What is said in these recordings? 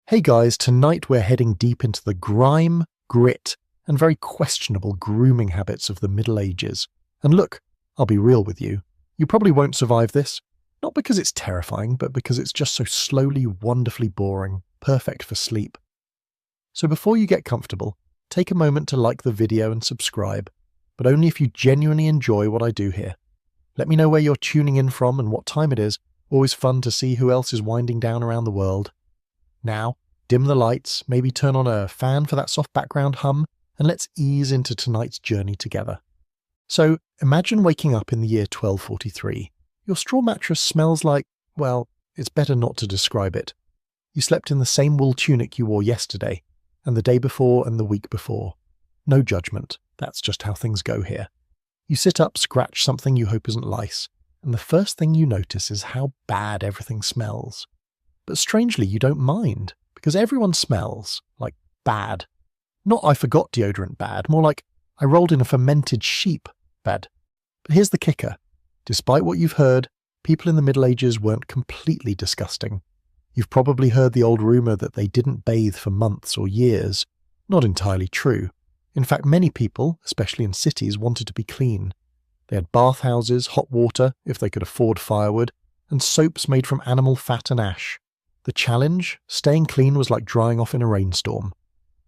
Hey guys, tonight we're heading deep into the grime, grit, and very questionable grooming habits of the Middle Ages. And look, I'll be real with you. You probably won't survive this. Not because it's terrifying, but because it's just so slowly, wonderfully boring, perfect for sleep. So before you get comfortable, take a moment to like the video and subscribe, but only if you genuinely enjoy what I do here. Let me know where you're tuning in from and what time it is. Always fun to see who else is winding down around the world. Now, dim the lights, maybe turn on a fan for that soft background hum, and let's ease into tonight's journey together. So, imagine waking up in the year 1243. Your straw mattress smells like, well, it's better not to describe it. You slept in the same wool tunic you wore yesterday, and the day before and the week before. No judgment, that's just how things go here. You sit up, scratch something you hope isn't lice, and the first thing you notice is how bad everything smells. But strangely, you don't mind, because everyone smells, like, bad. Not I forgot deodorant bad, more like I rolled in a fermented sheep bad. But here's the kicker. Despite what you've heard, people in the Middle Ages weren't completely disgusting. You've probably heard the old rumour that they didn't bathe for months or years. Not entirely true. In fact, many people, especially in cities, wanted to be clean. They had bathhouses, hot water, if they could afford firewood, and soaps made from animal fat and ash. The challenge? Staying clean was like drying off in a rainstorm.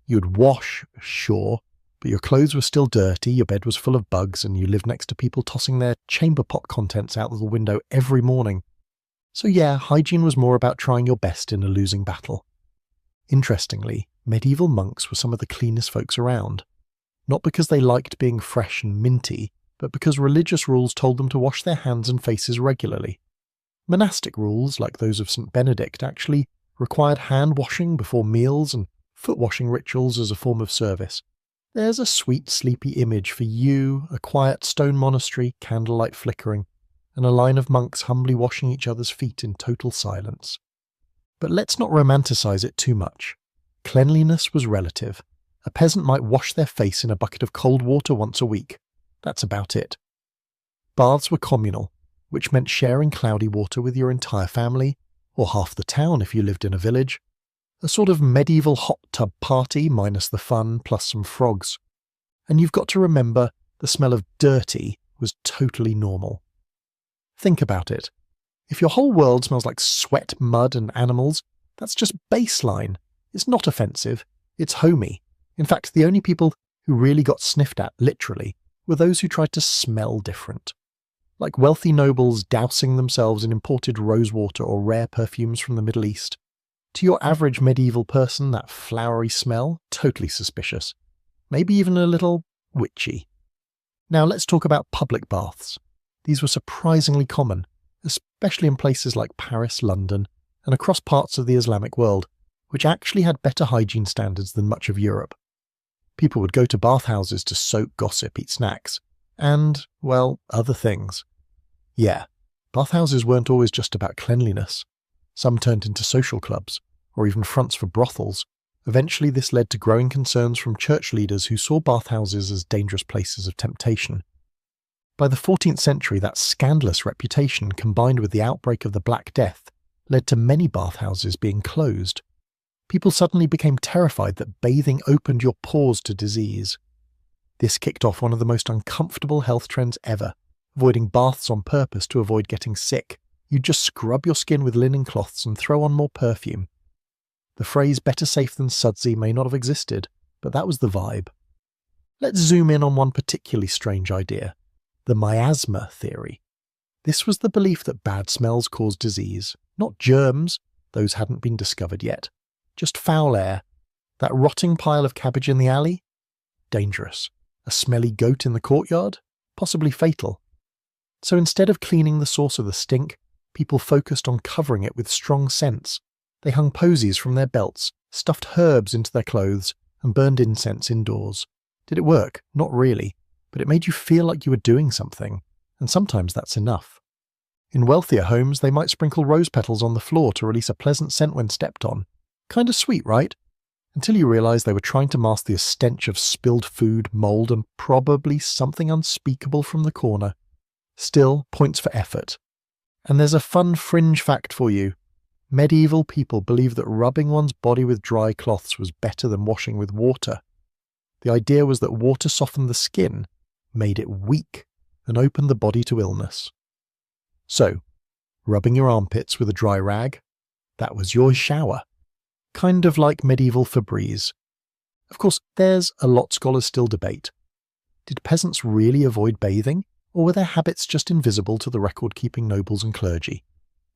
You'd wash, sure, but your clothes were still dirty, your bed was full of bugs, and you lived next to people tossing their chamber pot contents out of the window every morning. So yeah, hygiene was more about trying your best in a losing battle. Interestingly, medieval monks were some of the cleanest folks around. Not because they liked being fresh and minty, but because religious rules told them to wash their hands and faces regularly. Monastic rules, like those of St. Benedict, actually required hand-washing before meals and foot-washing rituals as a form of service. There's a sweet, sleepy image for you, a quiet stone monastery, candlelight flickering, and a line of monks humbly washing each other's feet in total silence. But let's not romanticize it too much. Cleanliness was relative. A peasant might wash their face in a bucket of cold water once a week. That's about it. Baths were communal, which meant sharing cloudy water with your entire family, or half the town if you lived in a village. A sort of medieval hot tub party minus the fun plus some frogs. And you've got to remember, the smell of dirty was totally normal. Think about it. If your whole world smells like sweat, mud and animals, that's just baseline. It's not offensive, it's homey. In fact, the only people who really got sniffed at, literally, were those who tried to smell different. Like wealthy nobles dousing themselves in imported rosewater or rare perfumes from the Middle East. To your average medieval person, that flowery smell, totally suspicious. Maybe even a little witchy. Now let's talk about public baths. These were surprisingly common, especially in places like Paris, London, and across parts of the Islamic world, which actually had better hygiene standards than much of Europe. People would go to bathhouses to soak, gossip, eat snacks, and, well, other things. Yeah, bathhouses weren't always just about cleanliness. Some turned into social clubs, or even fronts for brothels. Eventually this led to growing concerns from church leaders who saw bathhouses as dangerous places of temptation. By the 14th century, that scandalous reputation, combined with the outbreak of the Black Death, led to many bathhouses being closed. People suddenly became terrified that bathing opened your pores to disease. This kicked off one of the most uncomfortable health trends ever, avoiding baths on purpose to avoid getting sick. You'd just scrub your skin with linen cloths and throw on more perfume. The phrase better safe than sudsy may not have existed, but that was the vibe. Let's zoom in on one particularly strange idea, the miasma theory. This was the belief that bad smells caused disease, not germs, those hadn't been discovered yet, just foul air. That rotting pile of cabbage in the alley? Dangerous. A smelly goat in the courtyard? Possibly fatal. So instead of cleaning the source of the stink, people focused on covering it with strong scents. They hung posies from their belts, stuffed herbs into their clothes, and burned incense indoors. Did it work? Not really, but it made you feel like you were doing something, and sometimes that's enough. In wealthier homes, they might sprinkle rose petals on the floor to release a pleasant scent when stepped on. Kinda sweet, right? Until you realise they were trying to mask the stench of spilled food, mould, and probably something unspeakable from the corner. Still, points for effort. And there's a fun fringe fact for you. Medieval people believed that rubbing one's body with dry cloths was better than washing with water. The idea was that water softened the skin, made it weak, and opened the body to illness. So, rubbing your armpits with a dry rag, that was your shower. Kind of like medieval Febreze. Of course, there's a lot scholars still debate. Did peasants really avoid bathing, or were their habits just invisible to the record-keeping nobles and clergy?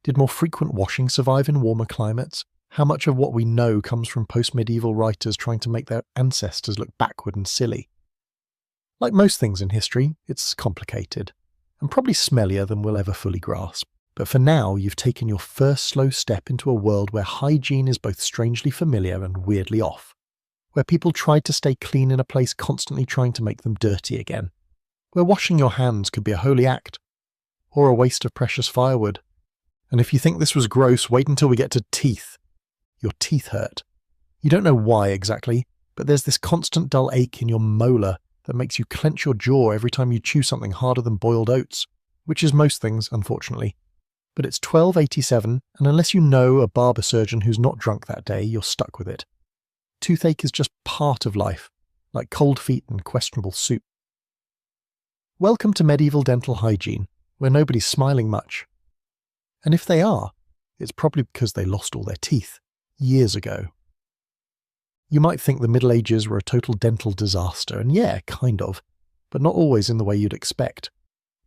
Did more frequent washing survive in warmer climates? How much of what we know comes from post-medieval writers trying to make their ancestors look backward and silly? Like most things in history, it's complicated, and probably smellier than we'll ever fully grasp. But for now, you've taken your first slow step into a world where hygiene is both strangely familiar and weirdly off, where people tried to stay clean in a place constantly trying to make them dirty again, where washing your hands could be a holy act, or a waste of precious firewood. And if you think this was gross, wait until we get to teeth. Your teeth hurt. You don't know why exactly, but there's this constant dull ache in your molar that makes you clench your jaw every time you chew something harder than boiled oats, which is most things, unfortunately. But it's 1287, and unless you know a barber surgeon who's not drunk that day, you're stuck with it. Toothache is just part of life, like cold feet and questionable soup. Welcome to medieval dental hygiene, where nobody's smiling much. And if they are, it's probably because they lost all their teeth years ago. You might think the Middle Ages were a total dental disaster, and yeah, kind of, but not always in the way you'd expect.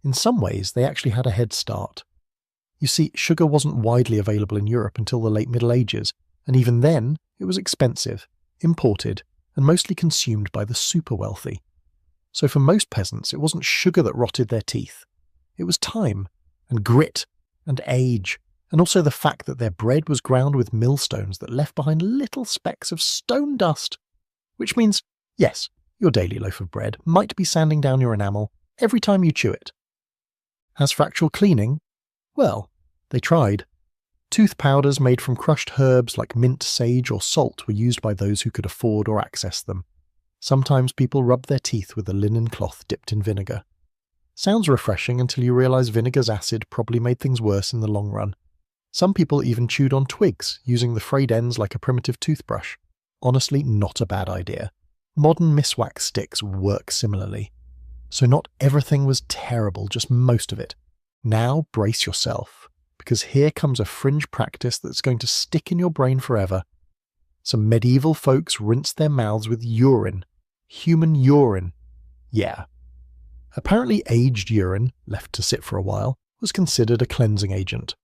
In some ways, they actually had a head start. You see, sugar wasn't widely available in Europe until the late Middle Ages, and even then, it was expensive, imported, and mostly consumed by the super wealthy. So for most peasants, it wasn't sugar that rotted their teeth. It was time, and grit, and age, and also the fact that their bread was ground with millstones that left behind little specks of stone dust. Which means, yes, your daily loaf of bread might be sanding down your enamel every time you chew it. As for actual cleaning, well, they tried. Tooth powders made from crushed herbs like mint, sage, or salt were used by those who could afford or access them. Sometimes people rubbed their teeth with a linen cloth dipped in vinegar. Sounds refreshing until you realise vinegar's acid probably made things worse in the long run. Some people even chewed on twigs, using the frayed ends like a primitive toothbrush. Honestly, not a bad idea. Modern miswax sticks work similarly. So not everything was terrible, just most of it. Now brace yourself, because here comes a fringe practice that's going to stick in your brain forever. Some medieval folks rinsed their mouths with urine. Human urine. Yeah. Apparently aged urine, left to sit for a while, was considered a cleansing agent.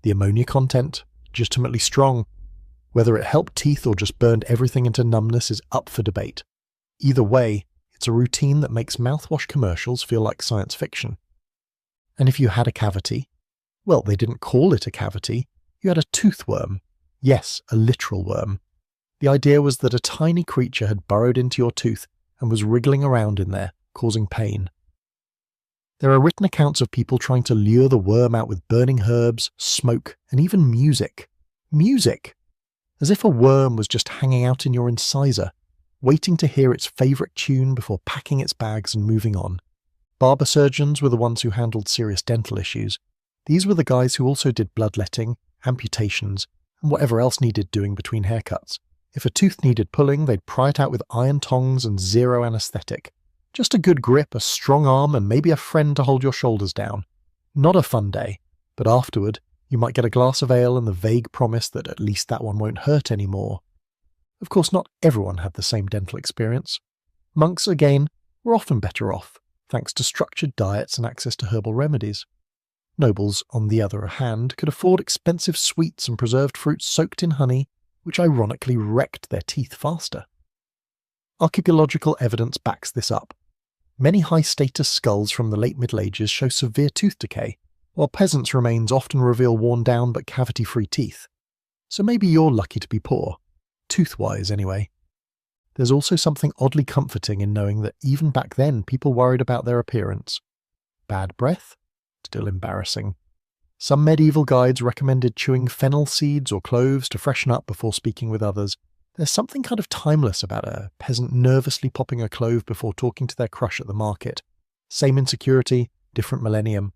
The ammonia content, legitimately strong. Whether it helped teeth or just burned everything into numbness is up for debate. Either way, it's a routine that makes mouthwash commercials feel like science fiction. And if you had a cavity, well, they didn't call it a cavity, you had a toothworm. Yes, a literal worm. The idea was that a tiny creature had burrowed into your tooth and was wriggling around in there, causing pain. There are written accounts of people trying to lure the worm out with burning herbs, smoke, and even music. Music! As if a worm was just hanging out in your incisor, waiting to hear its favourite tune before packing its bags and moving on. Barber surgeons were the ones who handled serious dental issues. These were the guys who also did bloodletting, amputations, and whatever else needed doing between haircuts. If a tooth needed pulling, they'd pry it out with iron tongs and zero anaesthetic. Just a good grip, a strong arm, and maybe a friend to hold your shoulders down. Not a fun day, but afterward, you might get a glass of ale and the vague promise that at least that one won't hurt anymore. Of course, not everyone had the same dental experience. Monks, again, were often better off, thanks to structured diets and access to herbal remedies. Nobles, on the other hand, could afford expensive sweets and preserved fruits soaked in honey, which ironically wrecked their teeth faster. Archaeological evidence backs this up. Many high-status skulls from the late Middle Ages show severe tooth decay, while peasants' remains often reveal worn-down but cavity-free teeth. So maybe you're lucky to be poor. Tooth-wise, anyway. There's also something oddly comforting in knowing that even back then people worried about their appearance. Bad breath? Still embarrassing. Some medieval guides recommended chewing fennel seeds or cloves to freshen up before speaking with others. There's something kind of timeless about a peasant nervously popping a clove before talking to their crush at the market. Same insecurity, different millennium.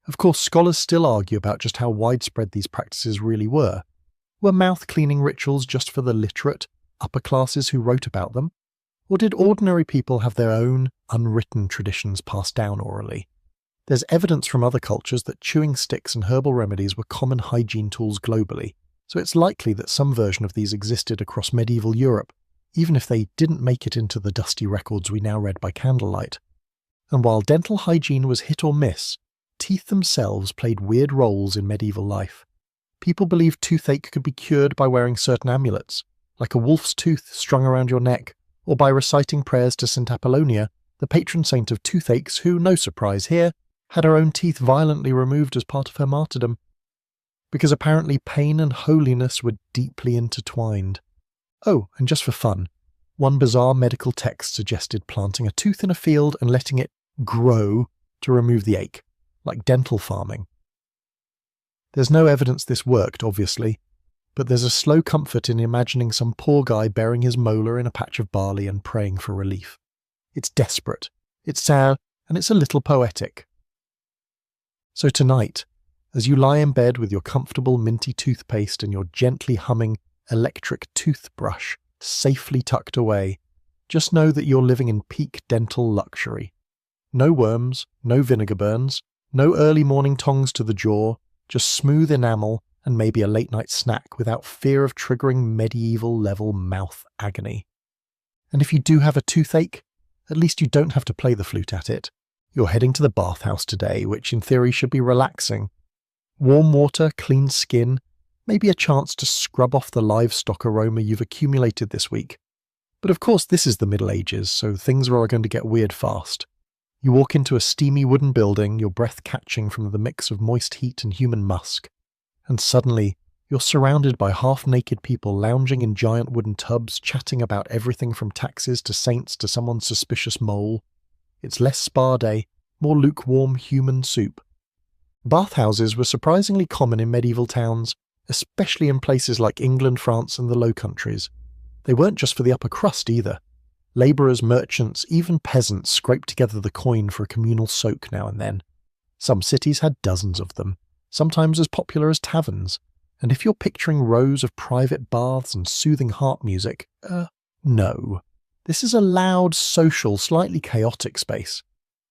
Of course, scholars still argue about just how widespread these practices really were. Were mouth-cleaning rituals just for the literate, upper classes who wrote about them? Or did ordinary people have their own unwritten traditions passed down orally? There's evidence from other cultures that chewing sticks and herbal remedies were common hygiene tools globally, so it's likely that some version of these existed across medieval Europe, even if they didn't make it into the dusty records we now read by candlelight. And while dental hygiene was hit or miss, teeth themselves played weird roles in medieval life. People believed toothache could be cured by wearing certain amulets, like a wolf's tooth strung around your neck, or by reciting prayers to St. Apollonia, the patron saint of toothaches who, no surprise here, had her own teeth violently removed as part of her martyrdom. Because apparently pain and holiness were deeply intertwined. Oh, and just for fun, one bizarre medical text suggested planting a tooth in a field and letting it grow to remove the ache, like dental farming. There's no evidence this worked, obviously, but there's a slow comfort in imagining some poor guy burying his molar in a patch of barley and praying for relief. It's desperate, it's sad, and it's a little poetic. So tonight, as you lie in bed with your comfortable minty toothpaste and your gently humming electric toothbrush safely tucked away, just know that you're living in peak dental luxury. No worms, no vinegar burns, no early morning tongs to the jaw, just smooth enamel and maybe a late-night snack without fear of triggering medieval-level mouth agony. And if you do have a toothache, at least you don't have to play the flute at it. You're heading to the bathhouse today, which in theory should be relaxing. Warm water, clean skin, maybe a chance to scrub off the livestock aroma you've accumulated this week. But of course this is the Middle Ages, so things are all going to get weird fast. You walk into a steamy wooden building, your breath catching from the mix of moist heat and human musk. And suddenly, you're surrounded by half-naked people lounging in giant wooden tubs, chatting about everything from taxes to saints to someone's suspicious mole. It's less spa day, more lukewarm human soup. Bathhouses were surprisingly common in medieval towns, especially in places like England, France, and the Low Countries. They weren't just for the upper crust either. Labourers, merchants, even peasants scraped together the coin for a communal soak now and then. Some cities had dozens of them, sometimes as popular as taverns, and if you're picturing rows of private baths and soothing harp music, no. This is a loud, social, slightly chaotic space.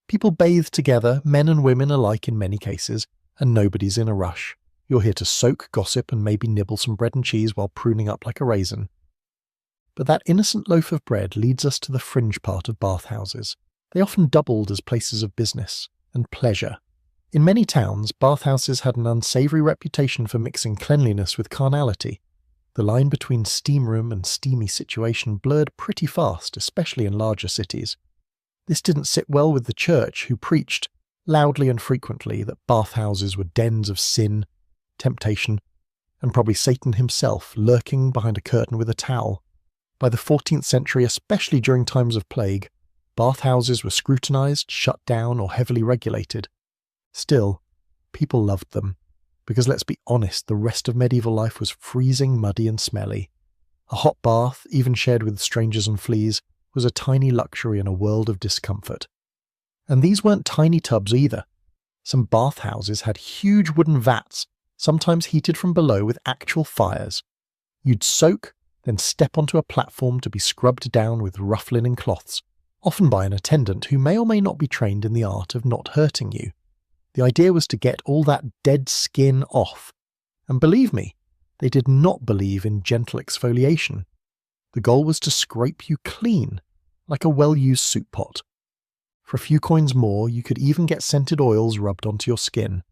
People bathe together, men and women alike in many cases, and nobody's in a rush. You're here to soak, gossip, and maybe nibble some bread and cheese while pruning up like a raisin. But that innocent loaf of bread leads us to the fringe part of bathhouses. They often doubled as places of business and pleasure. In many towns, bathhouses had an unsavoury reputation for mixing cleanliness with carnality. The line between steam room and steamy situation blurred pretty fast, especially in larger cities. This didn't sit well with the church, who preached, loudly and frequently, that bathhouses were dens of sin, temptation, and probably Satan himself lurking behind a curtain with a towel. By the 14th century, especially during times of plague, bathhouses were scrutinised, shut down, or heavily regulated. Still, people loved them, because let's be honest, the rest of medieval life was freezing, muddy, and smelly. A hot bath, even shared with strangers and fleas, was a tiny luxury in a world of discomfort. And these weren't tiny tubs either. Some bathhouses had huge wooden vats, sometimes heated from below with actual fires. You'd soak, then step onto a platform to be scrubbed down with rough linen cloths, often by an attendant who may or may not be trained in the art of not hurting you. The idea was to get all that dead skin off. And believe me, they did not believe in gentle exfoliation. The goal was to scrape you clean, like a well-used soup pot. For a few coins more, you could even get scented oils rubbed onto your skin.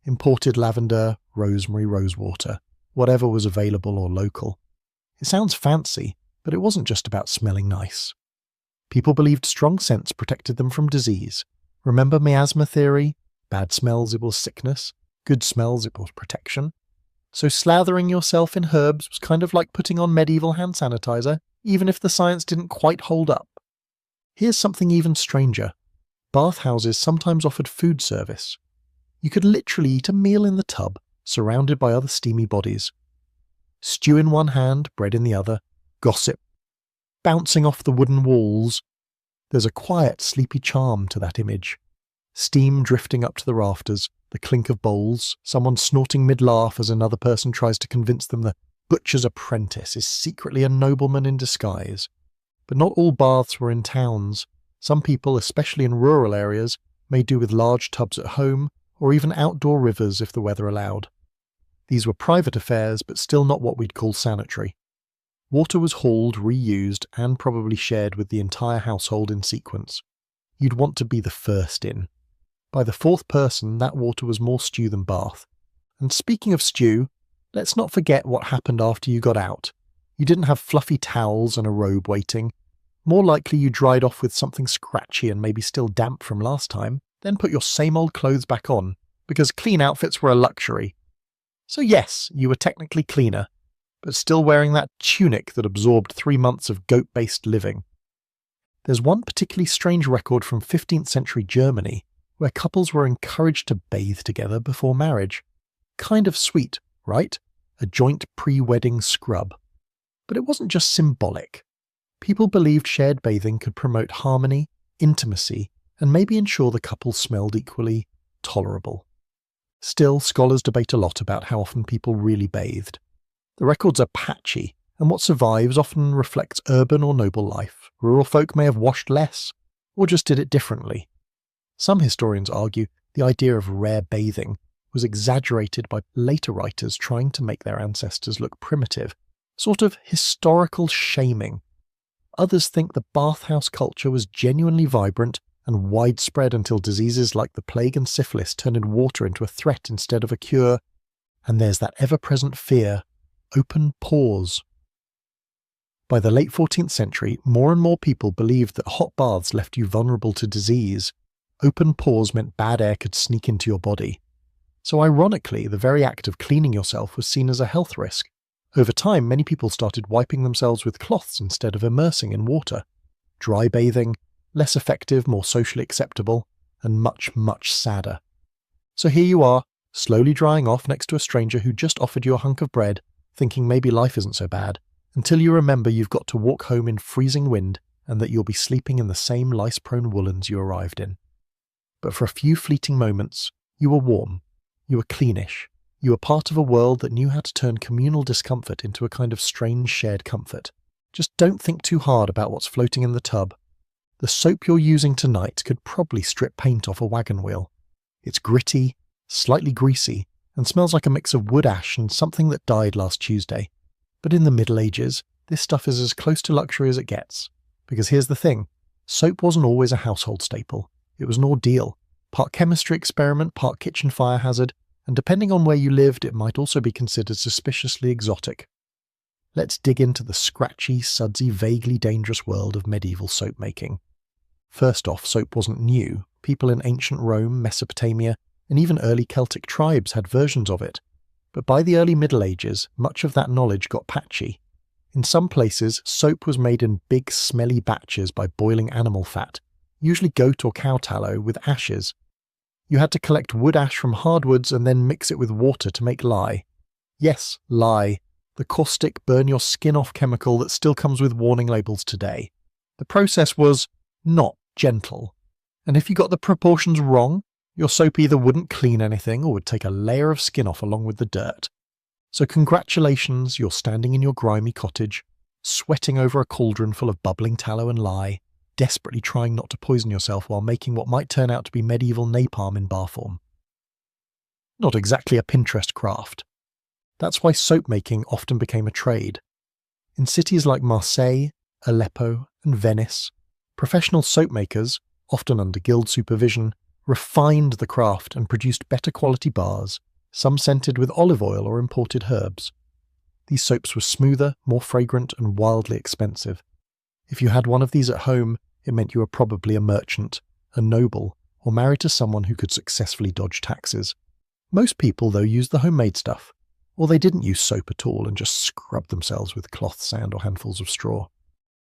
Imported lavender, rosemary, rosewater, whatever was available or local. It sounds fancy, but it wasn't just about smelling nice. People believed strong scents protected them from disease. Remember miasma theory? Bad smells equals sickness, good smells equals protection. So slathering yourself in herbs was kind of like putting on medieval hand sanitizer, even if the science didn't quite hold up. Here's something even stranger. Bathhouses sometimes offered food service. You could literally eat a meal in the tub, surrounded by other steamy bodies. Stew in one hand, bread in the other, gossip, bouncing off the wooden walls. There's a quiet, sleepy charm to that image. Steam drifting up to the rafters, the clink of bowls, someone snorting mid-laugh as another person tries to convince them the butcher's apprentice is secretly a nobleman in disguise. But not all baths were in towns. Some people, especially in rural areas, made do with large tubs at home or even outdoor rivers if the weather allowed. These were private affairs, but still not what we'd call sanitary. Water was hauled, reused, and probably shared with the entire household in sequence. You'd want to be the first in. By the fourth person, that water was more stew than bath. And speaking of stew, let's not forget what happened after you got out. You didn't have fluffy towels and a robe waiting. More likely you dried off with something scratchy and maybe still damp from last time, then put your same old clothes back on, because clean outfits were a luxury. So yes, you were technically cleaner, but still wearing that tunic that absorbed 3 months of goat-based living. There's one particularly strange record from 15th century Germany where couples were encouraged to bathe together before marriage. Kind of sweet, right? A joint pre-wedding scrub. But it wasn't just symbolic. People believed shared bathing could promote harmony, intimacy, and maybe ensure the couple smelled equally tolerable. Still, scholars debate a lot about how often people really bathed. The records are patchy, and what survives often reflects urban or noble life. Rural folk may have washed less, or just did it differently. Some historians argue the idea of rare bathing was exaggerated by later writers trying to make their ancestors look primitive, sort of historical shaming. Others think the bathhouse culture was genuinely vibrant and widespread until diseases like the plague and syphilis turned water into a threat instead of a cure. And there's that ever-present fear: open pores. By the late 14th century, more and more people believed that hot baths left you vulnerable to disease. Open pores meant bad air could sneak into your body. So ironically, the very act of cleaning yourself was seen as a health risk. Over time, many people started wiping themselves with cloths instead of immersing in water. Dry bathing, less effective, more socially acceptable, and much, much sadder. So here you are, slowly drying off next to a stranger who just offered you a hunk of bread, thinking maybe life isn't so bad, until you remember you've got to walk home in freezing wind and that you'll be sleeping in the same lice-prone woolens you arrived in. But for a few fleeting moments, you were warm, you were cleanish, you were part of a world that knew how to turn communal discomfort into a kind of strange shared comfort. Just don't think too hard about what's floating in the tub. The soap you're using tonight could probably strip paint off a wagon wheel. It's gritty, slightly greasy, and smells like a mix of wood ash and something that died last Tuesday. But in the Middle Ages, this stuff is as close to luxury as it gets. Because here's the thing, soap wasn't always a household staple. It was an ordeal, part chemistry experiment, part kitchen fire hazard, and depending on where you lived, it might also be considered suspiciously exotic. Let's dig into the scratchy, sudsy, vaguely dangerous world of medieval soap making. First off, soap wasn't new. People in ancient Rome, Mesopotamia, and even early Celtic tribes had versions of it. But by the early Middle Ages, much of that knowledge got patchy. In some places, soap was made in big, smelly batches by boiling animal fat, usually goat or cow tallow, with ashes. You had to collect wood ash from hardwoods and then mix it with water to make lye. Yes, lye, the caustic burn-your-skin-off chemical that still comes with warning labels today. The process was not gentle, and if you got the proportions wrong, your soap either wouldn't clean anything or would take a layer of skin off along with the dirt. So congratulations, you're standing in your grimy cottage, sweating over a cauldron full of bubbling tallow and lye, desperately trying not to poison yourself while making what might turn out to be medieval napalm in bar form. Not exactly a Pinterest craft. That's why soap making often became a trade. In cities like Marseille, Aleppo, and Venice, professional soap makers, often under guild supervision, refined the craft and produced better quality bars, some scented with olive oil or imported herbs. These soaps were smoother, more fragrant, and wildly expensive. If you had one of these at home, it meant you were probably a merchant, a noble, or married to someone who could successfully dodge taxes. Most people, though, used the homemade stuff, or they didn't use soap at all and just scrubbed themselves with cloth, sand, or handfuls of straw.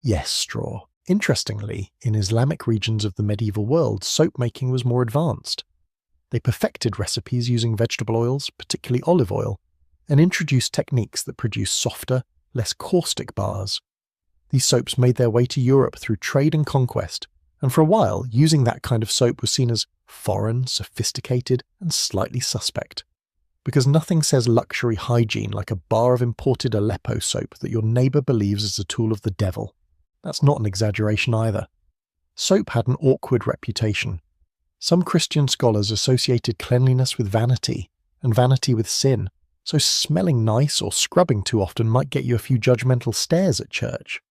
Yes, straw. Interestingly, in Islamic regions of the medieval world, soap making was more advanced. They perfected recipes using vegetable oils, particularly olive oil, and introduced techniques that produced softer, less caustic bars. These soaps made their way to Europe through trade and conquest, and for a while, using that kind of soap was seen as foreign, sophisticated, and slightly suspect. Because nothing says luxury hygiene like a bar of imported Aleppo soap that your neighbour believes is a tool of the devil. That's not an exaggeration either. Soap had an awkward reputation. Some Christian scholars associated cleanliness with vanity, and vanity with sin, so smelling nice or scrubbing too often might get you a few judgmental stares at church.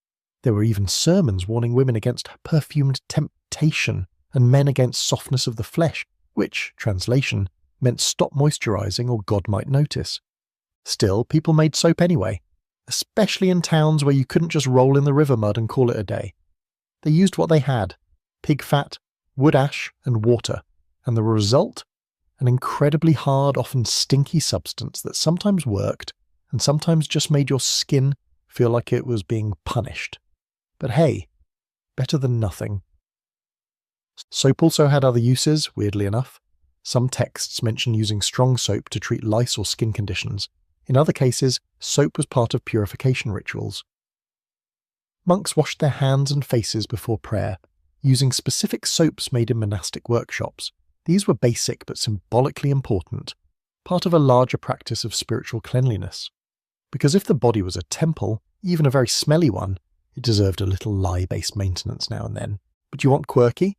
There were even sermons warning women against perfumed temptation and men against softness of the flesh, which, translation, meant stop moisturizing or God might notice. Still, people made soap anyway, especially in towns where you couldn't just roll in the river mud and call it a day. They used what they had: pig fat, wood ash, and water, and the result? An incredibly hard, often stinky substance that sometimes worked and sometimes just made your skin feel like it was being punished. But hey, better than nothing. Soap also had other uses, weirdly enough. Some texts mention using strong soap to treat lice or skin conditions. In other cases, soap was part of purification rituals. Monks washed their hands and faces before prayer, using specific soaps made in monastic workshops. These were basic but symbolically important, part of a larger practice of spiritual cleanliness. Because if the body was a temple, even a very smelly one, it deserved a little lye-based maintenance now and then. But you want quirky?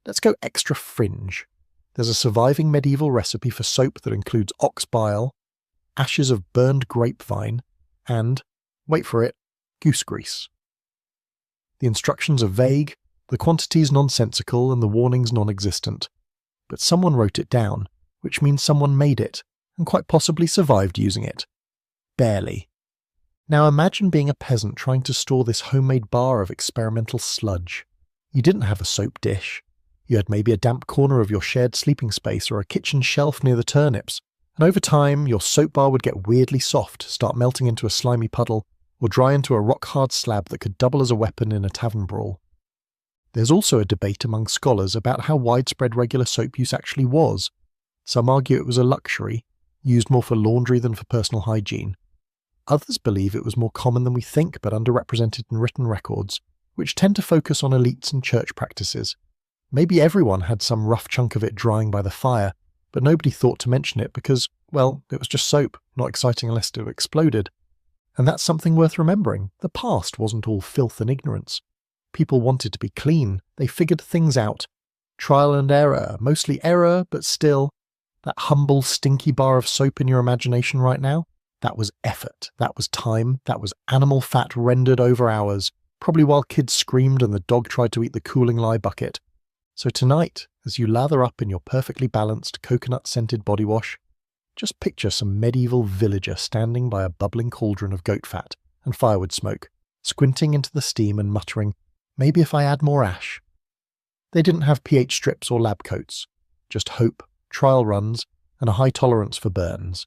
Let's go extra fringe. There's a surviving medieval recipe for soap that includes ox bile, ashes of burned grapevine, and, wait for it, goose grease. The instructions are vague, the quantities nonsensical, and the warnings non-existent. But someone wrote it down, which means someone made it, and quite possibly survived using it. Barely. Now imagine being a peasant trying to store this homemade bar of experimental sludge. You didn't have a soap dish. You had maybe a damp corner of your shared sleeping space or a kitchen shelf near the turnips, and over time your soap bar would get weirdly soft, start melting into a slimy puddle, or dry into a rock-hard slab that could double as a weapon in a tavern brawl. There's also a debate among scholars about how widespread regular soap use actually was. Some argue it was a luxury, used more for laundry than for personal hygiene. Others believe it was more common than we think but underrepresented in written records, which tend to focus on elites and church practices. Maybe everyone had some rough chunk of it drying by the fire, but nobody thought to mention it because, well, it was just soap, not exciting unless it exploded. And that's something worth remembering. The past wasn't all filth and ignorance. People wanted to be clean. They figured things out. Trial and error, mostly error, but still. That humble, stinky bar of soap in your imagination right now, that was effort, that was time, that was animal fat rendered over hours, probably while kids screamed and the dog tried to eat the cooling lye bucket. So tonight, as you lather up in your perfectly balanced coconut-scented body wash, just picture some medieval villager standing by a bubbling cauldron of goat fat and firewood smoke, squinting into the steam and muttering, "Maybe if I add more ash." They didn't have pH strips or lab coats, just hope, trial runs, and a high tolerance for burns.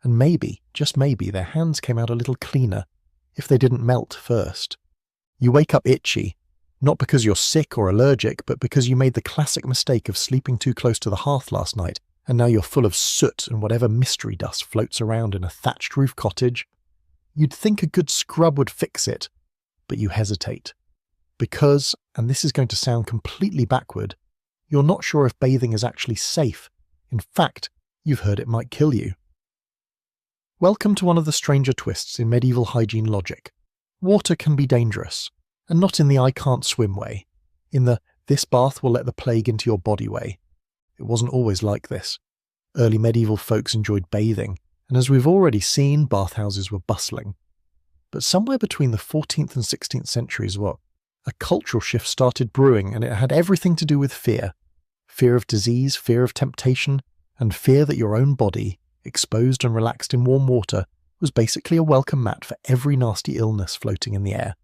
And maybe, just maybe, their hands came out a little cleaner if they didn't melt first. You wake up itchy, not because you're sick or allergic, but because you made the classic mistake of sleeping too close to the hearth last night, and now you're full of soot and whatever mystery dust floats around in a thatched roof cottage. You'd think a good scrub would fix it, but you hesitate. Because, and this is going to sound completely backward, you're not sure if bathing is actually safe. In fact, you've heard it might kill you. Welcome to one of the stranger twists in medieval hygiene logic. Water can be dangerous, and not in the I can't swim way, in the this bath will let the plague into your body way. It wasn't always like this. Early medieval folks enjoyed bathing, and as we've already seen, bathhouses were bustling. But somewhere between the 14th and 16th centuries, a cultural shift started brewing, and it had everything to do with fear. Fear of disease, fear of temptation, and fear that your own body, exposed and relaxed in warm water, was basically a welcome mat for every nasty illness floating in the air.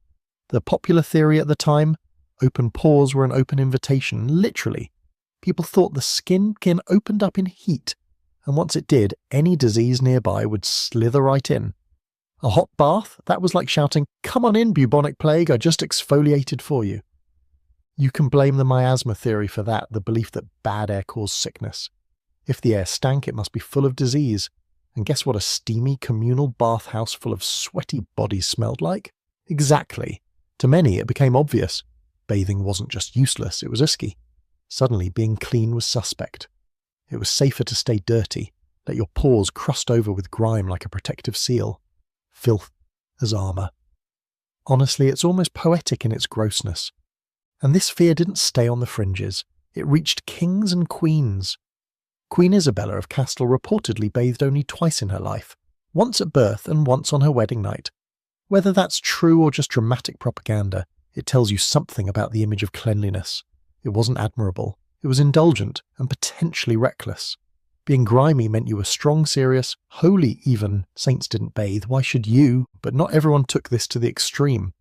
The popular theory at the time, open pores were an open invitation, literally. People thought the skin opened up in heat, and once it did, any disease nearby would slither right in. A hot bath? That was like shouting, "Come on in, bubonic plague, I just exfoliated for you." You can blame the miasma theory for that, the belief that bad air caused sickness. If the air stank, it must be full of disease. And guess what a steamy communal bathhouse full of sweaty bodies smelled like? Exactly. To many, it became obvious. Bathing wasn't just useless, it was risky. Suddenly, being clean was suspect. It was safer to stay dirty, let your pores crust over with grime like a protective seal. Filth as armour. Honestly, it's almost poetic in its grossness. And this fear didn't stay on the fringes. It reached kings and queens. Queen Isabella of Castile reportedly bathed only twice in her life, once at birth and once on her wedding night. Whether that's true or just dramatic propaganda, it tells you something about the image of cleanliness. It wasn't admirable. It was indulgent and potentially reckless. Being grimy meant you were strong, serious, holy even. Saints didn't bathe, why should you? But not everyone took this to the extreme.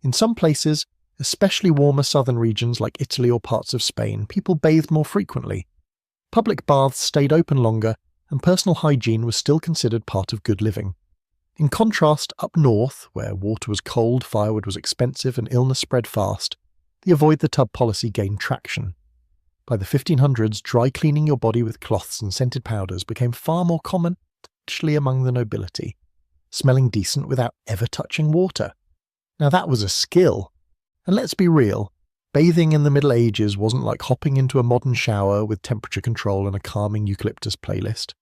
In some places, especially warmer southern regions like Italy or parts of Spain, people bathed more frequently. Public baths stayed open longer, and personal hygiene was still considered part of good living. In contrast, up north, where water was cold, firewood was expensive, and illness spread fast, the avoid the tub policy gained traction. By the 1500s, dry cleaning your body with cloths and scented powders became far more common, especially among the nobility, smelling decent without ever touching water. Now that was a skill. And let's be real, bathing in the Middle Ages wasn't like hopping into a modern shower with temperature control and a calming eucalyptus playlist.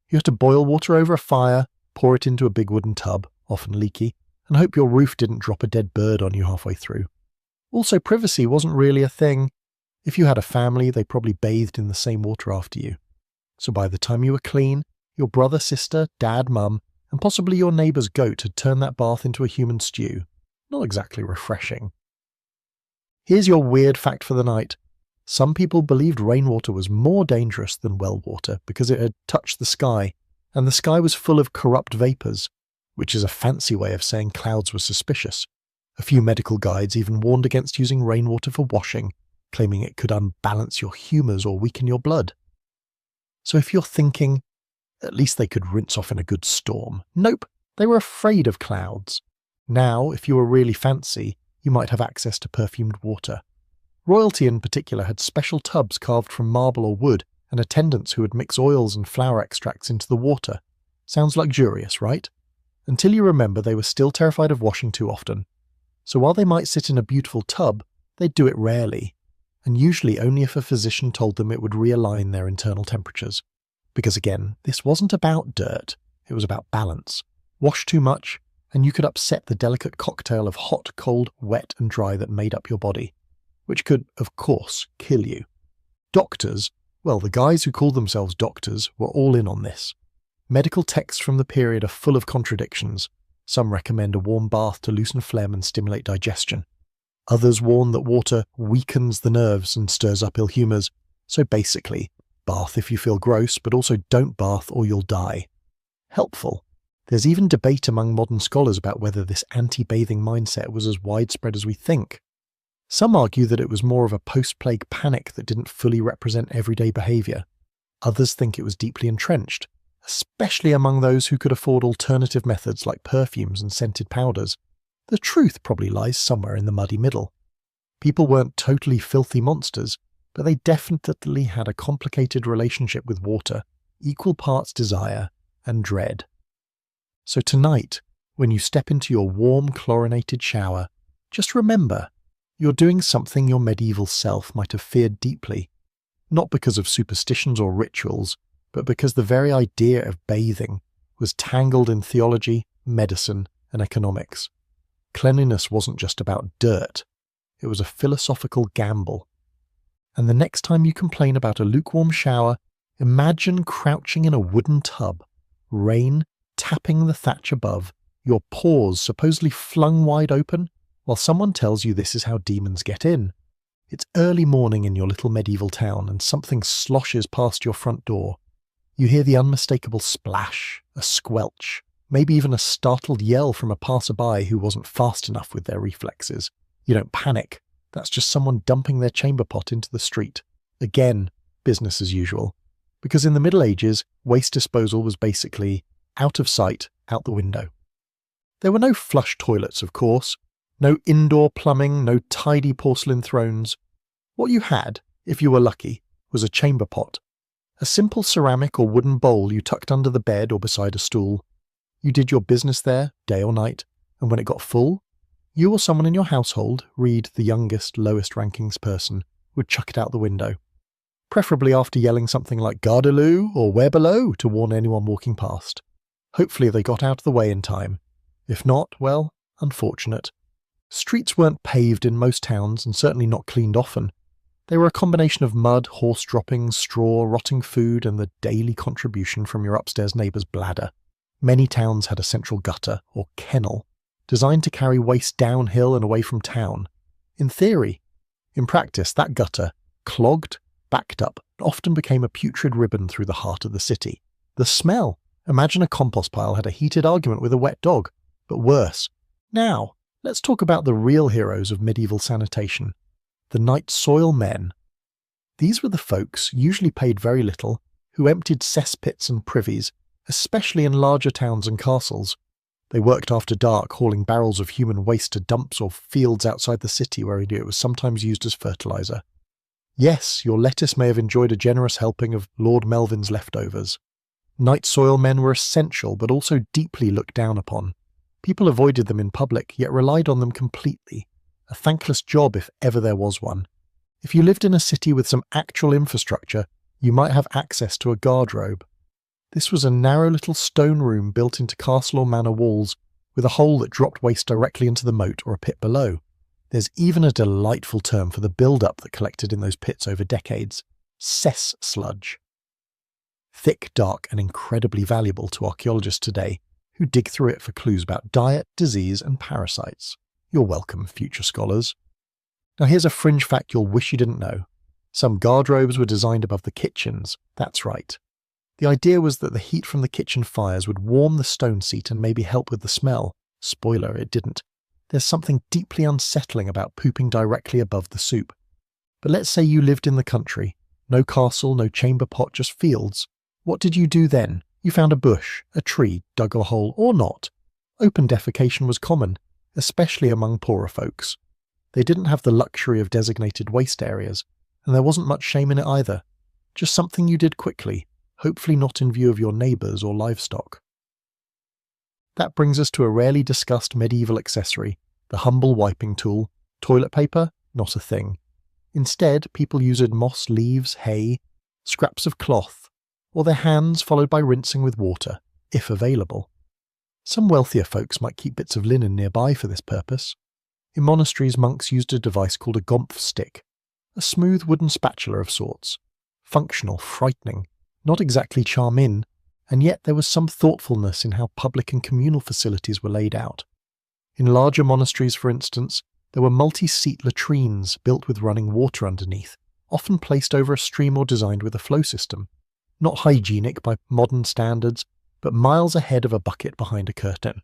You had to boil water over a fire, pour it into a big wooden tub, often leaky, and hope your roof didn't drop a dead bird on you halfway through. Also, privacy wasn't really a thing. If you had a family, they probably bathed in the same water after you. So by the time you were clean, your brother, sister, dad, mum, and possibly your neighbour's goat had turned that bath into a human stew. Not exactly refreshing. Here's your weird fact for the night. Some people believed rainwater was more dangerous than well water because it had touched the sky, and the sky was full of corrupt vapours, which is a fancy way of saying clouds were suspicious. A few medical guides even warned against using rainwater for washing, claiming it could unbalance your humours or weaken your blood. So if you're thinking, at least they could rinse off in a good storm. Nope, they were afraid of clouds. Now, if you were really fancy, you might have access to perfumed water. Royalty in particular had special tubs carved from marble or wood, and attendants who would mix oils and flower extracts into the water. Sounds luxurious, right? Until you remember they were still terrified of washing too often. So while they might sit in a beautiful tub, they'd do it rarely, and usually only if a physician told them it would realign their internal temperatures. Because again, this wasn't about dirt, it was about balance. Wash too much, and you could upset the delicate cocktail of hot, cold, wet and dry that made up your body, which could, of course, kill you. Doctors, well, the guys who called themselves doctors were all in on this. Medical texts from the period are full of contradictions. Some recommend a warm bath to loosen phlegm and stimulate digestion. Others warn that water weakens the nerves and stirs up ill humours, so basically, bath if you feel gross, but also don't bath or you'll die. Helpful. There's even debate among modern scholars about whether this anti-bathing mindset was as widespread as we think. Some argue that it was more of a post-plague panic that didn't fully represent everyday behaviour. Others think it was deeply entrenched, especially among those who could afford alternative methods like perfumes and scented powders. The truth probably lies somewhere in the muddy middle. People weren't totally filthy monsters, but they definitely had a complicated relationship with water, equal parts desire and dread. So tonight, when you step into your warm chlorinated shower, just remember, you're doing something your medieval self might have feared deeply, not because of superstitions or rituals, but because the very idea of bathing was tangled in theology, medicine, and economics. Cleanliness wasn't just about dirt, it was a philosophical gamble. And the next time you complain about a lukewarm shower, imagine crouching in a wooden tub, rain tapping the thatch above, your pores supposedly flung wide open, while someone tells you this is how demons get in. It's early morning in your little medieval town and something sloshes past your front door. You hear the unmistakable splash, a squelch, maybe even a startled yell from a passerby who wasn't fast enough with their reflexes. You don't panic. That's just someone dumping their chamber pot into the street. Again, business as usual. Because in the Middle Ages, waste disposal was basically out of sight, out the window. There were no flush toilets, of course. No indoor plumbing, no tidy porcelain thrones. What you had, if you were lucky, was a chamber pot. A simple ceramic or wooden bowl you tucked under the bed or beside a stool. You did your business there, day or night, and when it got full, you or someone in your household, read the youngest, lowest rankings person, would chuck it out the window. preferably after yelling something like "Gardeloo" or "Where below" to warn anyone walking past. Hopefully they got out of the way in time. If not, well, unfortunate. Streets weren't paved in most towns and certainly not cleaned often. They were a combination of mud, horse droppings, straw, rotting food, and the daily contribution from your upstairs neighbour's bladder. Many towns had a central gutter, or kennel, designed to carry waste downhill and away from town. In theory. In practice, that gutter, clogged, backed up, often became a putrid ribbon through the heart of the city. The smell! Imagine a compost pile had a heated argument with a wet dog, but worse. Now, let's talk about the real heroes of medieval sanitation. The night soil men. These were the folks, usually paid very little, who emptied cesspits and privies, especially in larger towns and castles. They worked after dark, hauling barrels of human waste to dumps or fields outside the city where it was sometimes used as fertiliser. Yes, your lettuce may have enjoyed a generous helping of Lord Melvin's leftovers. Night soil men were essential, but also deeply looked down upon. People avoided them in public, yet relied on them completely. A thankless job if ever there was one. If you lived in a city with some actual infrastructure, you might have access to a guardrobe. This was a narrow little stone room built into castle or manor walls, with a hole that dropped waste directly into the moat or a pit below. There's even a delightful term for the build-up that collected in those pits over decades: cess sludge. Thick, dark, and incredibly valuable to archaeologists today, who dig through it for clues about diet, disease, and parasites. You're welcome, future scholars. Now here's a fringe fact you'll wish you didn't know. Some guardrobes were designed above the kitchens. That's right. The idea was that the heat from the kitchen fires would warm the stone seat and maybe help with the smell. Spoiler, it didn't. There's something deeply unsettling about pooping directly above the soup. But let's say you lived in the country. No castle, no chamber pot, just fields. What did you do then? You found a bush, a tree, dug a hole, or not. Open defecation was common, especially among poorer folks. They didn't have the luxury of designated waste areas, and there wasn't much shame in it either. Just something you did quickly, hopefully not in view of your neighbours or livestock. That brings us to a rarely discussed medieval accessory, the humble wiping tool. Toilet paper? Not a thing. Instead, people used moss, leaves, hay, scraps of cloth, or their hands followed by rinsing with water, if available. Some wealthier folks might keep bits of linen nearby for this purpose. In monasteries, monks used a device called a gomph stick, a smooth wooden spatula of sorts. Functional, frightening, not exactly charm-in, and yet there was some thoughtfulness in how public and communal facilities were laid out. In larger monasteries, for instance, there were multi-seat latrines built with running water underneath, often placed over a stream or designed with a flow system. Not hygienic by modern standards, but miles ahead of a bucket behind a curtain.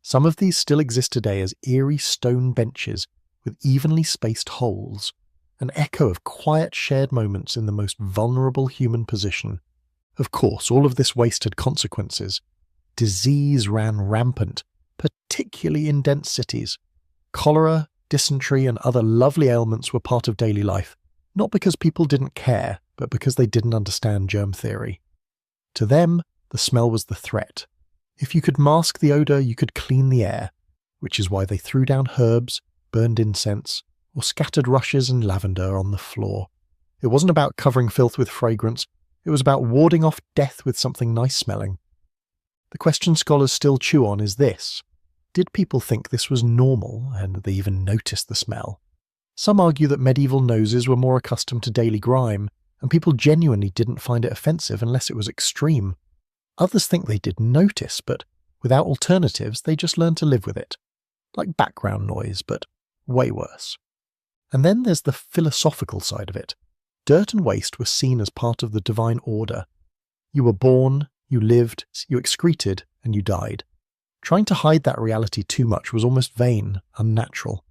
Some of these still exist today as eerie stone benches with evenly spaced holes, an echo of quiet shared moments in the most vulnerable human position. Of course, all of this waste had consequences. Disease ran rampant, particularly in dense cities. Cholera, dysentery, and other lovely ailments were part of daily life, not because people didn't care, but because they didn't understand germ theory. To them, the smell was the threat. If you could mask the odour, you could clean the air, which is why they threw down herbs, burned incense, or scattered rushes and lavender on the floor. It wasn't about covering filth with fragrance, it was about warding off death with something nice-smelling. The question scholars still chew on is this: did people think this was normal, and they even noticed the smell? Some argue that medieval noses were more accustomed to daily grime, and people genuinely didn't find it offensive unless it was extreme. Others think they did notice, but without alternatives, they just learned to live with it. Like background noise, but way worse. And then there's the philosophical side of it. Dirt and waste were seen as part of the divine order. You were born, you lived, you excreted, and you died. Trying to hide that reality too much was almost vain, unnatural.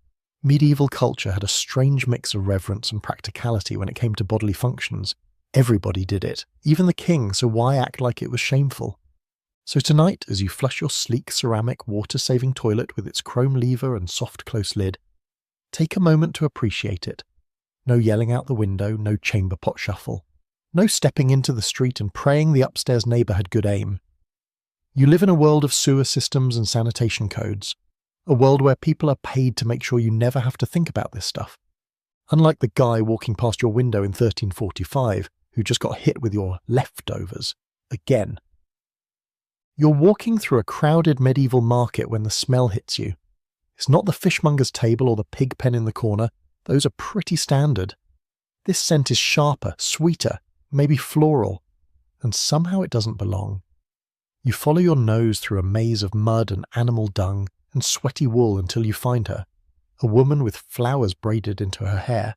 Medieval culture had a strange mix of reverence and practicality when it came to bodily functions. Everybody did it, even the king, so why act like it was shameful? So tonight, as you flush your sleek ceramic water-saving toilet with its chrome lever and soft close lid, take a moment to appreciate it. No yelling out the window, no chamber pot shuffle. No stepping into the street and praying the upstairs neighbour had good aim. You live in a world of sewer systems and sanitation codes, a world where people are paid to make sure you never have to think about this stuff. Unlike the guy walking past your window in 1345 who just got hit with your leftovers again. You're walking through a crowded medieval market when the smell hits you. It's not the fishmonger's table or the pig pen in the corner. Those are pretty standard. This scent is sharper, sweeter, maybe floral, and somehow it doesn't belong. You follow your nose through a maze of mud and animal dung and sweaty wool until you find her, a woman with flowers braided into her hair,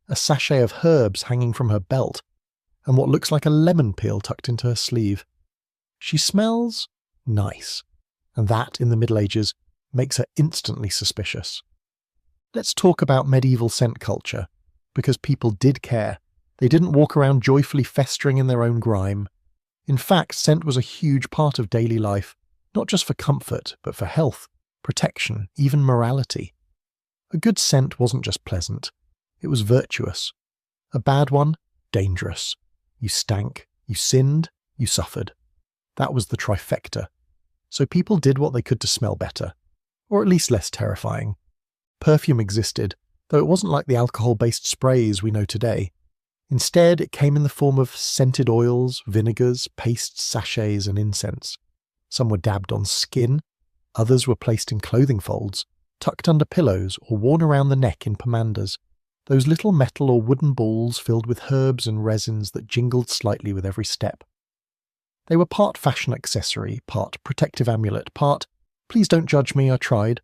a sachet of herbs hanging from her belt, and what looks like a lemon peel tucked into her sleeve. She smells nice, and that, in the Middle Ages, makes her instantly suspicious. Let's talk about medieval scent culture, because people did care. They didn't walk around joyfully festering in their own grime. In fact, scent was a huge part of daily life, not just for comfort, but for health, protection, even morality. A good scent wasn't just pleasant, it was virtuous. A bad one, dangerous. You stank, you sinned, you suffered. That was the trifecta. So people did what they could to smell better, or at least less terrifying. Perfume existed, though it wasn't like the alcohol-based sprays we know today. Instead, it came in the form of scented oils, vinegars, pastes, sachets, and incense. Some were dabbed on skin, others were placed in clothing folds, tucked under pillows, or worn around the neck in pomanders, those little metal or wooden balls filled with herbs and resins that jingled slightly with every step. They were part fashion accessory, part protective amulet, part, please don't judge me, I tried.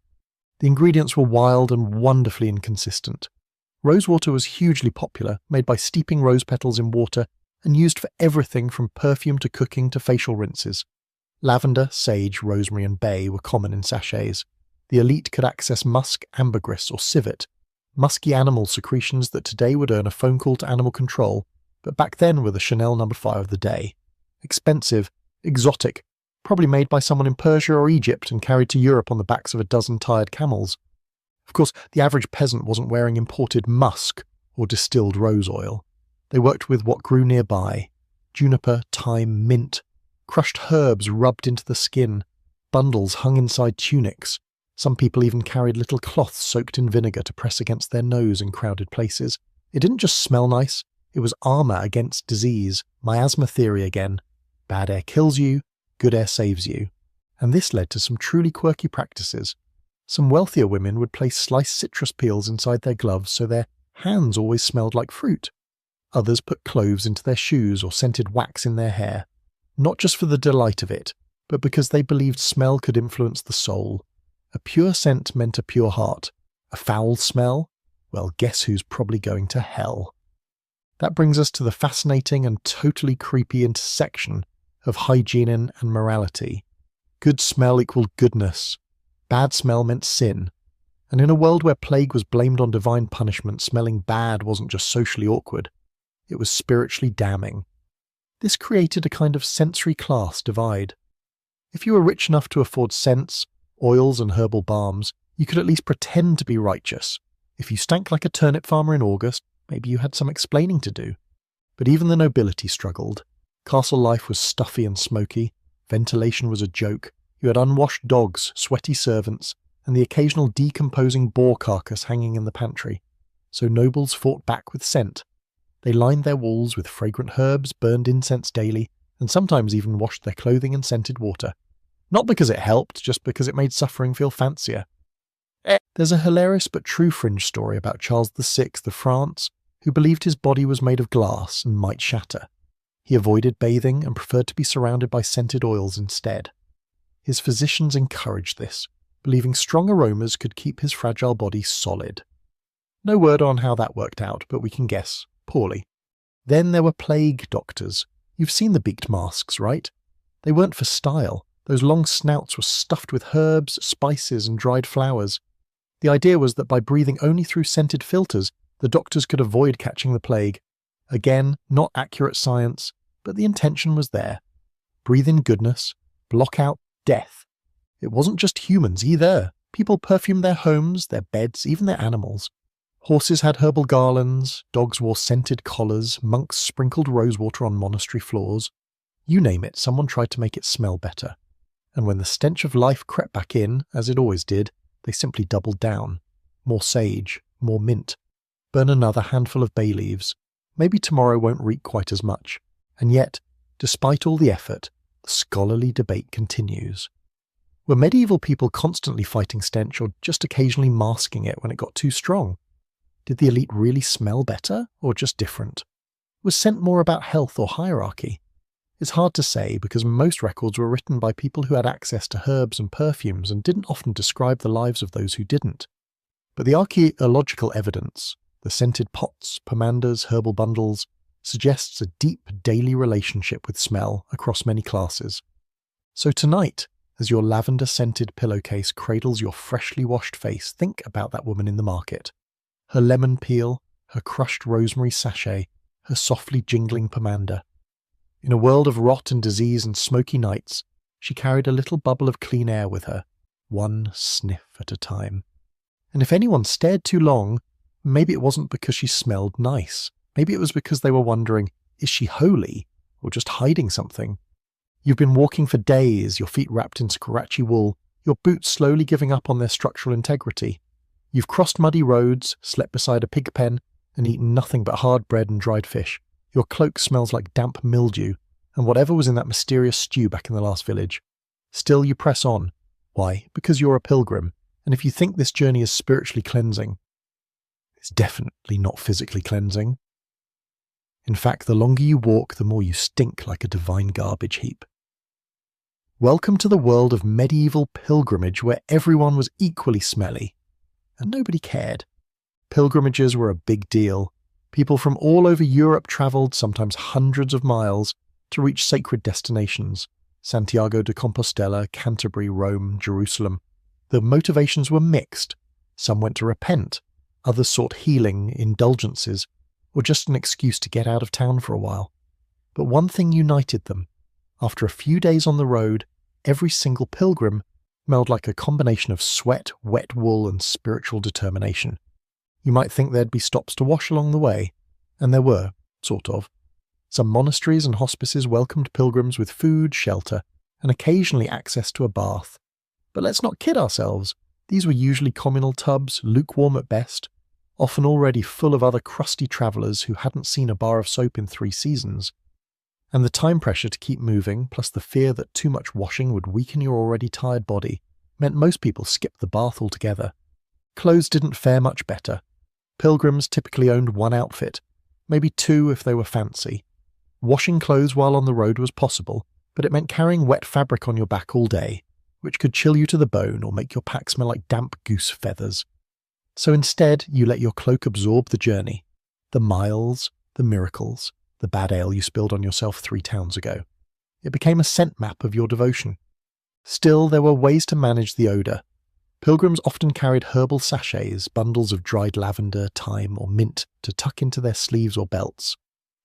The ingredients were wild and wonderfully inconsistent. Rosewater was hugely popular, made by steeping rose petals in water and used for everything from perfume to cooking to facial rinses. Lavender, sage, rosemary and bay were common in sachets. The elite could access musk, ambergris or civet, musky animal secretions that today would earn a phone call to animal control, but back then were the Chanel No. 5 of the day. Expensive, exotic, probably made by someone in Persia or Egypt and carried to Europe on the backs of a dozen tired camels. Of course, the average peasant wasn't wearing imported musk or distilled rose oil. They worked with what grew nearby: juniper, thyme, mint, crushed herbs rubbed into the skin, bundles hung inside tunics. Some people even carried little cloths soaked in vinegar to press against their nose in crowded places. It didn't just smell nice, it was armour against disease, miasma theory again. Bad air kills you, good air saves you. And this led to some truly quirky practices. Some wealthier women would place sliced citrus peels inside their gloves so their hands always smelled like fruit. Others put cloves into their shoes or scented wax in their hair, not just for the delight of it, but because they believed smell could influence the soul. A pure scent meant a pure heart. A foul smell? Well, guess who's probably going to hell? That brings us to the fascinating and totally creepy intersection of hygiene and morality. Good smell equaled goodness. Bad smell meant sin. And in a world where plague was blamed on divine punishment, smelling bad wasn't just socially awkward. It was spiritually damning. This created a kind of sensory class divide. If you were rich enough to afford scents, oils and herbal balms, you could at least pretend to be righteous. If you stank like a turnip farmer in August, maybe you had some explaining to do. But even the nobility struggled. Castle life was stuffy and smoky, ventilation was a joke, you had unwashed dogs, sweaty servants, and the occasional decomposing boar carcass hanging in the pantry. So nobles fought back with scent. They lined their walls with fragrant herbs, burned incense daily, and sometimes even washed their clothing in scented water. Not because it helped, just because it made suffering feel fancier. There's a hilarious but true fringe story about Charles VI of France, who believed his body was made of glass and might shatter. He avoided bathing and preferred to be surrounded by scented oils instead. His physicians encouraged this, believing strong aromas could keep his fragile body solid. No word on how that worked out, but we can guess. Poorly. Then there were plague doctors. You've seen the beaked masks, right? They weren't for style. Those long snouts were stuffed with herbs, spices, and dried flowers. The idea was that by breathing only through scented filters, the doctors could avoid catching the plague. Again, not accurate science, but the intention was there. Breathe in goodness, block out death. It wasn't just humans either. People perfumed their homes, their beds, even their animals. Horses had herbal garlands, dogs wore scented collars, monks sprinkled rosewater on monastery floors. You name it, someone tried to make it smell better. And when the stench of life crept back in, as it always did, they simply doubled down. More sage, more mint. burn another handful of bay leaves. Maybe tomorrow won't reek quite as much. And yet, despite all the effort, the scholarly debate continues. Were medieval people constantly fighting stench or just occasionally masking it when it got too strong? Did the elite really smell better or just different? Was scent more about health or hierarchy? It's hard to say because most records were written by people who had access to herbs and perfumes and didn't often describe the lives of those who didn't. But the archaeological evidence, the scented pots, pomanders, herbal bundles, suggests a deep daily relationship with smell across many classes. So tonight, as your lavender-scented pillowcase cradles your freshly washed face, think about that woman in the market. Her lemon peel, her crushed rosemary sachet, her softly jingling pomander. In a world of rot and disease and smoky nights, she carried a little bubble of clean air with her, one sniff at a time. And if anyone stared too long, maybe it wasn't because she smelled nice. Maybe it was because they were wondering, is she holy or just hiding something? You've been walking for days, your feet wrapped in scratchy wool, your boots slowly giving up on their structural integrity. You've crossed muddy roads, slept beside a pig pen, and eaten nothing but hard bread and dried fish. Your cloak smells like damp mildew, and whatever was in that mysterious stew back in the last village. Still you press on. Why? Because you're a pilgrim, and if you think this journey is spiritually cleansing, it's definitely not physically cleansing. In fact, the longer you walk, the more you stink like a divine garbage heap. Welcome to the world of medieval pilgrimage where everyone was equally smelly, and nobody cared. Pilgrimages were a big deal. People from all over Europe travelled, sometimes hundreds of miles, to reach sacred destinations. Santiago de Compostela, Canterbury, Rome, Jerusalem. The motivations were mixed. Some went to repent, others sought healing, indulgences, or just an excuse to get out of town for a while. But one thing united them. After a few days on the road, every single pilgrim smelled like a combination of sweat, wet wool, and spiritual determination. You might think there'd be stops to wash along the way, and there were, sort of. Some monasteries and hospices welcomed pilgrims with food, shelter, and occasionally access to a bath. But let's not kid ourselves. These were usually communal tubs, lukewarm at best, often already full of other crusty travellers who hadn't seen a bar of soap in 3 seasons. And the time pressure to keep moving, plus the fear that too much washing would weaken your already tired body, meant most people skipped the bath altogether. Clothes didn't fare much better. Pilgrims typically owned one outfit, maybe 2 if they were fancy. Washing clothes while on the road was possible, but it meant carrying wet fabric on your back all day, which could chill you to the bone or make your pack smell like damp goose feathers. So instead, you let your cloak absorb the journey, the miles, the miracles, the bad ale you spilled on yourself 3 towns ago. It became a scent map of your devotion. Still, there were ways to manage the odour. Pilgrims often carried herbal sachets, bundles of dried lavender, thyme, or mint to tuck into their sleeves or belts.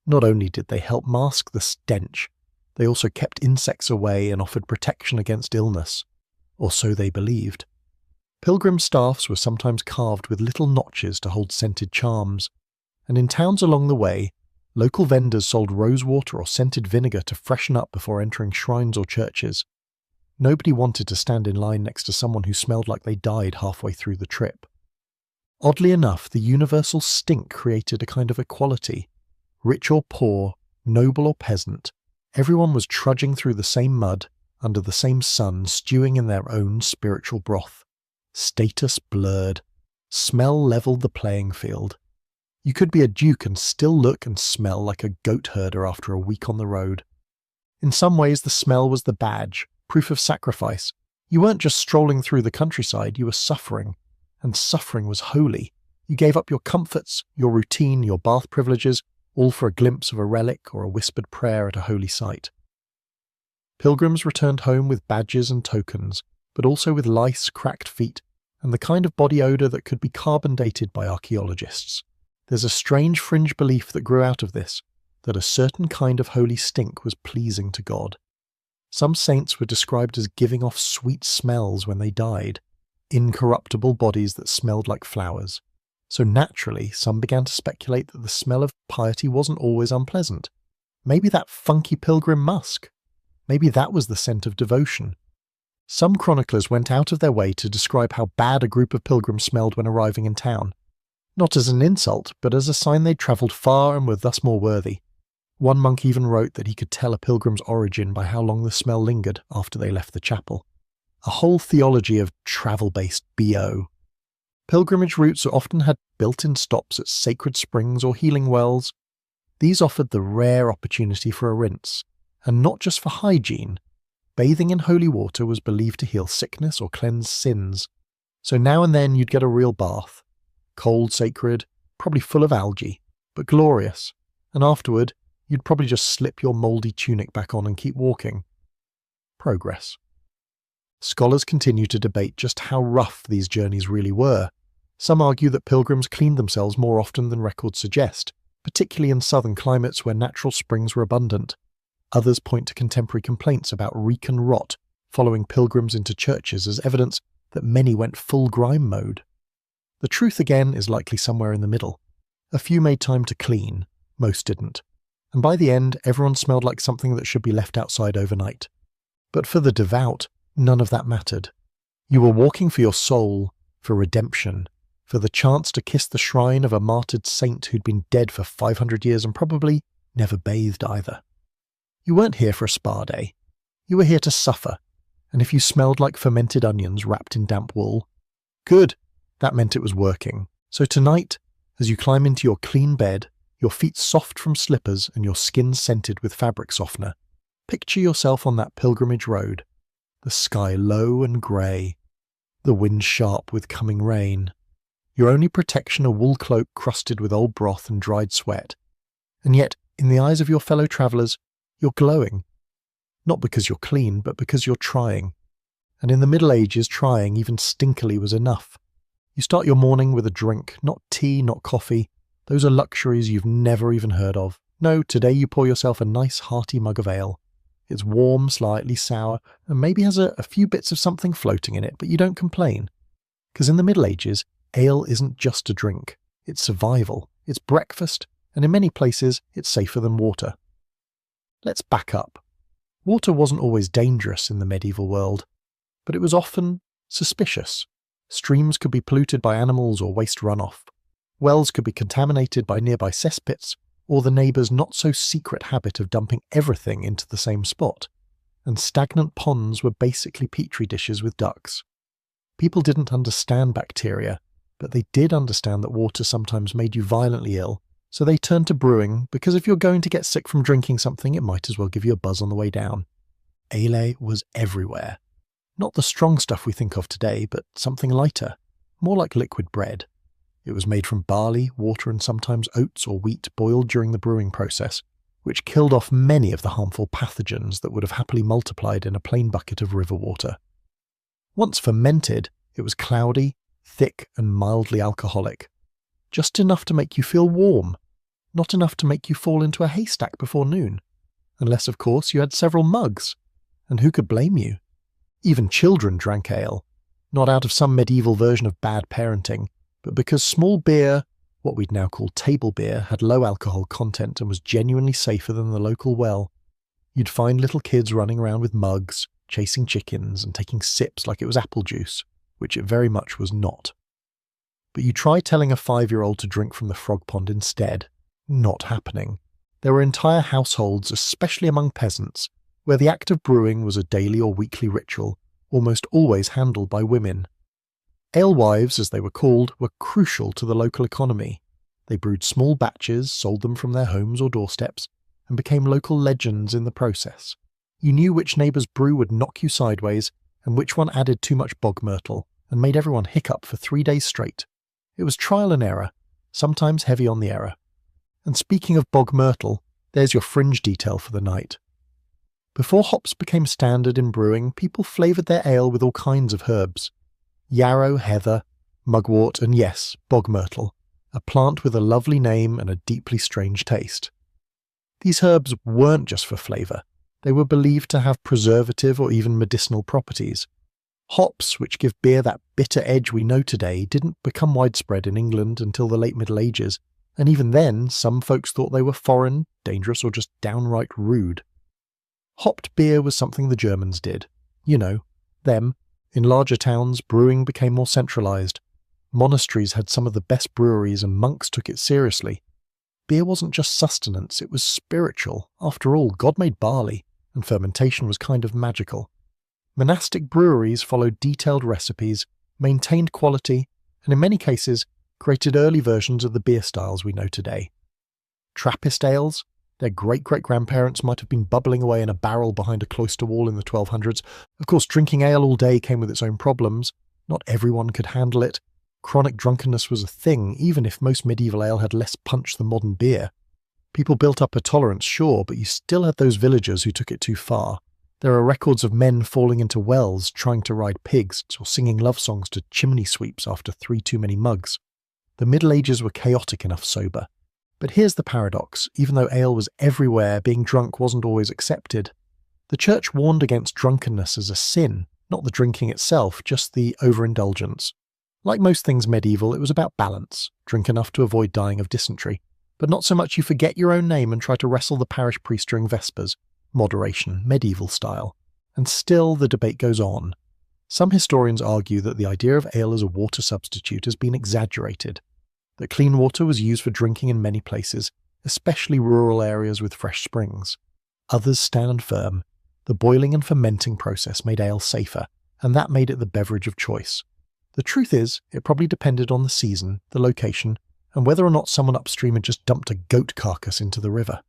Not only did they help mask the stench, they also kept insects away and offered protection against illness. Or so they believed. Pilgrim staffs were sometimes carved with little notches to hold scented charms, and in towns along the way, local vendors sold rosewater or scented vinegar to freshen up before entering shrines or churches. Nobody wanted to stand in line next to someone who smelled like they died halfway through the trip. Oddly enough, the universal stink created a kind of equality. Rich or poor, noble or peasant, everyone was trudging through the same mud, under the same sun, stewing in their own spiritual broth. Status blurred. Smell levelled the playing field. You could be a duke and still look and smell like a goat herder after a week on the road. In some ways, the smell was the badge, proof of sacrifice. You weren't just strolling through the countryside, you were suffering. And suffering was holy. You gave up your comforts, your routine, your bath privileges, all for a glimpse of a relic or a whispered prayer at a holy site. Pilgrims returned home with badges and tokens, but also with lice, cracked feet, and the kind of body odour that could be carbon dated by archaeologists. There's a strange fringe belief that grew out of this, that a certain kind of holy stink was pleasing to God. Some saints were described as giving off sweet smells when they died, incorruptible bodies that smelled like flowers. So naturally, some began to speculate that the smell of piety wasn't always unpleasant. Maybe that funky pilgrim musk. Maybe that was the scent of devotion. Some chroniclers went out of their way to describe how bad a group of pilgrims smelled when arriving in town. Not as an insult, but as a sign they'd travelled far and were thus more worthy. One monk even wrote that he could tell a pilgrim's origin by how long the smell lingered after they left the chapel. A whole theology of travel-based BO. Pilgrimage routes often had built-in stops at sacred springs or healing wells. These offered the rare opportunity for a rinse, and not just for hygiene. Bathing in holy water was believed to heal sickness or cleanse sins. So now and then you'd get a real bath. Cold, sacred, probably full of algae, but glorious. And afterward, you'd probably just slip your mouldy tunic back on and keep walking. Progress. Scholars continue to debate just how rough these journeys really were. Some argue that pilgrims cleaned themselves more often than records suggest, particularly in southern climates where natural springs were abundant. Others point to contemporary complaints about reek and rot following pilgrims into churches as evidence that many went full grime mode. The truth again is likely somewhere in the middle. A few made time to clean, most didn't. And by the end, everyone smelled like something that should be left outside overnight. But for the devout, none of that mattered. You were walking for your soul, for redemption, for the chance to kiss the shrine of a martyred saint who'd been dead for 500 years and probably never bathed either. You weren't here for a spa day. You were here to suffer, and if you smelled like fermented onions wrapped in damp wool, good, that meant it was working. So tonight, as you climb into your clean bed, your feet soft from slippers and your skin scented with fabric softener, picture yourself on that pilgrimage road, the sky low and grey, the wind sharp with coming rain, your only protection a wool cloak crusted with old broth and dried sweat, and yet, in the eyes of your fellow travellers, you're glowing. Not because you're clean, but because you're trying. And in the Middle Ages, trying, even stinkily, was enough. You start your morning with a drink, not tea, not coffee. Those are luxuries you've never even heard of. No, today you pour yourself a nice hearty mug of ale. It's warm, slightly sour, and maybe has a few bits of something floating in it, but you don't complain. Because in the Middle Ages, ale isn't just a drink. It's survival. It's breakfast, and in many places, it's safer than water. Let's back up. Water wasn't always dangerous in the medieval world, but it was often suspicious. Streams could be polluted by animals or waste runoff. Wells could be contaminated by nearby cesspits, or the neighbours' not-so-secret habit of dumping everything into the same spot. And stagnant ponds were basically petri dishes with ducks. People didn't understand bacteria, but they did understand that water sometimes made you violently ill, so they turned to brewing, because if you're going to get sick from drinking something, it might as well give you a buzz on the way down. Ale was everywhere. Not the strong stuff we think of today, but something lighter, more like liquid bread. It was made from barley, water and sometimes oats or wheat boiled during the brewing process, which killed off many of the harmful pathogens that would have happily multiplied in a plain bucket of river water. Once fermented, it was cloudy, thick and mildly alcoholic. Just enough to make you feel warm, not enough to make you fall into a haystack before noon. Unless, of course, you had several mugs. And who could blame you? Even children drank ale, not out of some medieval version of bad parenting, but because small beer, what we'd now call table beer, had low alcohol content and was genuinely safer than the local well. You'd find little kids running around with mugs, chasing chickens and taking sips like it was apple juice, which it very much was not. But you try telling a 5-year-old to drink from the frog pond instead. Not happening. There were entire households, especially among peasants, where the act of brewing was a daily or weekly ritual, almost always handled by women. Alewives, as they were called, were crucial to the local economy. They brewed small batches, sold them from their homes or doorsteps, and became local legends in the process. You knew which neighbour's brew would knock you sideways, and which one added too much bog myrtle, and made everyone hiccup for 3 days straight. It was trial and error, sometimes heavy on the error. And speaking of bog myrtle, there's your fringe detail for the night. Before hops became standard in brewing, people flavoured their ale with all kinds of herbs. Yarrow, heather, mugwort, and yes, bog myrtle, a plant with a lovely name and a deeply strange taste. These herbs weren't just for flavour. They were believed to have preservative or even medicinal properties. Hops, which give beer that bitter edge we know today, didn't become widespread in England until the late Middle Ages, and even then some folks thought they were foreign, dangerous, or just downright rude. Hopped beer was something the Germans did. You know, them. In larger towns, brewing became more centralised. Monasteries had some of the best breweries and monks took it seriously. Beer wasn't just sustenance, it was spiritual. After all, God made barley, and fermentation was kind of magical. Monastic breweries followed detailed recipes, maintained quality, and in many cases, created early versions of the beer styles we know today. Trappist ales? Their great-great-grandparents might have been bubbling away in a barrel behind a cloister wall in the 1200s. Of course, drinking ale all day came with its own problems. Not everyone could handle it. Chronic drunkenness was a thing, even if most medieval ale had less punch than modern beer. People built up a tolerance, sure, but you still had those villagers who took it too far. There are records of men falling into wells trying to ride pigs or singing love songs to chimney sweeps after 3 too many mugs. The Middle Ages were chaotic enough sober. But here's the paradox. Even though ale was everywhere, being drunk wasn't always accepted. The church warned against drunkenness as a sin, not the drinking itself, just the overindulgence. Like most things medieval, it was about balance. Drink enough to avoid dying of dysentery, but not so much you forget your own name and try to wrestle the parish priest during Vespers. Moderation, medieval style. And still the debate goes on. Some historians argue that the idea of ale as a water substitute has been exaggerated, that clean water was used for drinking in many places, especially rural areas with fresh springs. Others stand firm. The boiling and fermenting process made ale safer, and that made it the beverage of choice. The truth is, it probably depended on the season, the location, and whether or not someone upstream had just dumped a goat carcass into the river.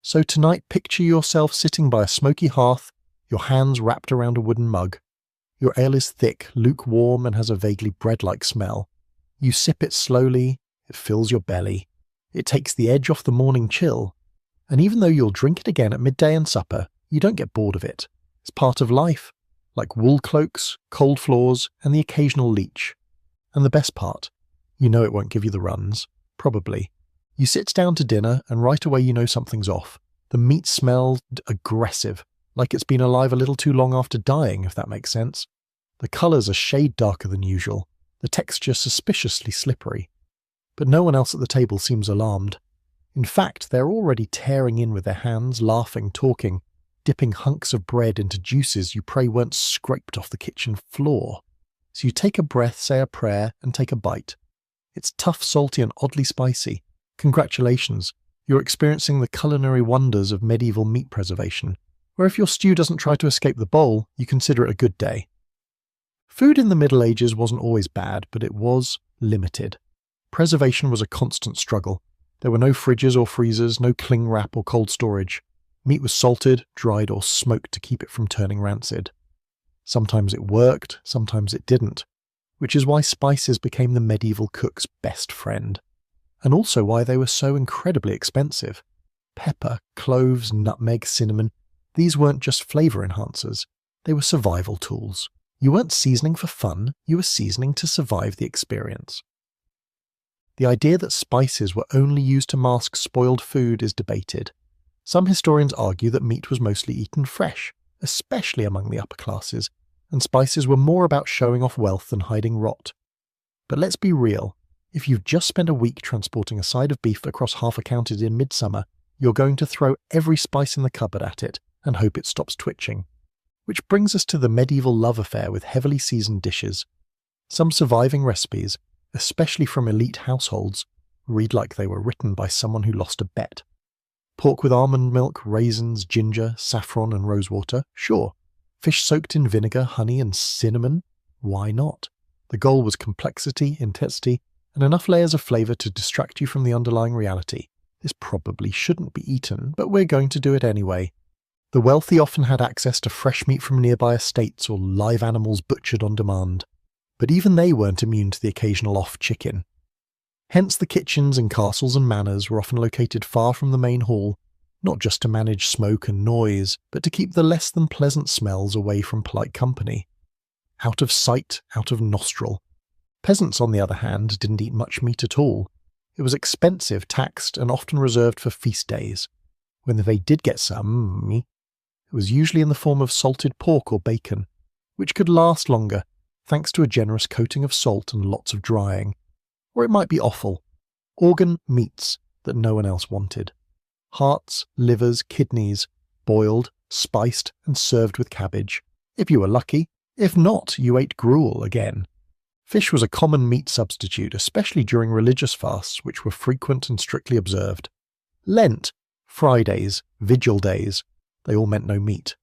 So tonight, picture yourself sitting by a smoky hearth, your hands wrapped around a wooden mug. Your ale is thick, lukewarm, and has a vaguely bread-like smell. You sip it slowly, it fills your belly. It takes the edge off the morning chill. And even though you'll drink it again at midday and supper, you don't get bored of it. It's part of life, like wool cloaks, cold floors, and the occasional leech. And the best part, you know it won't give you the runs. Probably. You sit down to dinner, and right away you know something's off. The meat smells aggressive, like it's been alive a little too long after dying, if that makes sense. The colours are shade darker than usual. The texture suspiciously slippery. But no one else at the table seems alarmed. In fact, they're already tearing in with their hands, laughing, talking, dipping hunks of bread into juices you pray weren't scraped off the kitchen floor. So you take a breath, say a prayer, and take a bite. It's tough, salty, and oddly spicy. Congratulations, you're experiencing the culinary wonders of medieval meat preservation, where if your stew doesn't try to escape the bowl, you consider it a good day. Food in the Middle Ages wasn't always bad, but it was limited. Preservation was a constant struggle. There were no fridges or freezers, no cling wrap or cold storage. Meat was salted, dried, or smoked to keep it from turning rancid. Sometimes it worked, sometimes it didn't, which is why spices became the medieval cook's best friend. And also why they were so incredibly expensive. Pepper, cloves, nutmeg, cinnamon, these weren't just flavour enhancers, they were survival tools. You weren't seasoning for fun, you were seasoning to survive the experience. The idea that spices were only used to mask spoiled food is debated. Some historians argue that meat was mostly eaten fresh, especially among the upper classes, and spices were more about showing off wealth than hiding rot. But let's be real, if you've just spent a week transporting a side of beef across half a county in midsummer, you're going to throw every spice in the cupboard at it and hope it stops twitching. Which brings us to the medieval love affair with heavily seasoned dishes. Some surviving recipes, especially from elite households, read like they were written by someone who lost a bet. Pork with almond milk, raisins, ginger, saffron and rosewater, sure. Fish soaked in vinegar, honey and cinnamon, why not? The goal was complexity, intensity, and enough layers of flavour to distract you from the underlying reality. This probably shouldn't be eaten, but we're going to do it anyway. The wealthy often had access to fresh meat from nearby estates or live animals butchered on demand. But even they weren't immune to the occasional off chicken. Hence the kitchens in castles and manors were often located far from the main hall, not just to manage smoke and noise, but to keep the less than pleasant smells away from polite company. Out of sight, out of nostril. Peasants, on the other hand, didn't eat much meat at all. It was expensive, taxed, and often reserved for feast days. When they did get some, it was usually in the form of salted pork or bacon, which could last longer, thanks to a generous coating of salt and lots of drying. Or it might be offal, organ meats that no one else wanted. Hearts, livers, kidneys, boiled, spiced, and served with cabbage. If you were lucky. If not, you ate gruel again. Fish was a common meat substitute, especially during religious fasts, which were frequent and strictly observed. Lent, Fridays, vigil days, they all meant no meat.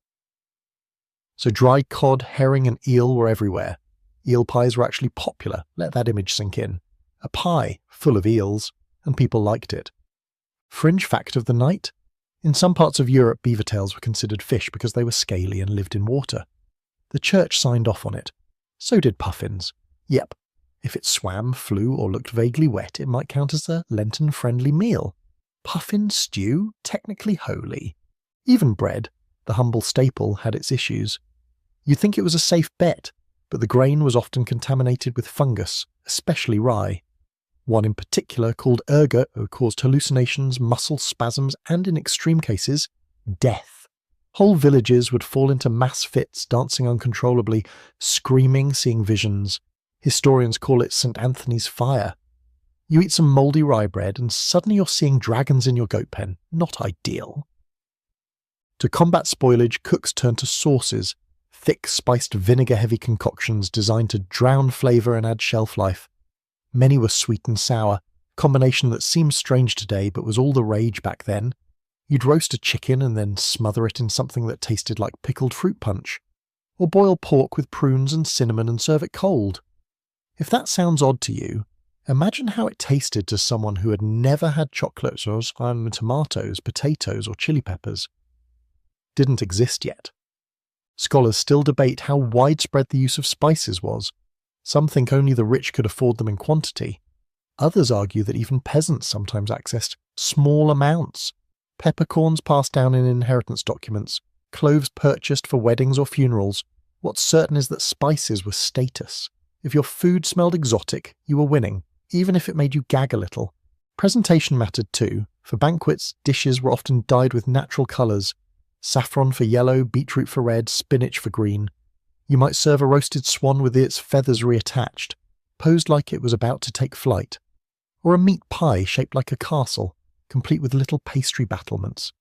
So dried cod, herring and eel were everywhere. Eel pies were actually popular, let that image sink in. A pie full of eels, and people liked it. Fringe fact of the night? In some parts of Europe, beaver tails were considered fish because they were scaly and lived in water. The church signed off on it. So did puffins. Yep, if it swam, flew, or looked vaguely wet, it might count as a Lenten-friendly meal. Puffin stew? Technically holy. Even bread, the humble staple, had its issues. You'd think it was a safe bet, but the grain was often contaminated with fungus, especially rye. One in particular, called ergot, caused hallucinations, muscle spasms, and in extreme cases, death. Whole villages would fall into mass fits, dancing uncontrollably, screaming, seeing visions. Historians call it St. Anthony's fire. You eat some mouldy rye bread and suddenly you're seeing dragons in your goat pen. Not ideal. To combat spoilage, cooks turned to sauces, thick, spiced, vinegar-heavy concoctions designed to drown flavour and add shelf life. Many were sweet and sour, a combination that seems strange today but was all the rage back then. You'd roast a chicken and then smother it in something that tasted like pickled fruit punch, or boil pork with prunes and cinnamon and serve it cold. If that sounds odd to you, imagine how it tasted to someone who had never had chocolates or tomatoes, potatoes or chili peppers. Didn't exist yet. Scholars still debate how widespread the use of spices was. Some think only the rich could afford them in quantity. Others argue that even peasants sometimes accessed small amounts. Peppercorns passed down in inheritance documents, cloves purchased for weddings or funerals. What's certain is that spices were status. If your food smelled exotic, you were winning, even if it made you gag a little. Presentation mattered too. For banquets, dishes were often dyed with natural colours. Saffron for yellow, beetroot for red, spinach for green. You might serve a roasted swan with its feathers reattached, posed like it was about to take flight. Or a meat pie shaped like a castle, complete with little pastry battlements.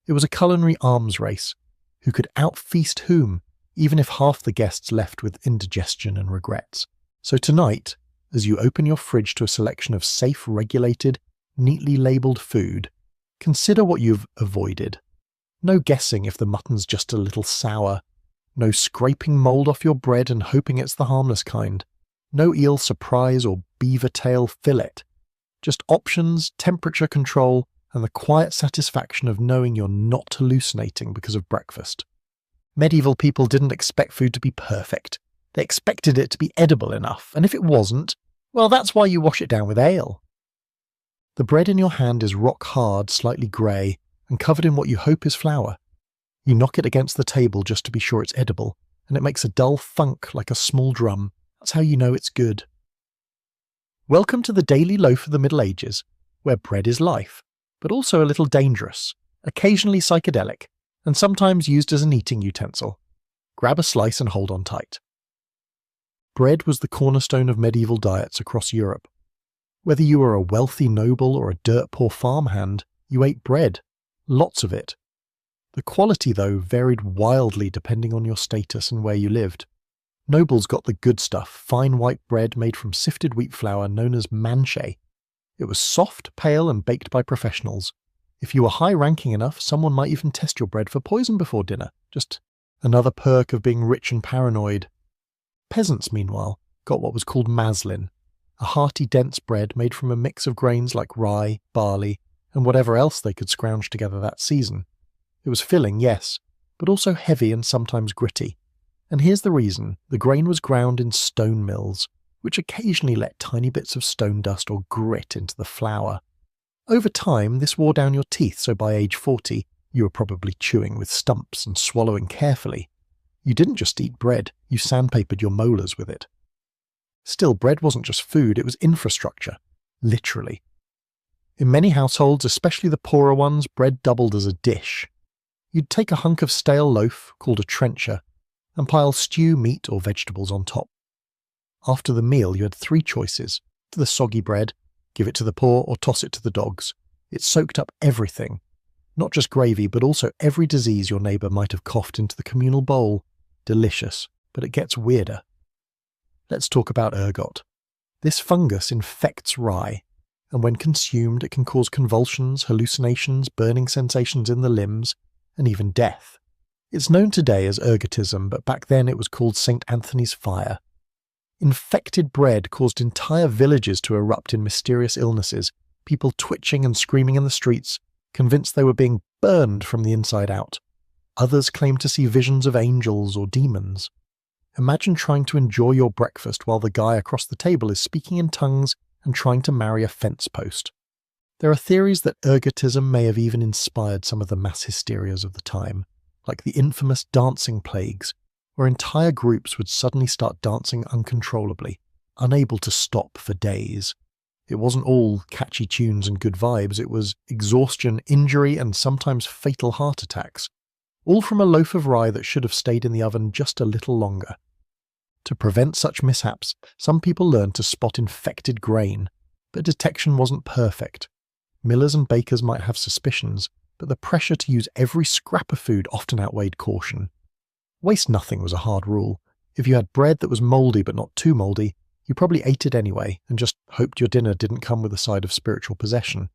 It was a culinary arms race. Who could outfeast whom, even if half the guests left with indigestion and regrets. So tonight, as you open your fridge to a selection of safe, regulated, neatly labelled food, consider what you've avoided. No guessing if the mutton's just a little sour. No scraping mould off your bread and hoping it's the harmless kind. No eel surprise or beaver tail fillet. Just options, temperature control, and the quiet satisfaction of knowing you're not hallucinating because of breakfast. Medieval people didn't expect food to be perfect. They expected it to be edible enough, and if it wasn't, well, that's why you wash it down with ale. The bread in your hand is rock hard, slightly grey, and covered in what you hope is flour. You knock it against the table just to be sure it's edible, and it makes a dull thunk like a small drum. That's how you know it's good. Welcome to the daily loaf of the Middle Ages, where bread is life, but also a little dangerous, occasionally psychedelic, and sometimes used as an eating utensil. Grab a slice and hold on tight. Bread was the cornerstone of medieval diets across Europe. Whether you were a wealthy noble or a dirt-poor farmhand, you ate bread. Lots of it. The quality, though, varied wildly depending on your status and where you lived. Nobles got the good stuff, fine white bread made from sifted wheat flour known as manchet. It was soft, pale, and baked by professionals. If you were high-ranking enough, someone might even test your bread for poison before dinner. Just another perk of being rich and paranoid. Peasants, meanwhile, got what was called maslin, a hearty, dense bread made from a mix of grains like rye, barley, and whatever else they could scrounge together that season. It was filling, yes, but also heavy and sometimes gritty. And here's the reason: the grain was ground in stone mills, which occasionally let tiny bits of stone dust or grit into the flour. Over time, this wore down your teeth, so by age 40, you were probably chewing with stumps and swallowing carefully. You didn't just eat bread, you sandpapered your molars with it. Still, bread wasn't just food, it was infrastructure. Literally. In many households, especially the poorer ones, bread doubled as a dish. You'd take a hunk of stale loaf, called a trencher, and pile stew, meat, or vegetables on top. After the meal, you had 3 choices. To the soggy bread, give it to the poor, or toss it to the dogs. It soaked up everything. Not just gravy, but also every disease your neighbour might have coughed into the communal bowl. Delicious, but it gets weirder. Let's talk about ergot. This fungus infects rye, and when consumed it can cause convulsions, hallucinations, burning sensations in the limbs, and even death. It's known today as ergotism, but back then it was called St. Anthony's fire. Infected bread caused entire villages to erupt in mysterious illnesses, people twitching and screaming in the streets, convinced they were being burned from the inside out. Others claimed to see visions of angels or demons. Imagine trying to enjoy your breakfast while the guy across the table is speaking in tongues and trying to marry a fence post. There are theories that ergotism may have even inspired some of the mass hysterias of the time, like the infamous dancing plagues, where entire groups would suddenly start dancing uncontrollably, unable to stop for days. It wasn't all catchy tunes and good vibes, it was exhaustion, injury, and sometimes fatal heart attacks, all from a loaf of rye that should have stayed in the oven just a little longer. To prevent such mishaps, some people learned to spot infected grain, but detection wasn't perfect. Millers and bakers might have suspicions, but the pressure to use every scrap of food often outweighed caution. Waste nothing was a hard rule. If you had bread that was mouldy but not too mouldy, you probably ate it anyway and just hoped your dinner didn't come with a side of spiritual possession.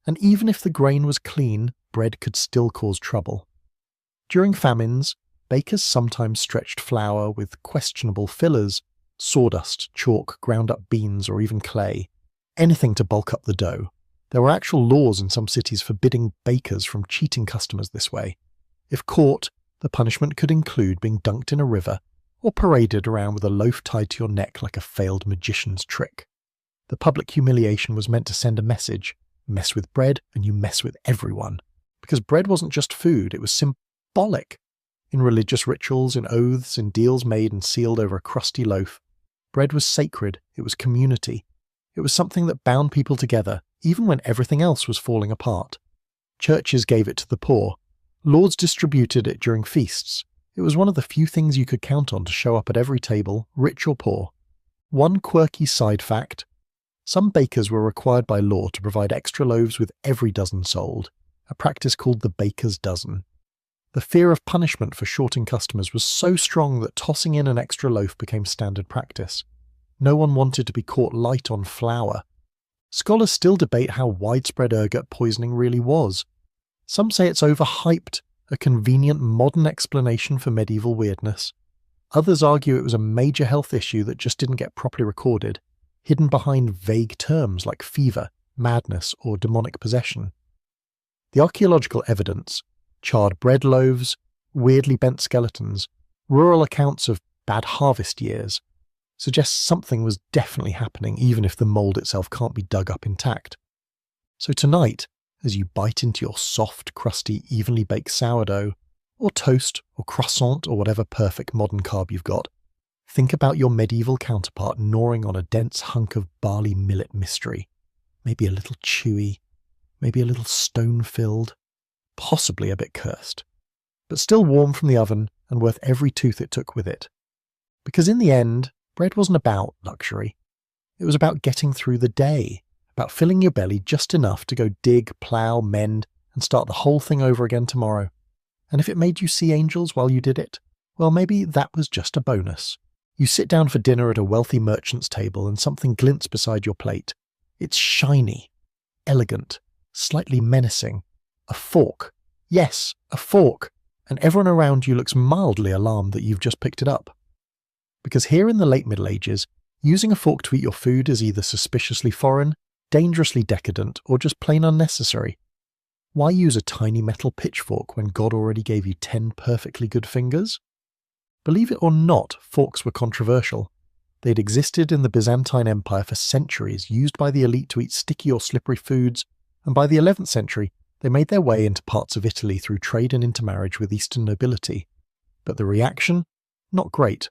And even if the grain was clean, bread could still cause trouble. During famines, bakers sometimes stretched flour with questionable fillers, sawdust, chalk, ground up beans, or even clay, anything to bulk up the dough. There were actual laws in some cities forbidding bakers from cheating customers this way. If caught, the punishment could include being dunked in a river or paraded around with a loaf tied to your neck like a failed magician's trick. The public humiliation was meant to send a message: mess with bread and you mess with everyone. Because bread wasn't just food, it was symbolic. In religious rituals, in oaths, in deals made and sealed over a crusty loaf, bread was sacred, it was community. It was something that bound people together, even when everything else was falling apart. Churches gave it to the poor. Lords distributed it during feasts. It was one of the few things you could count on to show up at every table, rich or poor. One quirky side fact: some bakers were required by law to provide extra loaves with every dozen sold, a practice called the baker's dozen. The fear of punishment for shorting customers was so strong that tossing in an extra loaf became standard practice. No one wanted to be caught light on flour. Scholars still debate how widespread ergot poisoning really was. Some say it's overhyped, a convenient modern explanation for medieval weirdness. Others argue it was a major health issue that just didn't get properly recorded, hidden behind vague terms like fever, madness, or demonic possession. The archaeological evidence, charred bread loaves, weirdly bent skeletons, rural accounts of bad harvest years, suggests something was definitely happening even if the mould itself can't be dug up intact. So tonight, as you bite into your soft, crusty, evenly baked sourdough, or toast, or croissant, or whatever perfect modern carb you've got, think about your medieval counterpart gnawing on a dense hunk of barley millet mystery. Maybe a little chewy, maybe a little stone-filled, possibly a bit cursed, but still warm from the oven and worth every tooth it took with it. Because in the end, bread wasn't about luxury. It was about getting through the day, about filling your belly just enough to go dig, plough, mend, and start the whole thing over again tomorrow. And if it made you see angels while you did it, well, maybe that was just a bonus. You sit down for dinner at a wealthy merchant's table and something glints beside your plate. It's shiny, elegant, slightly menacing. A fork. Yes, a fork. And everyone around you looks mildly alarmed that you've just picked it up. Because here in the late Middle Ages, using a fork to eat your food is either suspiciously foreign, dangerously decadent, or just plain unnecessary. Why use a tiny metal pitchfork when God already gave you 10 perfectly good fingers? Believe it or not, forks were controversial. They'd existed in the Byzantine Empire for centuries, used by the elite to eat sticky or slippery foods, and by the 11th century, they made their way into parts of Italy through trade and intermarriage with Eastern nobility. But the reaction? Not great.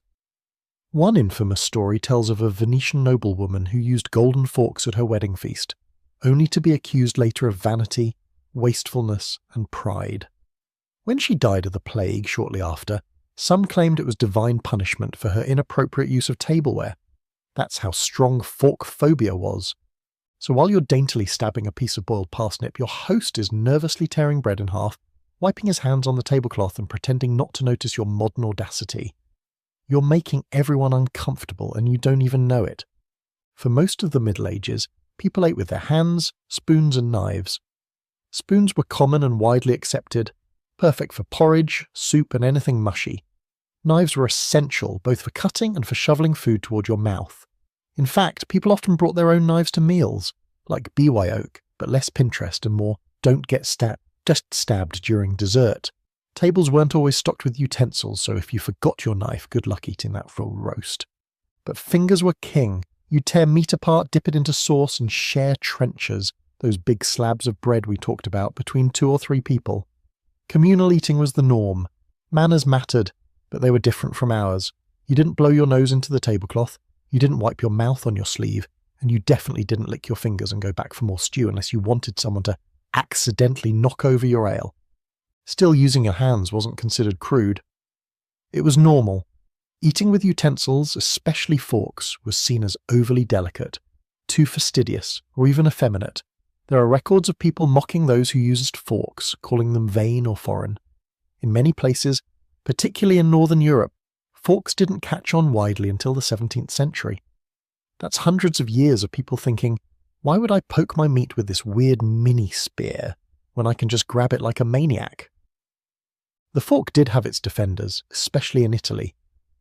One infamous story tells of a Venetian noblewoman who used golden forks at her wedding feast, only to be accused later of vanity, wastefulness, and pride. When she died of the plague shortly after, some claimed it was divine punishment for her inappropriate use of tableware. That's how strong fork phobia was. So while you're daintily stabbing a piece of boiled parsnip, your host is nervously tearing bread in half, wiping his hands on the tablecloth and pretending not to notice your modern audacity. You're making everyone uncomfortable and you don't even know it. For most of the Middle Ages, people ate with their hands, spoons and knives. Spoons were common and widely accepted, perfect for porridge, soup and anything mushy. Knives were essential both for cutting and for shoveling food toward your mouth. In fact, people often brought their own knives to meals, like BYOK, but less Pinterest and more don't get stabbed during dessert. Tables weren't always stocked with utensils, so if you forgot your knife, good luck eating that full roast. But fingers were king. You'd tear meat apart, dip it into sauce, and share trenchers, those big slabs of bread we talked about, between 2 or 3 people. Communal eating was the norm. Manners mattered, but they were different from ours. You didn't blow your nose into the tablecloth, you didn't wipe your mouth on your sleeve, and you definitely didn't lick your fingers and go back for more stew unless you wanted someone to accidentally knock over your ale. Still, using your hands wasn't considered crude. It was normal. Eating with utensils, especially forks, was seen as overly delicate, too fastidious, or even effeminate. There are records of people mocking those who used forks, calling them vain or foreign. In many places, particularly in Northern Europe, forks didn't catch on widely until the 17th century. That's hundreds of years of people thinking, why would I poke my meat with this weird mini spear when I can just grab it like a maniac? The fork did have its defenders, especially in Italy,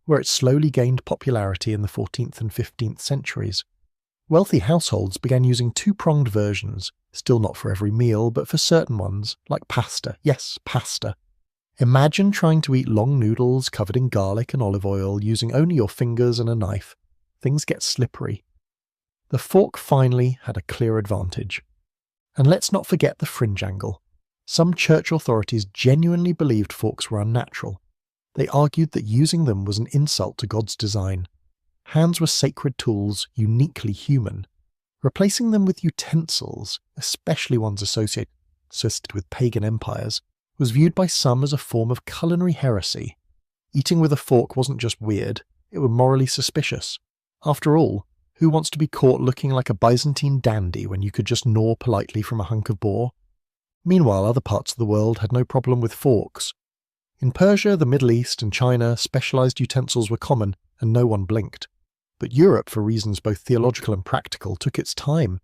where it slowly gained popularity in the 14th and 15th centuries. Wealthy households began using 2-pronged versions, still not for every meal, but for certain ones, like pasta. Yes, pasta. Imagine trying to eat long noodles covered in garlic and olive oil using only your fingers and a knife. Things get slippery. The fork finally had a clear advantage. And let's not forget the fringe angle. Some church authorities genuinely believed forks were unnatural. They argued that using them was an insult to God's design. Hands were sacred tools, uniquely human. Replacing them with utensils, especially ones associated with pagan empires, was viewed by some as a form of culinary heresy. Eating with a fork wasn't just weird, it was morally suspicious. After all, who wants to be caught looking like a Byzantine dandy when you could just gnaw politely from a hunk of boar? Meanwhile, other parts of the world had no problem with forks. In Persia, the Middle East, and China, specialized utensils were common, and no one blinked. But Europe, for reasons both theological and practical, took its time.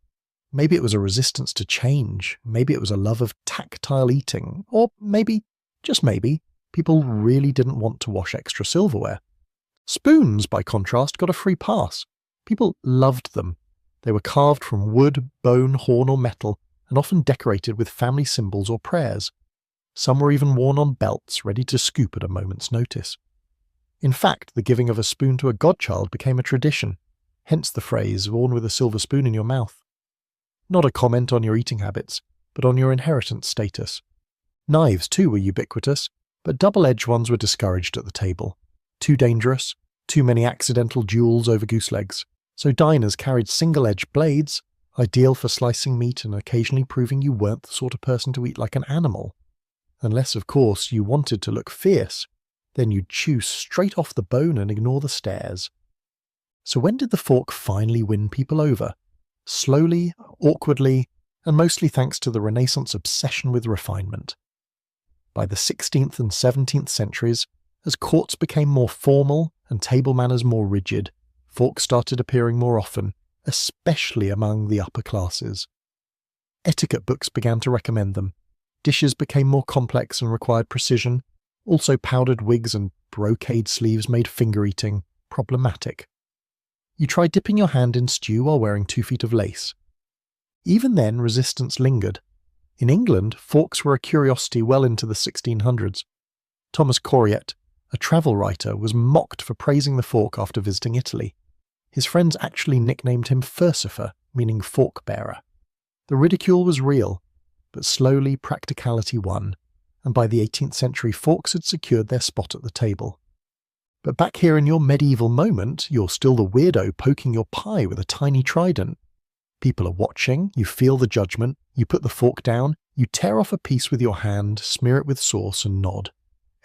Maybe it was a resistance to change, maybe it was a love of tactile eating, or maybe, just maybe, people really didn't want to wash extra silverware. Spoons, by contrast, got a free pass. People loved them. They were carved from wood, bone, horn, or metal, and often decorated with family symbols or prayers. Some were even worn on belts, ready to scoop at a moment's notice. In fact, the giving of a spoon to a godchild became a tradition, hence the phrase, born with a silver spoon in your mouth. Not a comment on your eating habits, but on your inheritance status. Knives, too, were ubiquitous, but double-edged ones were discouraged at the table. Too dangerous, too many accidental duels over goose legs. So diners carried single-edged blades, ideal for slicing meat and occasionally proving you weren't the sort of person to eat like an animal. Unless, of course, you wanted to look fierce, then you'd chew straight off the bone and ignore the stares. So when did the fork finally win people over? Slowly, awkwardly, and mostly thanks to the Renaissance obsession with refinement. By the 16th and 17th centuries, as courts became more formal and table manners more rigid, forks started appearing more often, especially among the upper classes. Etiquette books began to recommend them. Dishes became more complex and required precision. Also, powdered wigs and brocade sleeves made finger eating problematic. You tried dipping your hand in stew while wearing 2 feet of lace. Even then, resistance lingered. In England, forks were a curiosity well into the 1600s. Thomas Coryat, a travel writer, was mocked for praising the fork after visiting Italy. His friends actually nicknamed him Furcifer, meaning fork bearer. The ridicule was real, but slowly practicality won, and by the 18th century forks had secured their spot at the table. But back here in your medieval moment, you're still the weirdo poking your pie with a tiny trident. People are watching, you feel the judgment, you put the fork down, you tear off a piece with your hand, smear it with sauce and nod.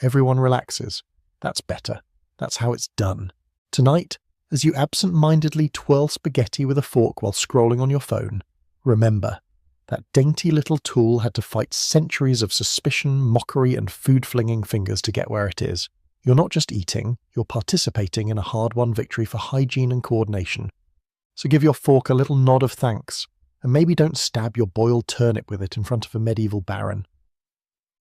Everyone relaxes. That's better. That's how it's done. Tonight, as you absent-mindedly twirl spaghetti with a fork while scrolling on your phone, remember, that dainty little tool had to fight centuries of suspicion, mockery and food-flinging fingers to get where it is. You're not just eating, you're participating in a hard-won victory for hygiene and coordination. So give your fork a little nod of thanks, and maybe don't stab your boiled turnip with it in front of a medieval baron.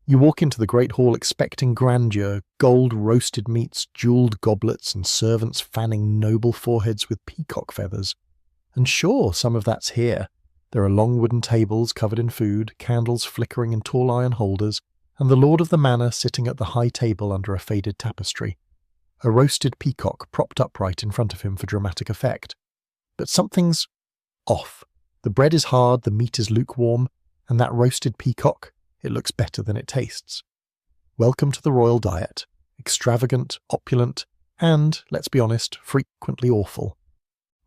You walk into the great hall expecting grandeur, gold roasted meats, jewelled goblets, and servants fanning noble foreheads with peacock feathers. And sure, some of that's here. There are long wooden tables covered in food, candles flickering in tall iron holders, and the lord of the manor sitting at the high table under a faded tapestry. A roasted peacock propped upright in front of him for dramatic effect. But something's off. The bread is hard, the meat is lukewarm, and that roasted peacock, it looks better than it tastes. Welcome to the royal diet. Extravagant, opulent, and, let's be honest, frequently awful.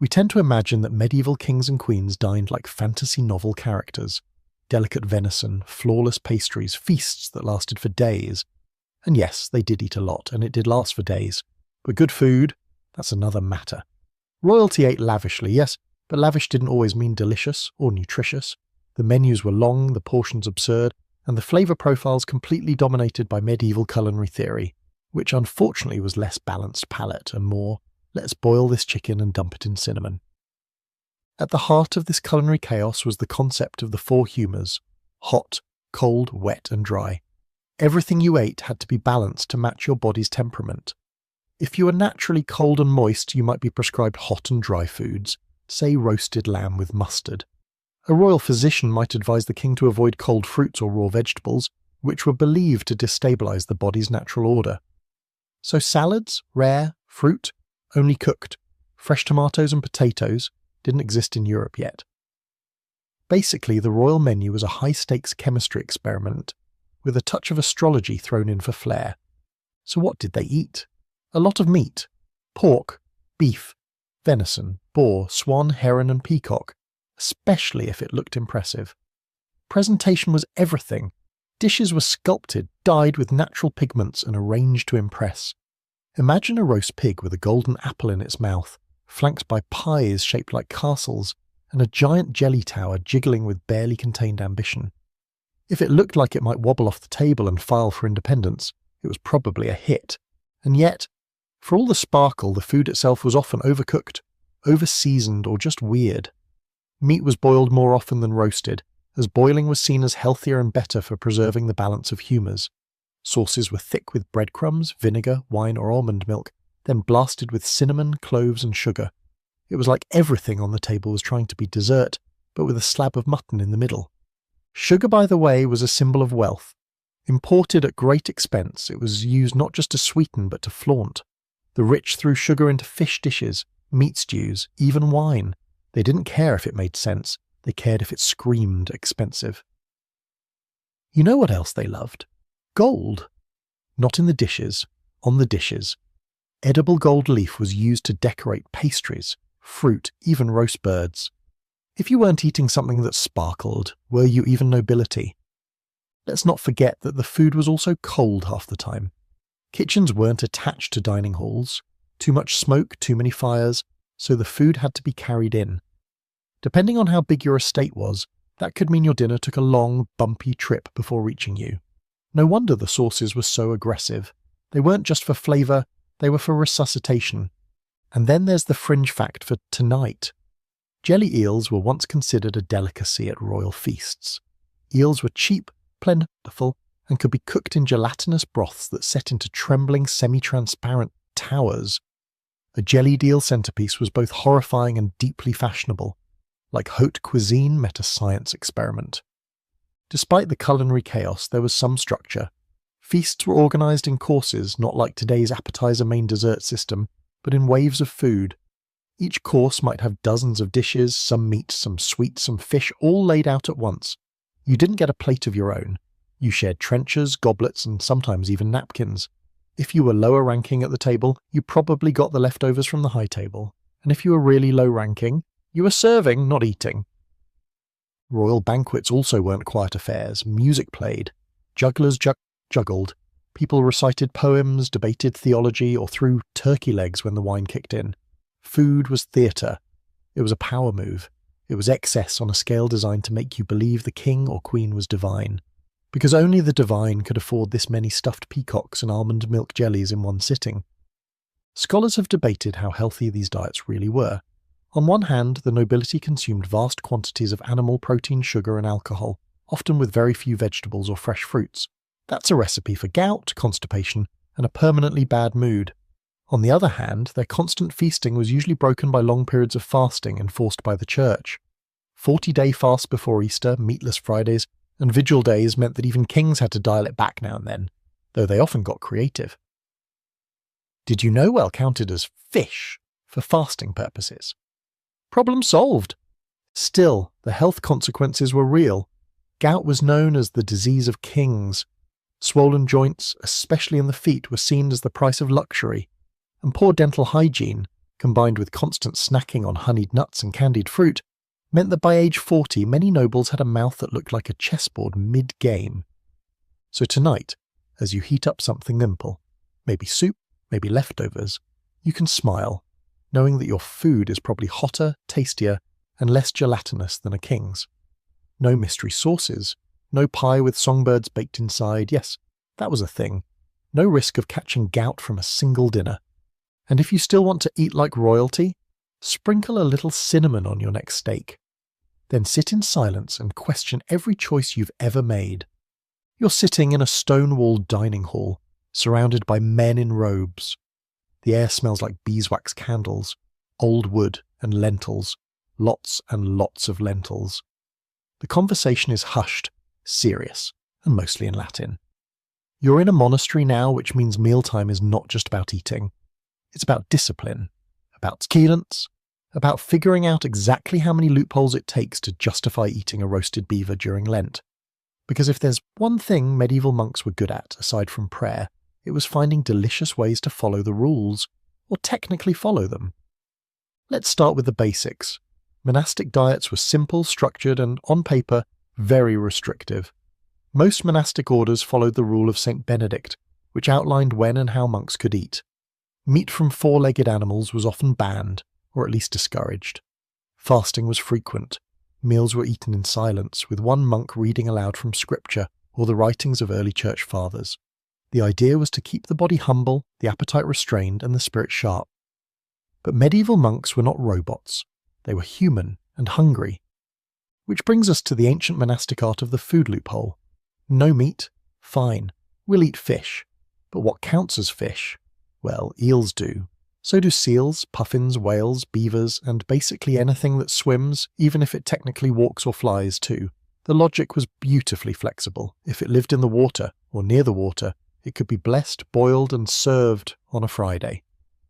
We tend to imagine that medieval kings and queens dined like fantasy novel characters. Delicate venison, flawless pastries, feasts that lasted for days. And yes, they did eat a lot, and it did last for days. But good food, that's another matter. Royalty ate lavishly, yes, but lavish didn't always mean delicious or nutritious. The menus were long, the portions absurd, and the flavour profiles completely dominated by medieval culinary theory, which unfortunately was less balanced palate and more, let's boil this chicken and dump it in cinnamon. At the heart of this culinary chaos was the concept of the four humours: hot, cold, wet and dry. Everything you ate had to be balanced to match your body's temperament. If you were naturally cold and moist, you might be prescribed hot and dry foods, say roasted lamb with mustard. A royal physician might advise the king to avoid cold fruits or raw vegetables, which were believed to destabilise the body's natural order. So salads, rare, fruit, only cooked. Fresh tomatoes and potatoes didn't exist in Europe yet. Basically, the royal menu was a high-stakes chemistry experiment, with a touch of astrology thrown in for flair. So what did they eat? A lot of meat. Pork, beef, venison, boar, swan, heron and peacock, especially if it looked impressive. Presentation was everything. Dishes were sculpted, dyed with natural pigments and arranged to impress. Imagine a roast pig with a golden apple in its mouth, flanked by pies shaped like castles, and a giant jelly tower jiggling with barely contained ambition. If it looked like it might wobble off the table and file for independence, it was probably a hit. And yet, for all the sparkle, the food itself was often overcooked, over-seasoned, or just weird. Meat was boiled more often than roasted, as boiling was seen as healthier and better for preserving the balance of humours. Sauces were thick with breadcrumbs, vinegar, wine or almond milk, then blasted with cinnamon, cloves and sugar. It was like everything on the table was trying to be dessert, but with a slab of mutton in the middle. Sugar, by the way, was a symbol of wealth. Imported at great expense, it was used not just to sweeten but to flaunt. The rich threw sugar into fish dishes, meat stews, even wine. They didn't care if it made sense, they cared if it screamed expensive. You know what else they loved? Gold. Not in the dishes, on the dishes. Edible gold leaf was used to decorate pastries, fruit, even roast birds. If you weren't eating something that sparkled, were you even nobility? Let's not forget that the food was also cold half the time. Kitchens weren't attached to dining halls. Too much smoke, too many fires, so the food had to be carried in. Depending on how big your estate was, that could mean your dinner took a long, bumpy trip before reaching you. No wonder the sauces were so aggressive. They weren't just for flavour, they were for resuscitation. And then there's the fringe fact for tonight. Jelly eels were once considered a delicacy at royal feasts. Eels were cheap, plentiful, and could be cooked in gelatinous broths that set into trembling semi-transparent towers. A jellied eel centrepiece was both horrifying and deeply fashionable. Like haute cuisine met a science experiment. Despite the culinary chaos, there was some structure. Feasts were organised in courses, not like today's appetizer main dessert system, but in waves of food. Each course might have dozens of dishes, some meat, some sweet, some fish, all laid out at once. You didn't get a plate of your own. You shared trenchers, goblets, and sometimes even napkins. If you were lower ranking at the table, you probably got the leftovers from the high table. And if you were really low ranking, you were serving, not eating. Royal banquets also weren't quiet affairs. Music played. Jugglers juggled. People recited poems, debated theology, or threw turkey legs when the wine kicked in. Food was theatre. It was a power move. It was excess on a scale designed to make you believe the king or queen was divine. because only the divine could afford this many stuffed peacocks and almond milk jellies in one sitting. Scholars have debated how healthy these diets really were. On one hand, the nobility consumed vast quantities of animal protein, sugar and alcohol, often with very few vegetables or fresh fruits. That's a recipe for gout, constipation, and a permanently bad mood. On the other hand, their constant feasting was usually broken by long periods of fasting enforced by the church. 40-day fasts before Easter, meatless Fridays, and vigil days meant that even kings had to dial it back now and then, though they often got creative. Did you know whale counted as fish for fasting purposes? Problem solved. Still, the health consequences were real. Gout was known as the disease of kings. Swollen joints, especially in the feet, were seen as the price of luxury, and poor dental hygiene, combined with constant snacking on honeyed nuts and candied fruit, meant that by age 40 many nobles had a mouth that looked like a chessboard mid-game. So tonight, as you heat up something simple, maybe soup, maybe leftovers, you can smile, knowing that your food is probably hotter, tastier, and less gelatinous than a king's. No mystery sauces, no pie with songbirds baked inside, yes, that was a thing. No risk of catching gout from a single dinner. And if you still want to eat like royalty, sprinkle a little cinnamon on your next steak. Then sit in silence and question every choice you've ever made. You're sitting in a stone-walled dining hall, surrounded by men in robes. The air smells like beeswax candles, old wood and lentils, lots and lots of lentils. The conversation is hushed, serious, and mostly in Latin. You're in a monastery now, which means mealtime is not just about eating. It's about discipline, about cadence, about figuring out exactly how many loopholes it takes to justify eating a roasted beaver during Lent. Because if there's one thing medieval monks were good at, aside from prayer, it was finding delicious ways to follow the rules, or technically follow them. Let's start with the basics. Monastic diets were simple, structured, and, on paper, very restrictive. Most monastic orders followed the rule of St. Benedict, which outlined when and how monks could eat. Meat from four-legged animals was often banned, or at least discouraged. Fasting was frequent. Meals were eaten in silence, with one monk reading aloud from scripture or the writings of early church fathers. The idea was to keep the body humble, the appetite restrained, and the spirit sharp. But medieval monks were not robots. They were human and hungry. Which brings us to the ancient monastic art of the food loophole. No meat? Fine. We'll eat fish. But what counts as fish? Well, eels do. So do seals, puffins, whales, beavers, and basically anything that swims, even if it technically walks or flies too. The logic was beautifully flexible. If it lived in the water, or near the water, it could be blessed, boiled, and served on a Friday.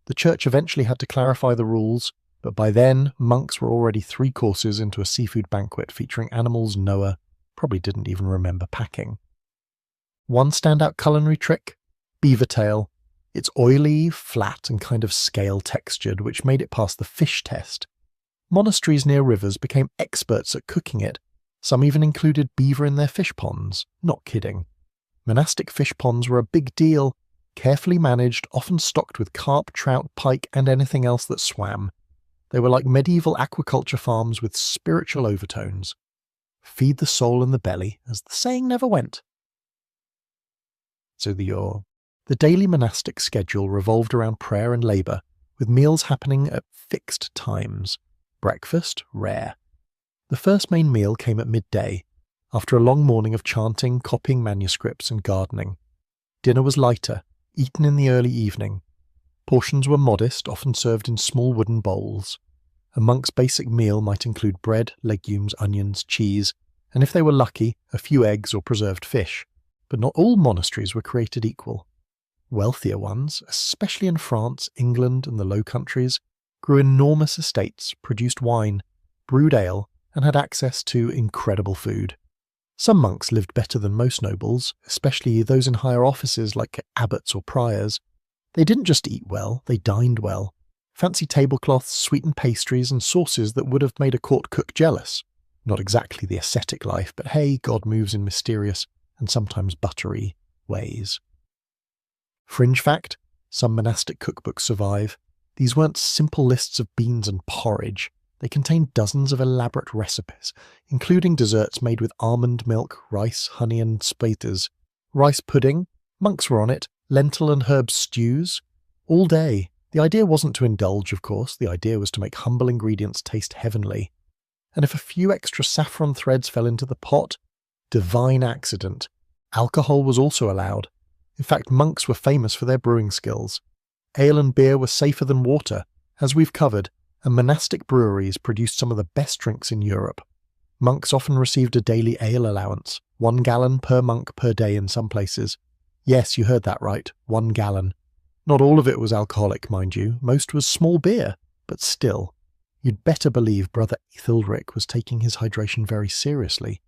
The church eventually had to clarify the rules, but by then, monks were already 3 courses into a seafood banquet featuring animals Noah probably didn't even remember packing. One standout culinary trick? Beaver tail. It's oily, flat, and kind of scale-textured, which made it past the fish test. Monasteries near rivers became experts at cooking it. Some even included beaver in their fish ponds. Not kidding. Monastic fish ponds were a big deal, carefully managed, often stocked with carp, trout, pike, and anything else that swam. They were like medieval aquaculture farms with spiritual overtones. Feed the soul and the belly, as the saying never went. So the daily monastic schedule revolved around prayer and labour, with meals happening at fixed times. Breakfast, rare. The first main meal came at midday, after a long morning of chanting, copying manuscripts and gardening. Dinner was lighter, eaten in the early evening. Portions were modest, often served in small wooden bowls. A monk's basic meal might include bread, legumes, onions, cheese, and if they were lucky, a few eggs or preserved fish. But not all monasteries were created equal. Wealthier ones, especially in France, England, and the Low Countries, grew enormous estates, produced wine, brewed ale, and had access to incredible food. Some monks lived better than most nobles, especially those in higher offices like abbots or priors. They didn't just eat well, they dined well. Fancy tablecloths, sweetened pastries, and sauces that would have made a court cook jealous. Not exactly the ascetic life, but hey, God moves in mysterious and sometimes buttery ways. Fringe fact, some monastic cookbooks survive. These weren't simple lists of beans and porridge. They contained dozens of elaborate recipes, including desserts made with almond milk, rice, honey and spaters, rice pudding, monks were on it, lentil and herb stews, all day. The idea wasn't to indulge, of course, the idea was to make humble ingredients taste heavenly. And if a few extra saffron threads fell into the pot, divine accident. Alcohol was also allowed. In fact, monks were famous for their brewing skills. Ale and beer were safer than water, as we've covered, and monastic breweries produced some of the best drinks in Europe. Monks often received a daily ale allowance, 1 gallon per monk per day in some places. Yes, you heard that right, 1 gallon. Not all of it was alcoholic, mind you, most was small beer, but still. You'd better believe Brother Ethildrick was taking his hydration very seriously.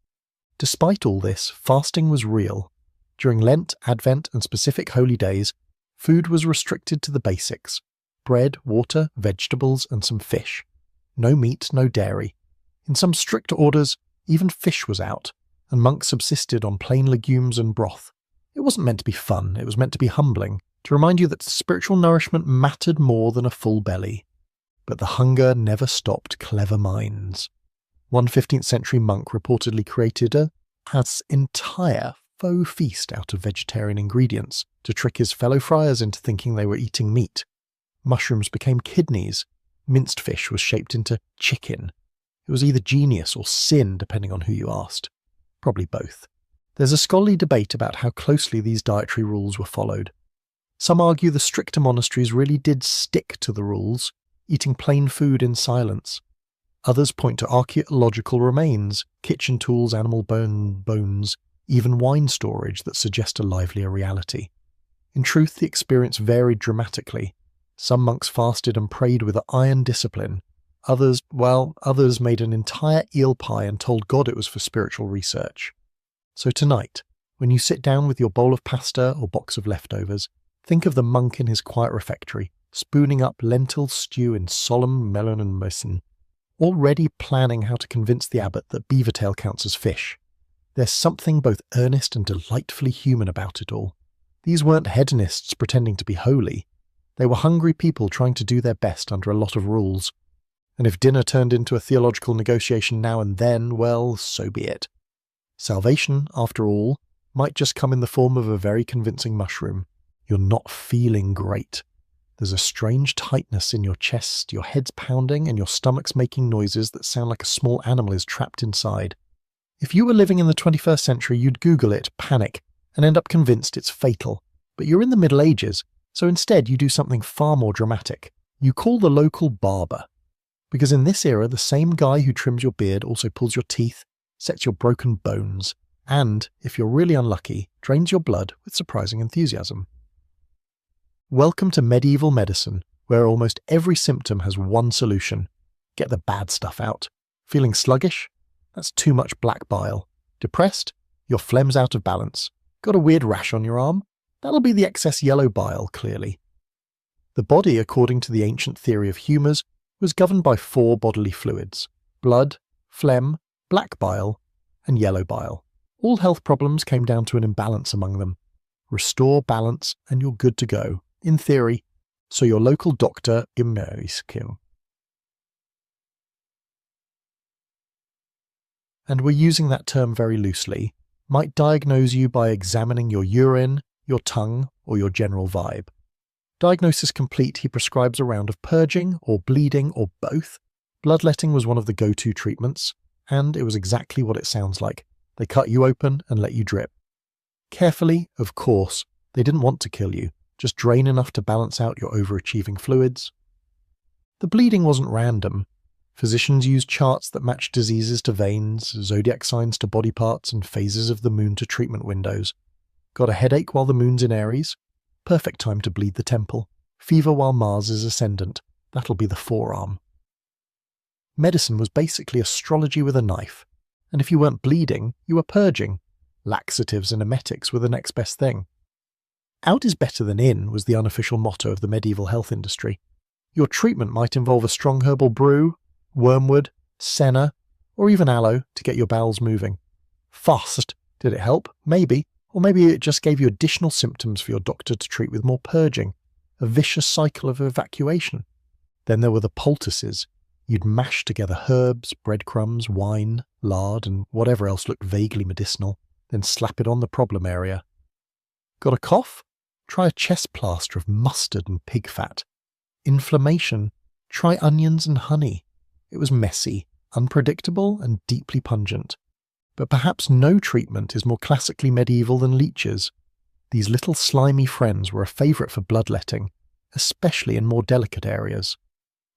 Despite all this, fasting was real. During Lent, Advent, and specific holy days, food was restricted to the basics: bread, water, vegetables, and some fish. No meat, no dairy. In some strict orders, even fish was out, and monks subsisted on plain legumes and broth. It wasn't meant to be fun, it was meant to be humbling, to remind you that spiritual nourishment mattered more than a full belly. But the hunger never stopped clever minds. One 15th century monk reportedly created an entire faux feast out of vegetarian ingredients to trick his fellow friars into thinking they were eating meat. Mushrooms became kidneys. Minced fish was shaped into chicken. It was either genius or sin, depending on who you asked. Probably both. There's a scholarly debate about how closely these dietary rules were followed. Some argue the stricter monasteries really did stick to the rules, eating plain food in silence. Others point to archaeological remains, kitchen tools, animal bones, even wine storage that suggest a livelier reality. In truth, the experience varied dramatically. Some monks fasted and prayed with iron discipline. Others made an entire eel pie and told God it was for spiritual research. So tonight, when you sit down with your bowl of pasta or box of leftovers, think of the monk in his quiet refectory, spooning up lentil stew in solemn melon and meissen, already planning how to convince the abbot that beaver tail counts as fish. There's something both earnest and delightfully human about it all. These weren't hedonists pretending to be holy. They were hungry people trying to do their best under a lot of rules. And if dinner turned into a theological negotiation now and then, well, so be it. Salvation, after all, might just come in the form of a very convincing mushroom. You're not feeling great. There's a strange tightness in your chest, your head's pounding, and your stomach's making noises that sound like a small animal is trapped inside. If you were living in the 21st century, you'd Google it, panic, and end up convinced it's fatal. But you're in the Middle Ages, so instead you do something far more dramatic. You call the local barber. Because in this era, the same guy who trims your beard also pulls your teeth, sets your broken bones, and, if you're really unlucky, drains your blood with surprising enthusiasm. Welcome to medieval medicine, where almost every symptom has one solution. Get the bad stuff out. Feeling sluggish? That's too much black bile. Depressed? Your phlegm's out of balance. Got a weird rash on your arm? That'll be the excess yellow bile, clearly. The body, according to the ancient theory of humours, was governed by 4 bodily fluids: blood, phlegm, black bile, and yellow bile. All health problems came down to an imbalance among them. Restore balance and you're good to go, in theory, so your local doctor Immeriskim. And we're using that term very loosely, might diagnose you by examining your urine, your tongue, or your general vibe. Diagnosis complete, he prescribes a round of purging, or bleeding, or both. Bloodletting was one of the go-to treatments, and it was exactly what it sounds like. They cut you open and let you drip. Carefully, of course. They didn't want to kill you, just drain enough to balance out your overachieving fluids. The bleeding wasn't random. Physicians used charts that matched diseases to veins, zodiac signs to body parts, and phases of the moon to treatment windows. Got a headache while the moon's in Aries? Perfect time to bleed the temple. Fever while Mars is ascendant. That'll be the forearm. Medicine was basically astrology with a knife. And if you weren't bleeding, you were purging. Laxatives and emetics were the next best thing. Out is better than in was the unofficial motto of the medieval health industry. Your treatment might involve a strong herbal brew, wormwood, senna, or even aloe to get your bowels moving. Fast. Did it help? Maybe. Or maybe it just gave you additional symptoms for your doctor to treat with more purging. A vicious cycle of evacuation. Then there were the poultices. You'd mash together herbs, breadcrumbs, wine, lard, and whatever else looked vaguely medicinal, then slap it on the problem area. Got a cough? Try a chest plaster of mustard and pig fat. Inflammation? Try onions and honey. It was messy, unpredictable, and deeply pungent. But perhaps no treatment is more classically medieval than leeches. These little slimy friends were a favourite for bloodletting, especially in more delicate areas.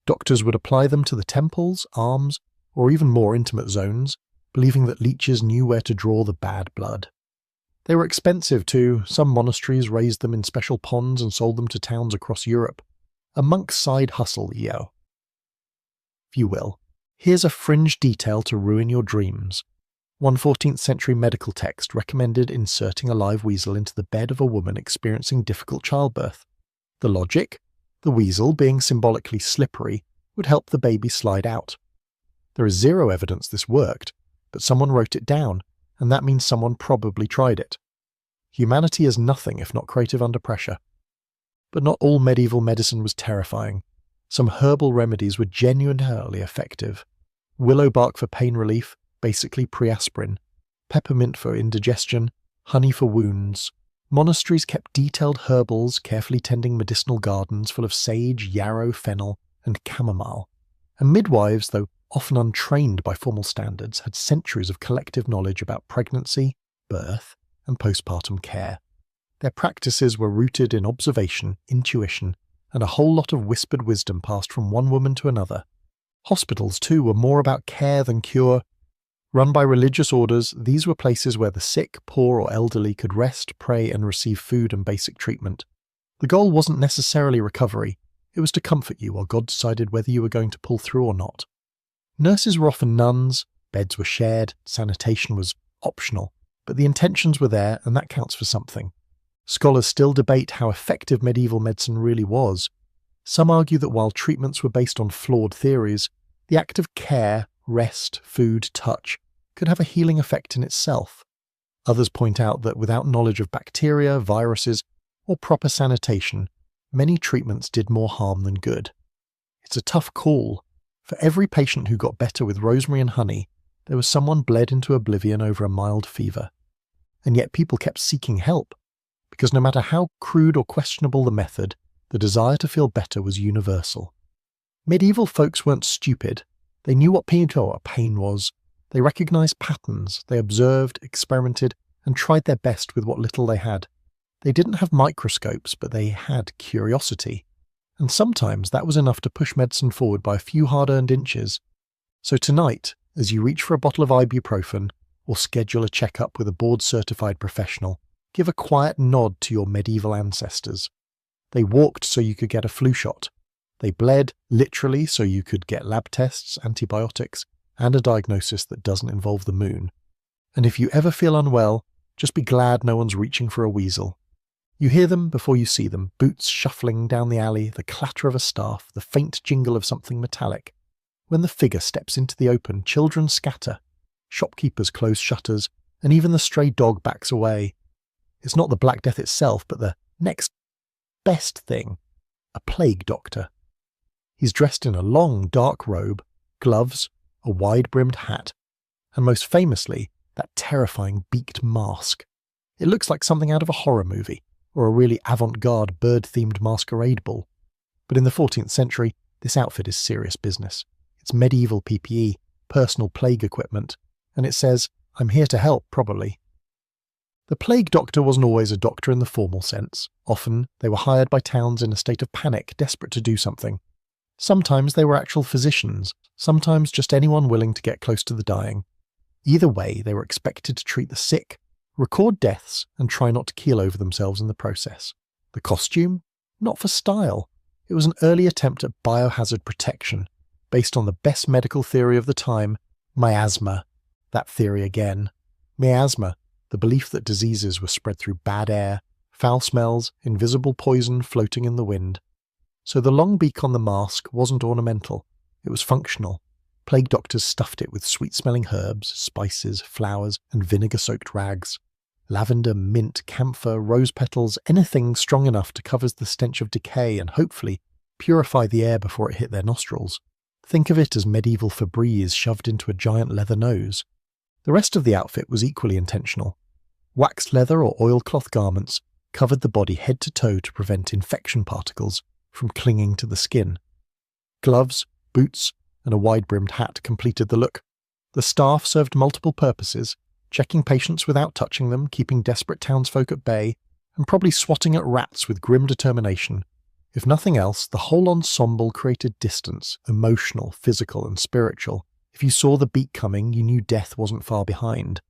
Doctors would apply them to the temples, arms, or even more intimate zones, believing that leeches knew where to draw the bad blood. They were expensive too. Some monasteries raised them in special ponds and sold them to towns across Europe. A monk's side hustle, yo. If you will, here's a fringe detail to ruin your dreams. One 14th century medical text recommended inserting a live weasel into the bed of a woman experiencing difficult childbirth. The logic? The weasel, being symbolically slippery, would help the baby slide out. There is zero evidence this worked, but someone wrote it down, and that means someone probably tried it. Humanity is nothing if not creative under pressure. But not all medieval medicine was terrifying. Some herbal remedies were genuinely effective. Willow bark for pain relief, basically pre-aspirin, peppermint for indigestion, honey for wounds. Monasteries kept detailed herbals, carefully tending medicinal gardens full of sage, yarrow, fennel, and chamomile. And midwives, though often untrained by formal standards, had centuries of collective knowledge about pregnancy, birth, and postpartum care. Their practices were rooted in observation, intuition, and a whole lot of whispered wisdom passed from one woman to another. Hospitals, too, were more about care than cure. Run by religious orders, these were places where the sick, poor, or elderly could rest, pray, and receive food and basic treatment. The goal wasn't necessarily recovery. It was to comfort you while God decided whether you were going to pull through or not. Nurses were often nuns, beds were shared, sanitation was optional, but the intentions were there, and that counts for something. Scholars still debate how effective medieval medicine really was. Some argue that while treatments were based on flawed theories, the act of care, rest, food, touch, could have a healing effect in itself. Others point out that without knowledge of bacteria, viruses, or proper sanitation, many treatments did more harm than good. It's a tough call. For every patient who got better with rosemary and honey, there was someone bled into oblivion over a mild fever. And yet people kept seeking help, because no matter how crude or questionable the method, the desire to feel better was universal. Medieval folks weren't stupid. They knew what pain was. They recognized patterns. They observed, experimented, and tried their best with what little they had. They didn't have microscopes, but they had curiosity. And sometimes that was enough to push medicine forward by a few hard-earned inches. So tonight, as you reach for a bottle of ibuprofen or schedule a checkup with a board-certified professional, give a quiet nod to your medieval ancestors. They walked so you could get a flu shot. They bled, literally, so you could get lab tests, antibiotics, and a diagnosis that doesn't involve the moon. And if you ever feel unwell, just be glad no one's reaching for a weasel. You hear them before you see them, boots shuffling down the alley, the clatter of a staff, the faint jingle of something metallic. When the figure steps into the open, children scatter. Shopkeepers close shutters, and even the stray dog backs away. It's not the Black Death itself, but the next best thing, a plague doctor. He's dressed in a long, dark robe, gloves, a wide-brimmed hat, and most famously, that terrifying beaked mask. It looks like something out of a horror movie, or a really avant-garde bird-themed masquerade ball. But in the 14th century, this outfit is serious business. It's medieval PPE, personal plague equipment, and it says, "I'm here to help," probably. The plague doctor wasn't always a doctor in the formal sense. Often, they were hired by towns in a state of panic, desperate to do something. Sometimes they were actual physicians, sometimes just anyone willing to get close to the dying. Either way, they were expected to treat the sick, record deaths, and try not to keel over themselves in the process. The costume? Not for style. It was an early attempt at biohazard protection, based on the best medical theory of the time, miasma. That theory again. Miasma, the belief that diseases were spread through bad air, foul smells, invisible poison floating in the wind. So the long beak on the mask wasn't ornamental, it was functional. Plague doctors stuffed it with sweet-smelling herbs, spices, flowers, and vinegar-soaked rags. Lavender, mint, camphor, rose petals, anything strong enough to cover the stench of decay and hopefully purify the air before it hit their nostrils. Think of it as medieval Febreze shoved into a giant leather nose. The rest of the outfit was equally intentional. Waxed leather or oilcloth garments covered the body head to toe to prevent infection particles from clinging to the skin. Gloves, boots, and a wide-brimmed hat completed the look. The staff served multiple purposes, checking patients without touching them, keeping desperate townsfolk at bay, and probably swatting at rats with grim determination. If nothing else, the whole ensemble created distance, emotional, physical, and spiritual. If you saw the beat coming, you knew death wasn't far behind.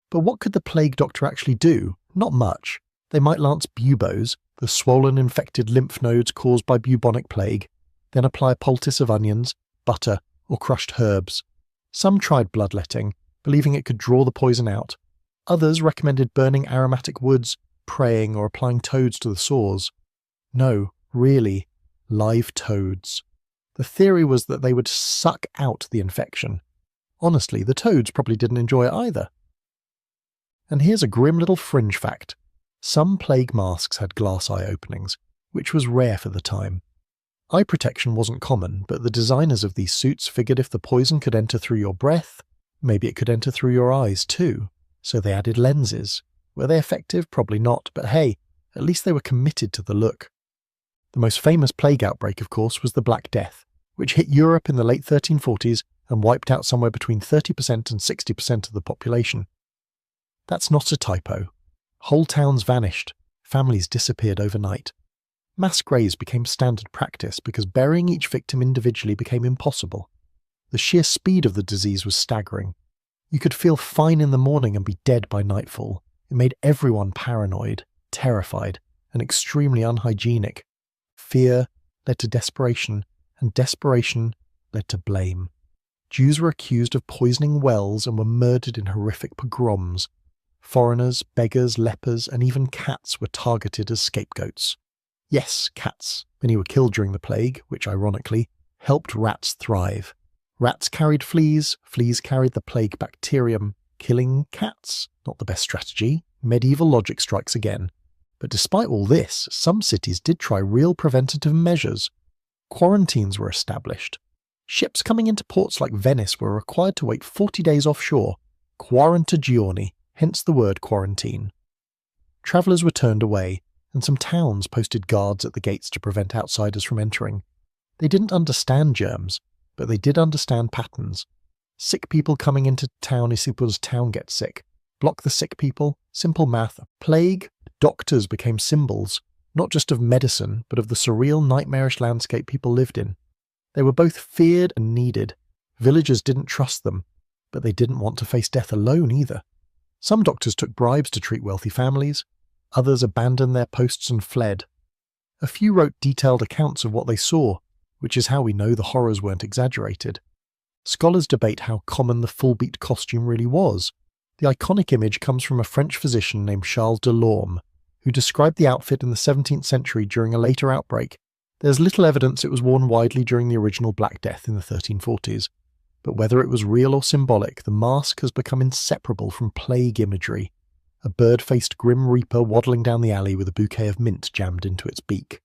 But what could the plague doctor actually do? Not much. They might lance buboes, the swollen infected lymph nodes caused by bubonic plague, then apply a poultice of onions, butter, or crushed herbs. Some tried bloodletting, believing it could draw the poison out. Others recommended burning aromatic woods, praying, or applying toads to the sores. No, really, live toads. The theory was that they would suck out the infection. Honestly, the toads probably didn't enjoy it either. And here's a grim little fringe fact. Some plague masks had glass eye openings, which was rare for the time. Eye protection wasn't common, but the designers of these suits figured if the poison could enter through your breath, maybe it could enter through your eyes too. So they added lenses. Were they effective? Probably not, but hey, at least they were committed to the look. The most famous plague outbreak, of course, was the Black Death, which hit Europe in the late 1340s and wiped out somewhere between 30% and 60% of the population. That's not a typo. Whole towns vanished. Families disappeared overnight. Mass graves became standard practice because burying each victim individually became impossible. The sheer speed of the disease was staggering. You could feel fine in the morning and be dead by nightfall. It made everyone paranoid, terrified, and extremely unhygienic. Fear led to desperation, and desperation led to blame. Jews were accused of poisoning wells and were murdered in horrific pogroms. Foreigners, beggars, lepers, and even cats were targeted as scapegoats. Yes, cats. Many were killed during the plague, which ironically helped rats thrive. Rats carried fleas, fleas carried the plague bacterium. Killing cats? Not the best strategy. Medieval logic strikes again. But despite all this, some cities did try real preventative measures. Quarantines were established. Ships coming into ports like Venice were required to wait 40 days offshore. Quarantagioni, hence the word quarantine. Travellers were turned away, and some towns posted guards at the gates to prevent outsiders from entering. They didn't understand germs, but they did understand patterns. Sick people coming into town is equals town gets sick. Block the sick people, simple math. Plague, doctors became symbols, not just of medicine, but of the surreal, nightmarish landscape people lived in. They were both feared and needed. Villagers didn't trust them, but they didn't want to face death alone either. Some doctors took bribes to treat wealthy families. Others abandoned their posts and fled. A few wrote detailed accounts of what they saw, which is how we know the horrors weren't exaggerated. Scholars debate how common the full-beat costume really was. The iconic image comes from a French physician named Charles Delorme, who described the outfit in the 17th century during a later outbreak. There's little evidence it was worn widely during the original Black Death in the 1340s, but whether it was real or symbolic, the mask has become inseparable from plague imagery. A bird-faced grim reaper waddling down the alley with a bouquet of mint jammed into its beak.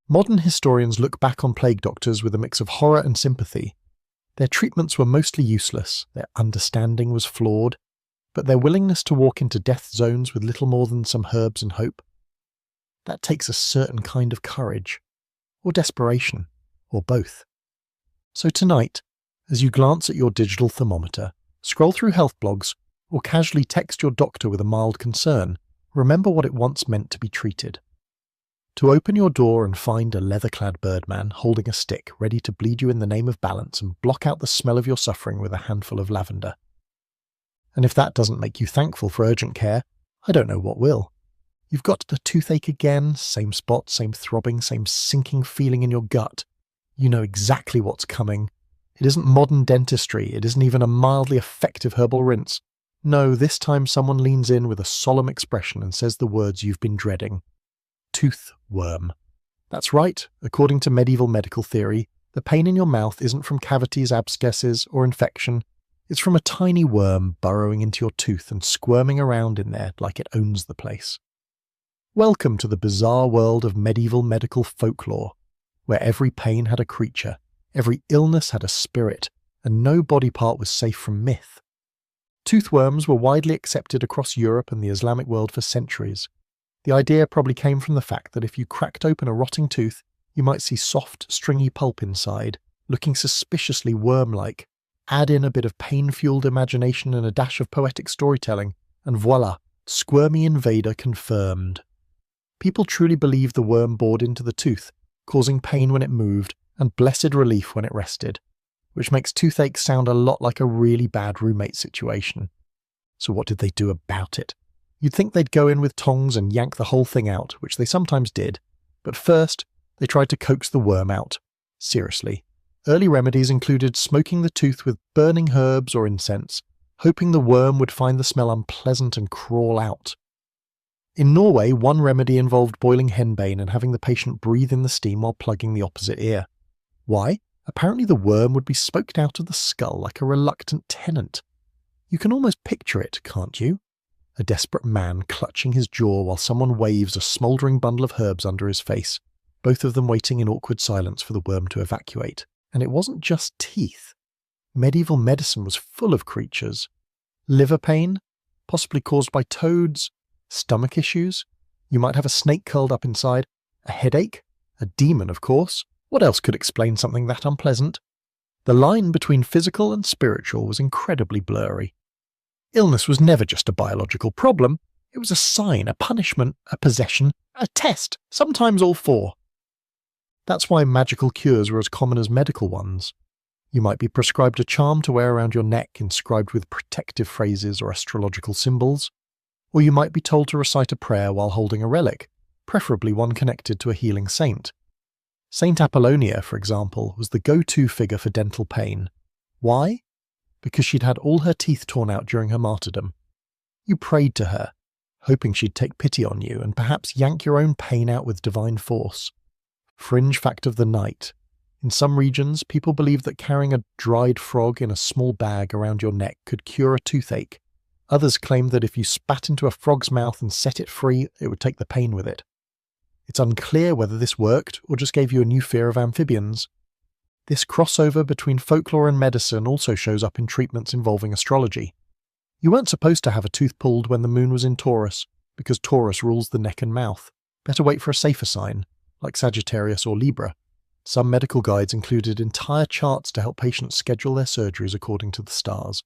Modern historians look back on plague doctors with a mix of horror and sympathy. Their treatments were mostly useless, their understanding was flawed, but their willingness to walk into death zones with little more than some herbs and hope, that takes a certain kind of courage, or desperation, or both. So tonight, as you glance at your digital thermometer, scroll through health blogs, or casually text your doctor with a mild concern, remember what it once meant to be treated. To open your door and find a leather-clad birdman holding a stick ready to bleed you in the name of balance and block out the smell of your suffering with a handful of lavender. And if that doesn't make you thankful for urgent care, I don't know what will. You've got a toothache again, same spot, same throbbing, same sinking feeling in your gut. You know exactly what's coming. It isn't modern dentistry, it isn't even a mildly effective herbal rinse. No, this time someone leans in with a solemn expression and says the words you've been dreading. Toothworm. That's right, according to medieval medical theory, the pain in your mouth isn't from cavities, abscesses, or infection. It's from a tiny worm burrowing into your tooth and squirming around in there like it owns the place. Welcome to the bizarre world of medieval medical folklore, where every pain had a creature, Every illness had a spirit, and no body part was safe from myth. Toothworms were widely accepted across Europe and the Islamic world for centuries. The idea probably came from the fact that if you cracked open a rotting tooth, you might see soft, stringy pulp inside, looking suspiciously worm-like. Add in a bit of pain-fueled imagination and a dash of poetic storytelling, and voila, squirmy invader confirmed. People truly believed the worm bored into the tooth, causing pain when it moved and blessed relief when it rested, which makes toothache sound a lot like a really bad roommate situation. So what did they do about it? You'd think they'd go in with tongs and yank the whole thing out, which they sometimes did, but first they tried to coax the worm out. Seriously. Early remedies included smoking the tooth with burning herbs or incense, hoping the worm would find the smell unpleasant and crawl out. In Norway, one remedy involved boiling henbane and having the patient breathe in the steam while plugging the opposite ear. Why? Apparently the worm would be smoked out of the skull like a reluctant tenant. You can almost picture it, can't you? A desperate man clutching his jaw while someone waves a smouldering bundle of herbs under his face, both of them waiting in awkward silence for the worm to evacuate. And it wasn't just teeth. Medieval medicine was full of creatures. Liver pain, possibly caused by toads, stomach issues, you might have a snake curled up inside, a headache, a demon of course. What else could explain something that unpleasant? The line between physical and spiritual was incredibly blurry. Illness was never just a biological problem, it was a sign, a punishment, a possession, a test, sometimes all four. That's why magical cures were as common as medical ones. You might be prescribed a charm to wear around your neck inscribed with protective phrases or astrological symbols, or you might be told to recite a prayer while holding a relic, preferably one connected to a healing saint. Saint Apollonia, for example, was the go-to figure for dental pain. Why? Because she'd had all her teeth torn out during her martyrdom. You prayed to her, hoping she'd take pity on you and perhaps yank your own pain out with divine force. Fringe fact of the night. In some regions, people believed that carrying a dried frog in a small bag around your neck could cure a toothache. Others claimed that if you spat into a frog's mouth and set it free, it would take the pain with it. It's unclear whether this worked or just gave you a new fear of amphibians. This crossover between folklore and medicine also shows up in treatments involving astrology. You weren't supposed to have a tooth pulled when the moon was in Taurus, because Taurus rules the neck and mouth. Better wait for a safer sign, like Sagittarius or Libra. Some medical guides included entire charts to help patients schedule their surgeries according to the stars.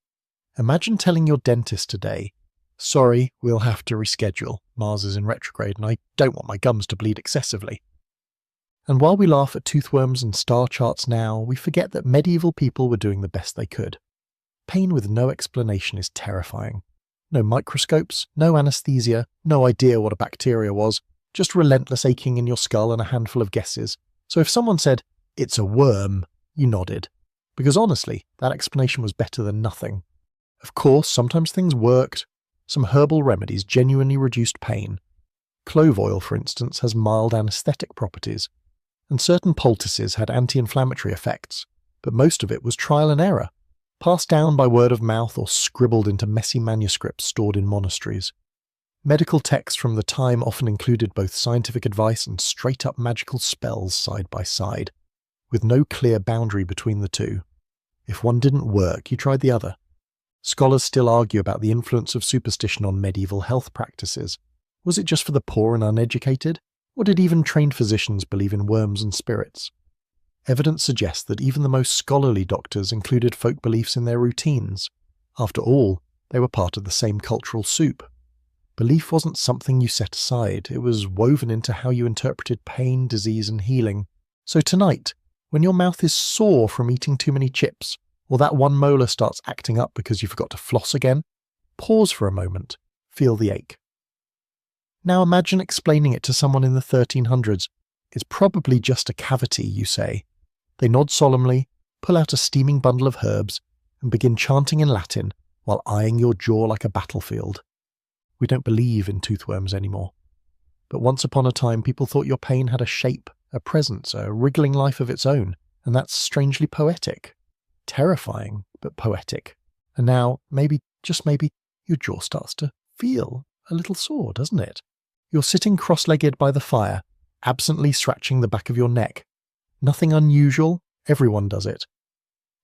Imagine telling your dentist today, "Sorry, we'll have to reschedule. Mars is in retrograde and I don't want my gums to bleed excessively." And while we laugh at toothworms and star charts now, we forget that medieval people were doing the best they could. Pain with no explanation is terrifying. No microscopes, no anesthesia, no idea what a bacteria was, just relentless aching in your skull and a handful of guesses. So if someone said, "It's a worm," you nodded. Because honestly, that explanation was better than nothing. Of course, sometimes things worked. Some herbal remedies genuinely reduced pain. Clove oil, for instance, has mild anesthetic properties, and certain poultices had anti-inflammatory effects, but most of it was trial and error, passed down by word of mouth or scribbled into messy manuscripts stored in monasteries. Medical texts from the time often included both scientific advice and straight-up magical spells side by side, with no clear boundary between the two. If one didn't work, you tried the other. Scholars still argue about the influence of superstition on medieval health practices. Was it just for the poor and uneducated? Or did even trained physicians believe in worms and spirits? Evidence suggests that even the most scholarly doctors included folk beliefs in their routines. After all, they were part of the same cultural soup. Belief wasn't something you set aside, it was woven into how you interpreted pain, disease, and healing. So tonight, when your mouth is sore from eating too many chips, or that one molar starts acting up because you forgot to floss again, pause for a moment, feel the ache. Now imagine explaining it to someone in the 1300s. It's probably just a cavity, you say. They nod solemnly, pull out a steaming bundle of herbs, and begin chanting in Latin while eyeing your jaw like a battlefield. We don't believe in toothworms anymore. But once upon a time, people thought your pain had a shape, a presence, a wriggling life of its own, and that's strangely poetic. Terrifying, but poetic. And now, maybe, just maybe, your jaw starts to feel a little sore, doesn't it? You're sitting cross-legged by the fire, absently scratching the back of your neck. Nothing unusual, Everyone does it.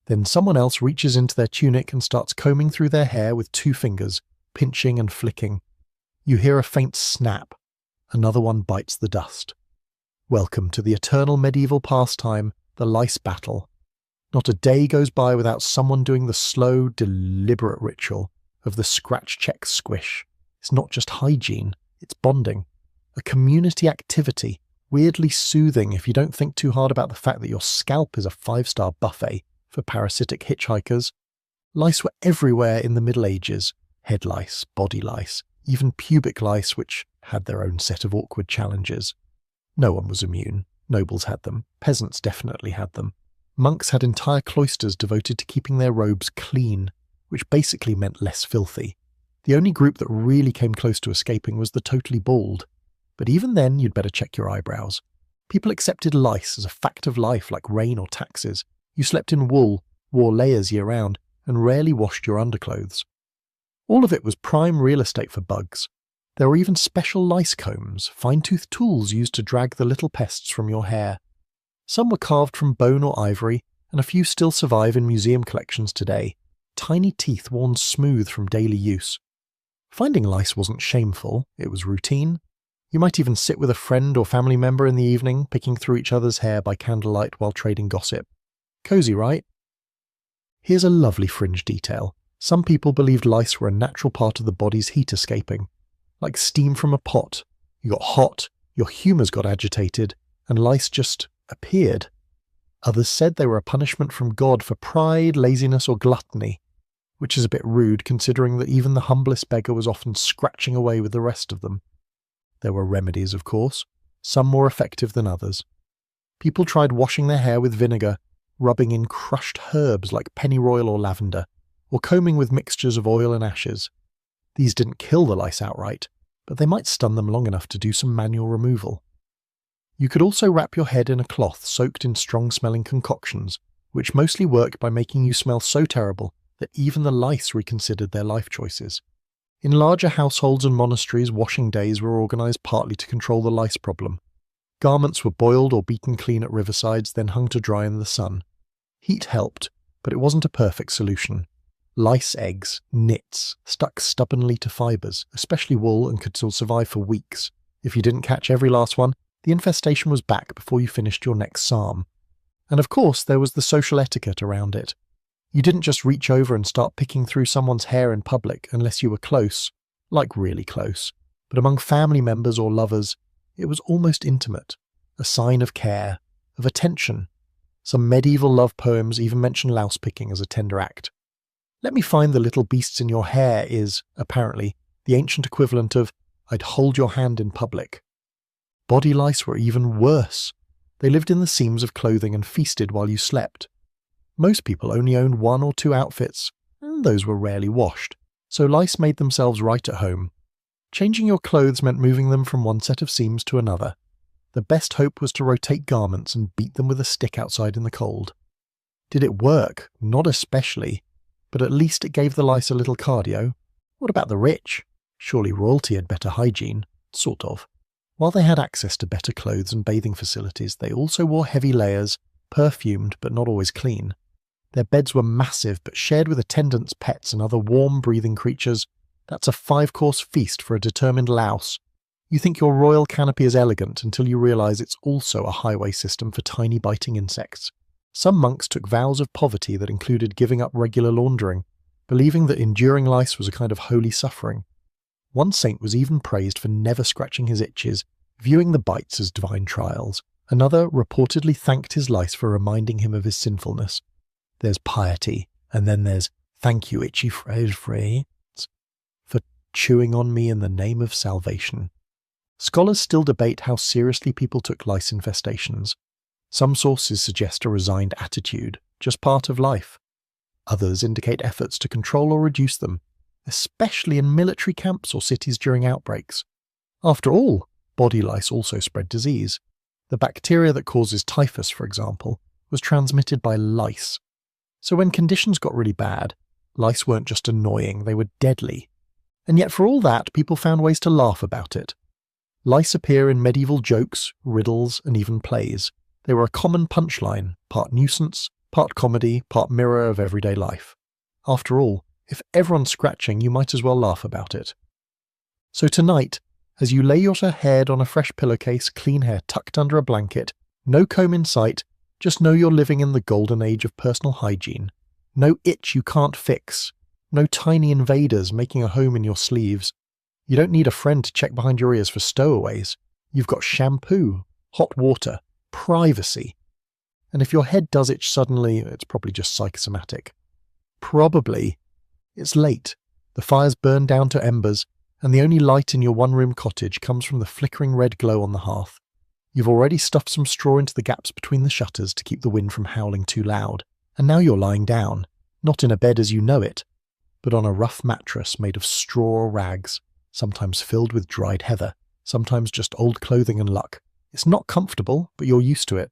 Then someone else reaches into their tunic and starts combing through their hair with 2 fingers, pinching and flicking. You hear a faint snap. Another one bites the dust. Welcome to the eternal medieval pastime, the lice battle. Not a day goes by without someone doing the slow, deliberate ritual of the scratch check squish. It's not just hygiene, it's bonding. A community activity, weirdly soothing if you don't think too hard about the fact that your scalp is a 5-star buffet for parasitic hitchhikers. Lice were everywhere in the Middle Ages. Head lice, body lice, even pubic lice, which had their own set of awkward challenges. No one was immune. Nobles had them. Peasants definitely had them. Monks had entire cloisters devoted to keeping their robes clean, which basically meant less filthy. The only group that really came close to escaping was the totally bald. But even then, you'd better check your eyebrows. People accepted lice as a fact of life like rain or taxes. You slept in wool, wore layers year-round, and rarely washed your underclothes. All of it was prime real estate for bugs. There were even special lice combs, fine-toothed tools used to drag the little pests from your hair. Some were carved from bone or ivory, and a few still survive in museum collections today, tiny teeth worn smooth from daily use. Finding lice wasn't shameful, it was routine. You might even sit with a friend or family member in the evening, picking through each other's hair by candlelight while trading gossip. Cozy, right? Here's a lovely fringe detail. Some people believed lice were a natural part of the body's heat escaping. Like steam from a pot. You got hot, your humours got agitated, and lice just appeared. Others said they were a punishment from God for pride, laziness, or gluttony, which is a bit rude considering that even the humblest beggar was often scratching away with the rest of them. There were remedies, of course, some more effective than others. People tried washing their hair with vinegar, rubbing in crushed herbs like pennyroyal or lavender, or combing with mixtures of oil and ashes. These didn't kill the lice outright, but they might stun them long enough to do some manual removal. You could also wrap your head in a cloth soaked in strong-smelling concoctions, which mostly worked by making you smell so terrible that even the lice reconsidered their life choices. In larger households and monasteries, washing days were organised partly to control the lice problem. Garments were boiled or beaten clean at riversides, then hung to dry in the sun. Heat helped, but it wasn't a perfect solution. Lice eggs, nits, stuck stubbornly to fibres, especially wool, and could still survive for weeks. If you didn't catch every last one, the infestation was back before you finished your next psalm. And of course, there was the social etiquette around it. You didn't just reach over and start picking through someone's hair in public unless you were close, like really close. But among family members or lovers, it was almost intimate, a sign of care, of attention. Some medieval love poems even mention louse picking as a tender act. Let me find the little beasts in your hair is, apparently, the ancient equivalent of, I'd hold your hand in public. Body lice were even worse. They lived in the seams of clothing and feasted while you slept. Most people only owned 1 or 2 outfits, and those were rarely washed, so lice made themselves right at home. Changing your clothes meant moving them from one set of seams to another. The best hope was to rotate garments and beat them with a stick outside in the cold. Did it work? Not especially. But at least it gave the lice a little cardio. What about the rich? Surely royalty had better hygiene. Sort of. While they had access to better clothes and bathing facilities, they also wore heavy layers, perfumed but not always clean. Their beds were massive but shared with attendants, pets and other warm-breathing creatures. That's a 5-course feast for a determined louse. You think your royal canopy is elegant until you realise it's also a highway system for tiny biting insects. Some monks took vows of poverty that included giving up regular laundering, believing that enduring lice was a kind of holy suffering. One saint was even praised for never scratching his itches, viewing the bites as divine trials. Another reportedly thanked his lice for reminding him of his sinfulness. There's piety, and then there's thank you, itchy friends, for chewing on me in the name of salvation. Scholars still debate how seriously people took lice infestations. Some sources suggest a resigned attitude, just part of life. Others indicate efforts to control or reduce them, especially in military camps or cities during outbreaks. After all, body lice also spread disease. The bacteria that causes typhus, for example, was transmitted by lice. So when conditions got really bad, lice weren't just annoying, they were deadly. And yet for all that, people found ways to laugh about it. Lice appear in medieval jokes, riddles, and even plays. They were a common punchline, part nuisance, part comedy, part mirror of everyday life. After all, if everyone's scratching, you might as well laugh about it. So tonight, as you lay your head on a fresh pillowcase, clean hair tucked under a blanket, no comb in sight, just know you're living in the golden age of personal hygiene. No itch you can't fix. No tiny invaders making a home in your sleeves. You don't need a friend to check behind your ears for stowaways. You've got shampoo, hot water, privacy. And if your head does itch suddenly, it's probably just psychosomatic. Probably. It's late. The fire's burned down to embers, and the only light in your one-room cottage comes from the flickering red glow on the hearth. You've already stuffed some straw into the gaps between the shutters to keep the wind from howling too loud, and now you're lying down, not in a bed as you know it, but on a rough mattress made of straw or rags, sometimes filled with dried heather, sometimes just old clothing and luck. It's not comfortable, but you're used to it.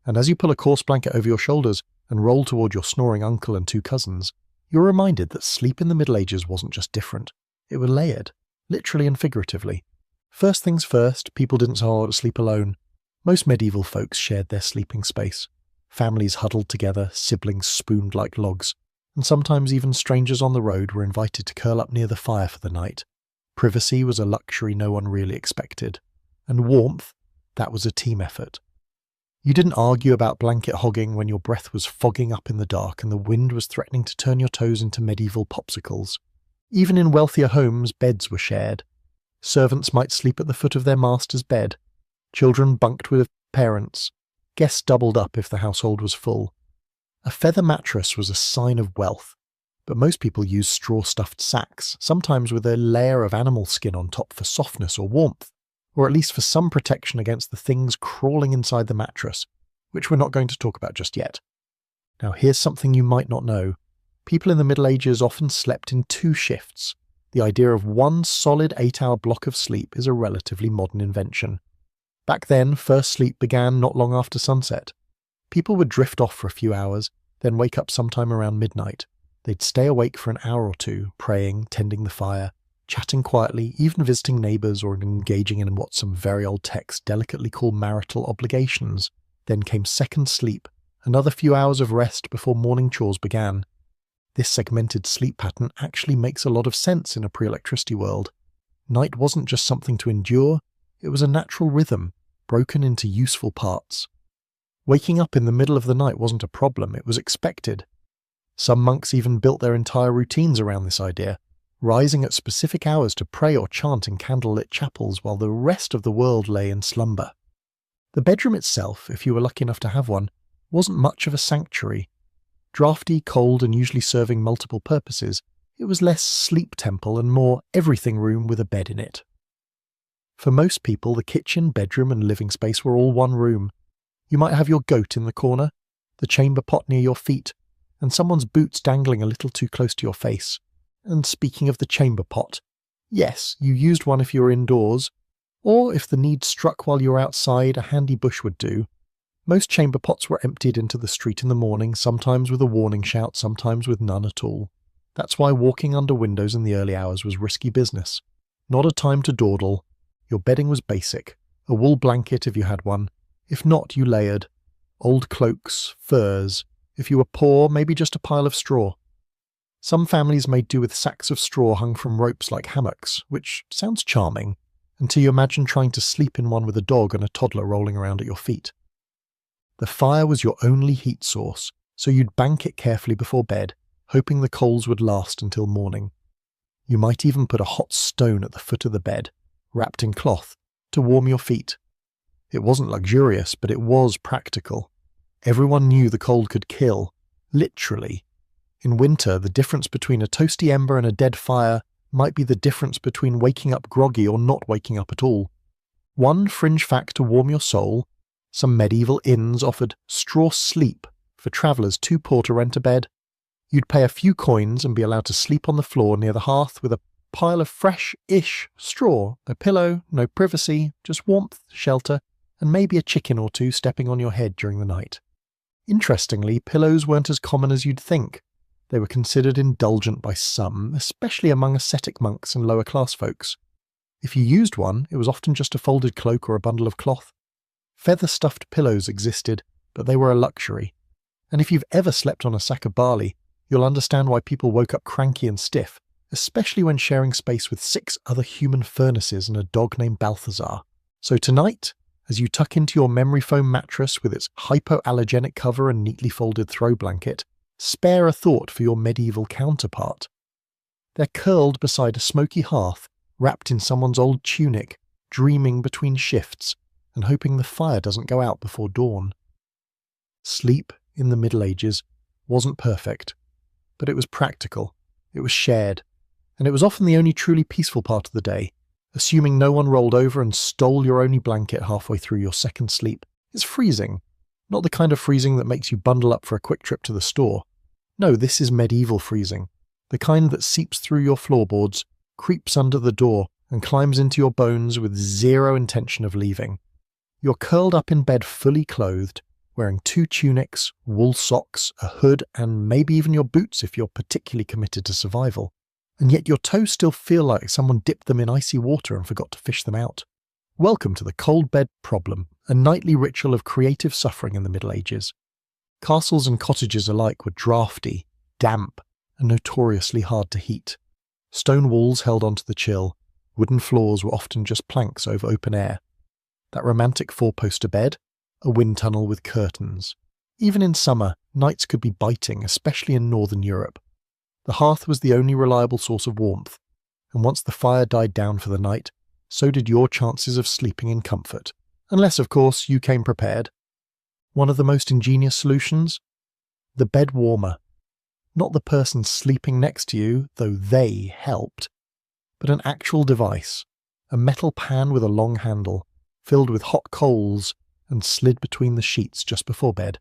And as you pull a coarse blanket over your shoulders and roll toward your snoring uncle and 2 cousins, you're reminded that sleep in the Middle Ages wasn't just different. It was layered, literally and figuratively. First things first, people didn't sleep alone. Most medieval folks shared their sleeping space. Families huddled together, siblings spooned like logs, and sometimes even strangers on the road were invited to curl up near the fire for the night. Privacy was a luxury no one really expected. And warmth, that was a team effort. You didn't argue about blanket hogging when your breath was fogging up in the dark and the wind was threatening to turn your toes into medieval popsicles. Even in wealthier homes, beds were shared. Servants might sleep at the foot of their master's bed. Children bunked with parents. Guests doubled up if the household was full. A feather mattress was a sign of wealth, but most people used straw-stuffed sacks, sometimes with a layer of animal skin on top for softness or warmth, or at least for some protection against the things crawling inside the mattress, which we're not going to talk about just yet. Now here's something you might not know. People in the Middle Ages often slept in 2 shifts. The idea of one solid 8-hour block of sleep is a relatively modern invention. Back then, first sleep began not long after sunset. People would drift off for a few hours, then wake up sometime around midnight. They'd stay awake for an hour or 2, praying, tending the fire, chatting quietly, even visiting neighbours or engaging in what some very old texts delicately call marital obligations. Then came second sleep, another few hours of rest before morning chores began. This segmented sleep pattern actually makes a lot of sense in a pre-electricity world. Night wasn't just something to endure, it was a natural rhythm, broken into useful parts. Waking up in the middle of the night wasn't a problem, it was expected. Some monks even built their entire routines around this idea, rising at specific hours to pray or chant in candlelit chapels while the rest of the world lay in slumber. The bedroom itself, if you were lucky enough to have one, wasn't much of a sanctuary. Drafty, cold, and usually serving multiple purposes, it was less sleep temple and more everything room with a bed in it. For most people, the kitchen, bedroom, and living space were all one room. You might have your goat in the corner, the chamber pot near your feet, and someone's boots dangling a little too close to your face. And speaking of the chamber pot, yes, you used one if you were indoors, or if the need struck while you were outside, a handy bush would do. Most chamber pots were emptied into the street in the morning, sometimes with a warning shout, sometimes with none at all. That's why walking under windows in the early hours was risky business. Not a time to dawdle. Your bedding was basic, a wool blanket if you had one. If not, you layered. Old cloaks, furs. If you were poor, maybe just a pile of straw. Some families made do with sacks of straw hung from ropes like hammocks, which sounds charming, until you imagine trying to sleep in one with a dog and a toddler rolling around at your feet. The fire was your only heat source, so you'd bank it carefully before bed, hoping the coals would last until morning. You might even put a hot stone at the foot of the bed, wrapped in cloth, to warm your feet. It wasn't luxurious, but it was practical. Everyone knew the cold could kill, literally. In winter, the difference between a toasty ember and a dead fire might be the difference between waking up groggy or not waking up at all. One fringe fact to warm your soul: some medieval inns offered straw sleep for travellers too poor to rent a bed. You'd pay a few coins and be allowed to sleep on the floor near the hearth with a pile of fresh-ish straw, no pillow, no privacy, just warmth, shelter, and maybe a chicken or 2 stepping on your head during the night. Interestingly, pillows weren't as common as you'd think. They were considered indulgent by some, especially among ascetic monks and lower-class folks. If you used one, it was often just a folded cloak or a bundle of cloth. Feather-stuffed pillows existed, but they were a luxury. And if you've ever slept on a sack of barley, you'll understand why people woke up cranky and stiff, especially when sharing space with 6 other human furnaces and a dog named Balthazar. So tonight, as you tuck into your memory foam mattress with its hypoallergenic cover and neatly folded throw blanket, spare a thought for your medieval counterpart. They're curled beside a smoky hearth, wrapped in someone's old tunic, dreaming between shifts and hoping the fire doesn't go out before dawn. Sleep in the Middle Ages wasn't perfect, but it was practical, it was shared, and it was often the only truly peaceful part of the day. Assuming no one rolled over and stole your only blanket halfway through your second sleep is freezing. Not the kind of freezing that makes you bundle up for a quick trip to the store. No, this is medieval freezing. The kind that seeps through your floorboards, creeps under the door, and climbs into your bones with zero intention of leaving. You're curled up in bed fully clothed, wearing 2 tunics, wool socks, a hood, and maybe even your boots if you're particularly committed to survival. And yet your toes still feel like someone dipped them in icy water and forgot to fish them out. Welcome to the cold bed problem, a nightly ritual of creative suffering in the Middle Ages. Castles and cottages alike were draughty, damp, and notoriously hard to heat. Stone walls held onto the chill, wooden floors were often just planks over open air. That romantic 4-poster bed, a wind tunnel with curtains. Even in summer, nights could be biting, especially in Northern Europe. The hearth was the only reliable source of warmth, and once the fire died down for the night, so did your chances of sleeping in comfort. Unless, of course, you came prepared. One of the most ingenious solutions? The bed warmer. Not the person sleeping next to you, though they helped, but an actual device, a metal pan with a long handle, filled with hot coals and slid between the sheets just before bed.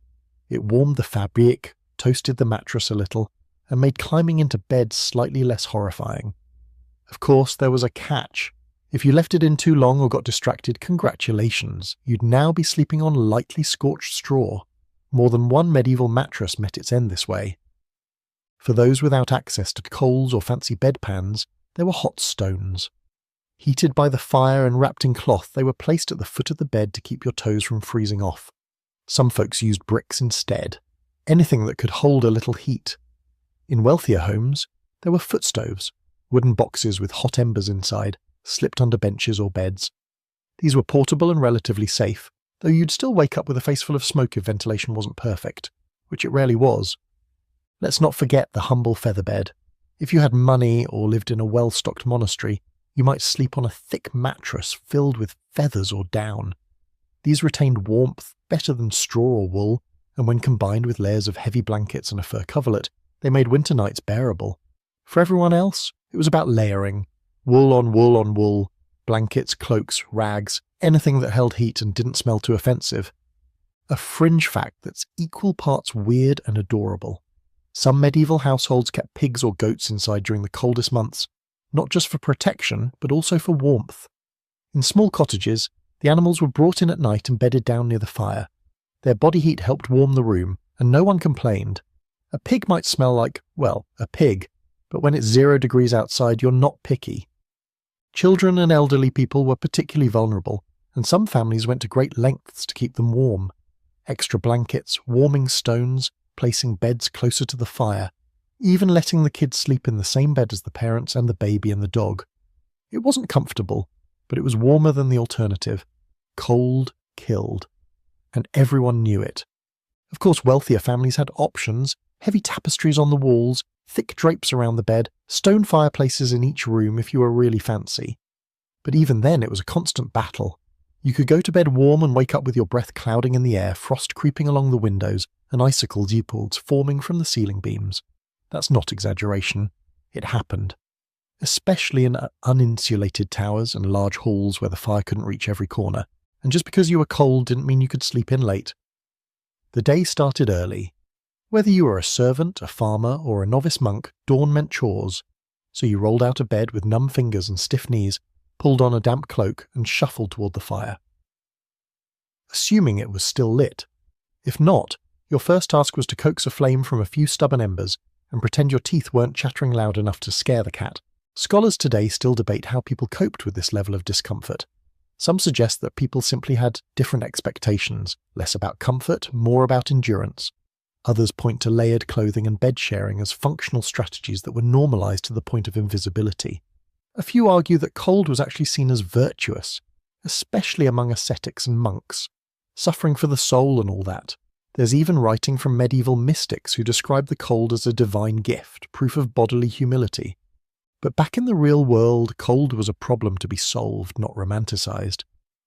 It warmed the fabric, toasted the mattress a little, and made climbing into bed slightly less horrifying. Of course, there was a catch. If you left it in too long or got distracted, congratulations, you'd now be sleeping on lightly scorched straw. More than one medieval mattress met its end this way. For those without access to coals or fancy bedpans, there were hot stones. Heated by the fire and wrapped in cloth, they were placed at the foot of the bed to keep your toes from freezing off. Some folks used bricks instead. Anything that could hold a little heat. In wealthier homes, there were footstoves, wooden boxes with hot embers inside, slipped under benches or beds. These were portable and relatively safe, though you'd still wake up with a face full of smoke if ventilation wasn't perfect, which it rarely was. Let's not forget the humble feather bed. If you had money or lived in a well-stocked monastery, you might sleep on a thick mattress filled with feathers or down. These retained warmth better than straw or wool, and when combined with layers of heavy blankets and a fur coverlet, they made winter nights bearable. For everyone else, it was about layering. Wool on wool on wool, blankets, cloaks, rags, anything that held heat and didn't smell too offensive. A fringe fact that's equal parts weird and adorable. Some medieval households kept pigs or goats inside during the coldest months, not just for protection, but also for warmth. In small cottages, the animals were brought in at night and bedded down near the fire. Their body heat helped warm the room, and no one complained. A pig might smell like, well, a pig, but when it's 0 degrees outside, you're not picky. Children and elderly people were particularly vulnerable, and some families went to great lengths to keep them warm. Extra blankets, warming stones, placing beds closer to the fire, even letting the kids sleep in the same bed as the parents and the baby and the dog. It wasn't comfortable, but it was warmer than the alternative. Cold killed. And everyone knew it. Of course, wealthier families had options, heavy tapestries on the walls, thick drapes around the bed, stone fireplaces in each room if you were really fancy. But even then it was a constant battle. You could go to bed warm and wake up with your breath clouding in the air, frost creeping along the windows, and icicle dew-pools forming from the ceiling beams. That's not exaggeration. It happened. Especially in uninsulated towers and large halls where the fire couldn't reach every corner. And just because you were cold didn't mean you could sleep in late. The day started early. Whether you were a servant, a farmer, or a novice monk, dawn meant chores. So you rolled out of bed with numb fingers and stiff knees, pulled on a damp cloak, and shuffled toward the fire. Assuming it was still lit. If not, your first task was to coax a flame from a few stubborn embers and pretend your teeth weren't chattering loud enough to scare the cat. Scholars today still debate how people coped with this level of discomfort. Some suggest that people simply had different expectations, less about comfort, more about endurance. Others point to layered clothing and bed sharing as functional strategies that were normalized to the point of invisibility. A few argue that cold was actually seen as virtuous, especially among ascetics and monks, suffering for the soul and all that. There's even writing from medieval mystics who describe the cold as a divine gift, proof of bodily humility. But back in the real world, cold was a problem to be solved, not romanticized.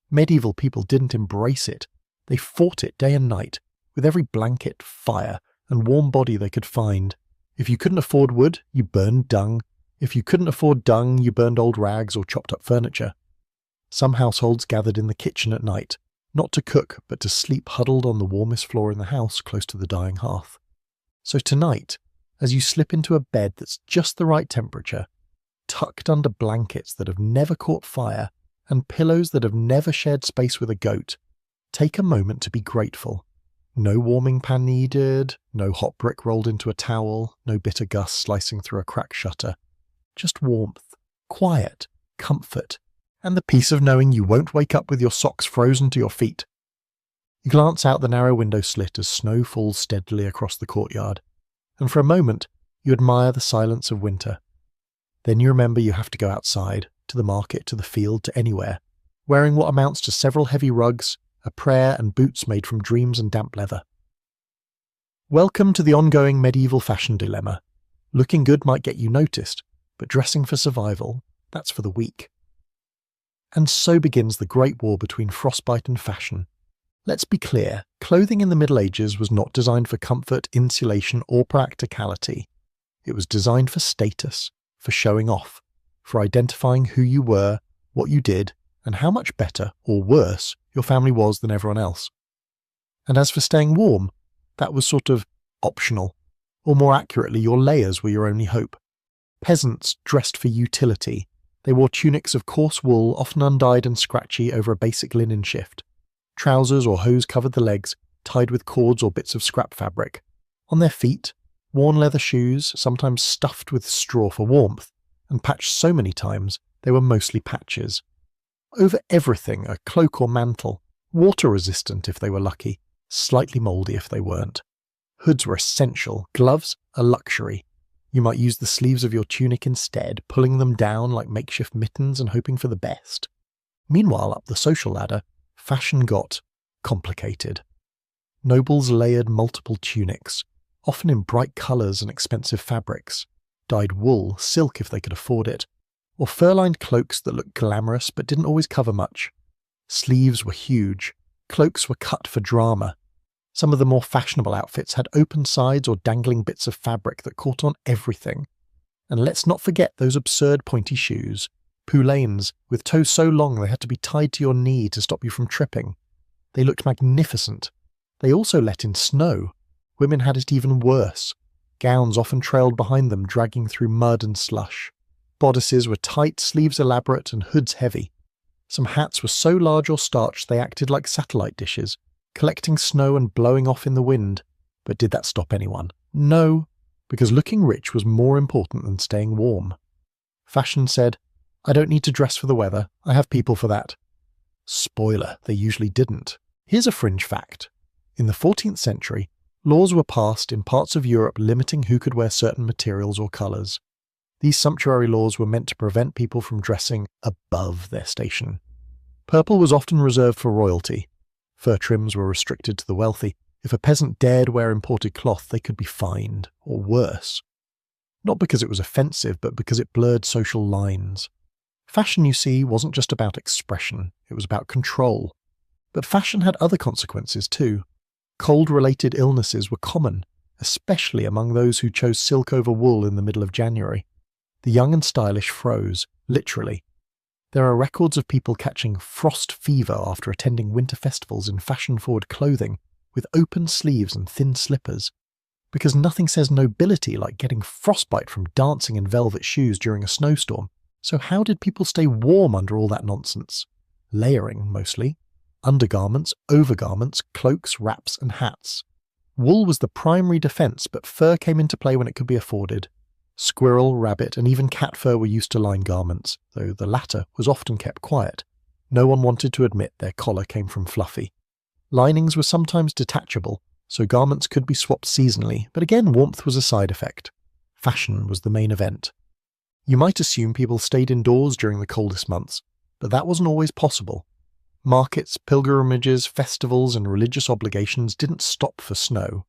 Medieval people didn't embrace it. They fought it day and night, with every blanket, fire, and warm body they could find. If you couldn't afford wood, you burned dung. If you couldn't afford dung, you burned old rags or chopped up furniture. Some households gathered in the kitchen at night, not to cook, but to sleep huddled on the warmest floor in the house close to the dying hearth. So tonight, as you slip into a bed that's just the right temperature, tucked under blankets that have never caught fire, and pillows that have never shared space with a goat, take a moment to be grateful. No warming pan needed, no hot brick rolled into a towel, no bitter gust slicing through a cracked shutter. Just warmth, quiet, comfort, and the peace of knowing you won't wake up with your socks frozen to your feet. You glance out the narrow window slit as snow falls steadily across the courtyard, and for a moment you admire the silence of winter. Then you remember you have to go outside, to the market, to the field, to anywhere, wearing what amounts to several heavy rugs, a prayer, and boots made from dreams and damp leather. Welcome to the ongoing medieval fashion dilemma. Looking good might get you noticed, but dressing for survival, that's for the weak. And so begins the great war between frostbite and fashion. Let's be clear, clothing in the Middle Ages was not designed for comfort, insulation, or practicality. It was designed for status, for showing off, for identifying who you were, what you did, and how much better, or worse, your family was than everyone else. And as for staying warm, that was sort of optional, or more accurately, your layers were your only hope. Peasants dressed for utility. They wore tunics of coarse wool, often undyed and scratchy over a basic linen shift. Trousers or hose covered the legs, tied with cords or bits of scrap fabric. On their feet, worn leather shoes, sometimes stuffed with straw for warmth, and patched so many times they were mostly patches. Over everything, a cloak or mantle, water-resistant if they were lucky, slightly mouldy if they weren't. Hoods were essential, gloves a luxury. You might use the sleeves of your tunic instead, pulling them down like makeshift mittens and hoping for the best. Meanwhile, up the social ladder, fashion got complicated. Nobles layered multiple tunics, often in bright colours and expensive fabrics, dyed wool, silk if they could afford it, or fur-lined cloaks that looked glamorous but didn't always cover much. Sleeves were huge, cloaks were cut for drama. Some of the more fashionable outfits had open sides or dangling bits of fabric that caught on everything. And let's not forget those absurd pointy shoes, poulaines, with toes so long they had to be tied to your knee to stop you from tripping. They looked magnificent. They also let in snow. Women had it even worse. Gowns often trailed behind them, dragging through mud and slush. Bodices were tight, sleeves elaborate, and hoods heavy. Some hats were so large or starched they acted like satellite dishes, collecting snow and blowing off in the wind. But did that stop anyone? No, because looking rich was more important than staying warm. Fashion said, I don't need to dress for the weather, I have people for that. Spoiler, they usually didn't. Here's a fringe fact. In the 14th century, laws were passed in parts of Europe limiting who could wear certain materials or colours. These sumptuary laws were meant to prevent people from dressing above their station. Purple was often reserved for royalty. Fur trims were restricted to the wealthy. If a peasant dared wear imported cloth, they could be fined, or worse. Not because it was offensive, but because it blurred social lines. Fashion, you see, wasn't just about expression, it was about control. But fashion had other consequences too. Cold-related illnesses were common, especially among those who chose silk over wool in the middle of January. The young and stylish froze, literally. There are records of people catching frost fever after attending winter festivals in fashion-forward clothing, with open sleeves and thin slippers. Because nothing says nobility like getting frostbite from dancing in velvet shoes during a snowstorm. So how did people stay warm under all that nonsense? Layering, mostly. Undergarments, overgarments, cloaks, wraps, and hats. Wool was the primary defence, but fur came into play when it could be afforded. Squirrel, rabbit, and even cat fur were used to line garments, though the latter was often kept quiet. No one wanted to admit their collar came from fluffy. Linings were sometimes detachable, so garments could be swapped seasonally, but again warmth was a side effect. Fashion was the main event. You might assume people stayed indoors during the coldest months, but that wasn't always possible. Markets, pilgrimages, festivals, and religious obligations didn't stop for snow.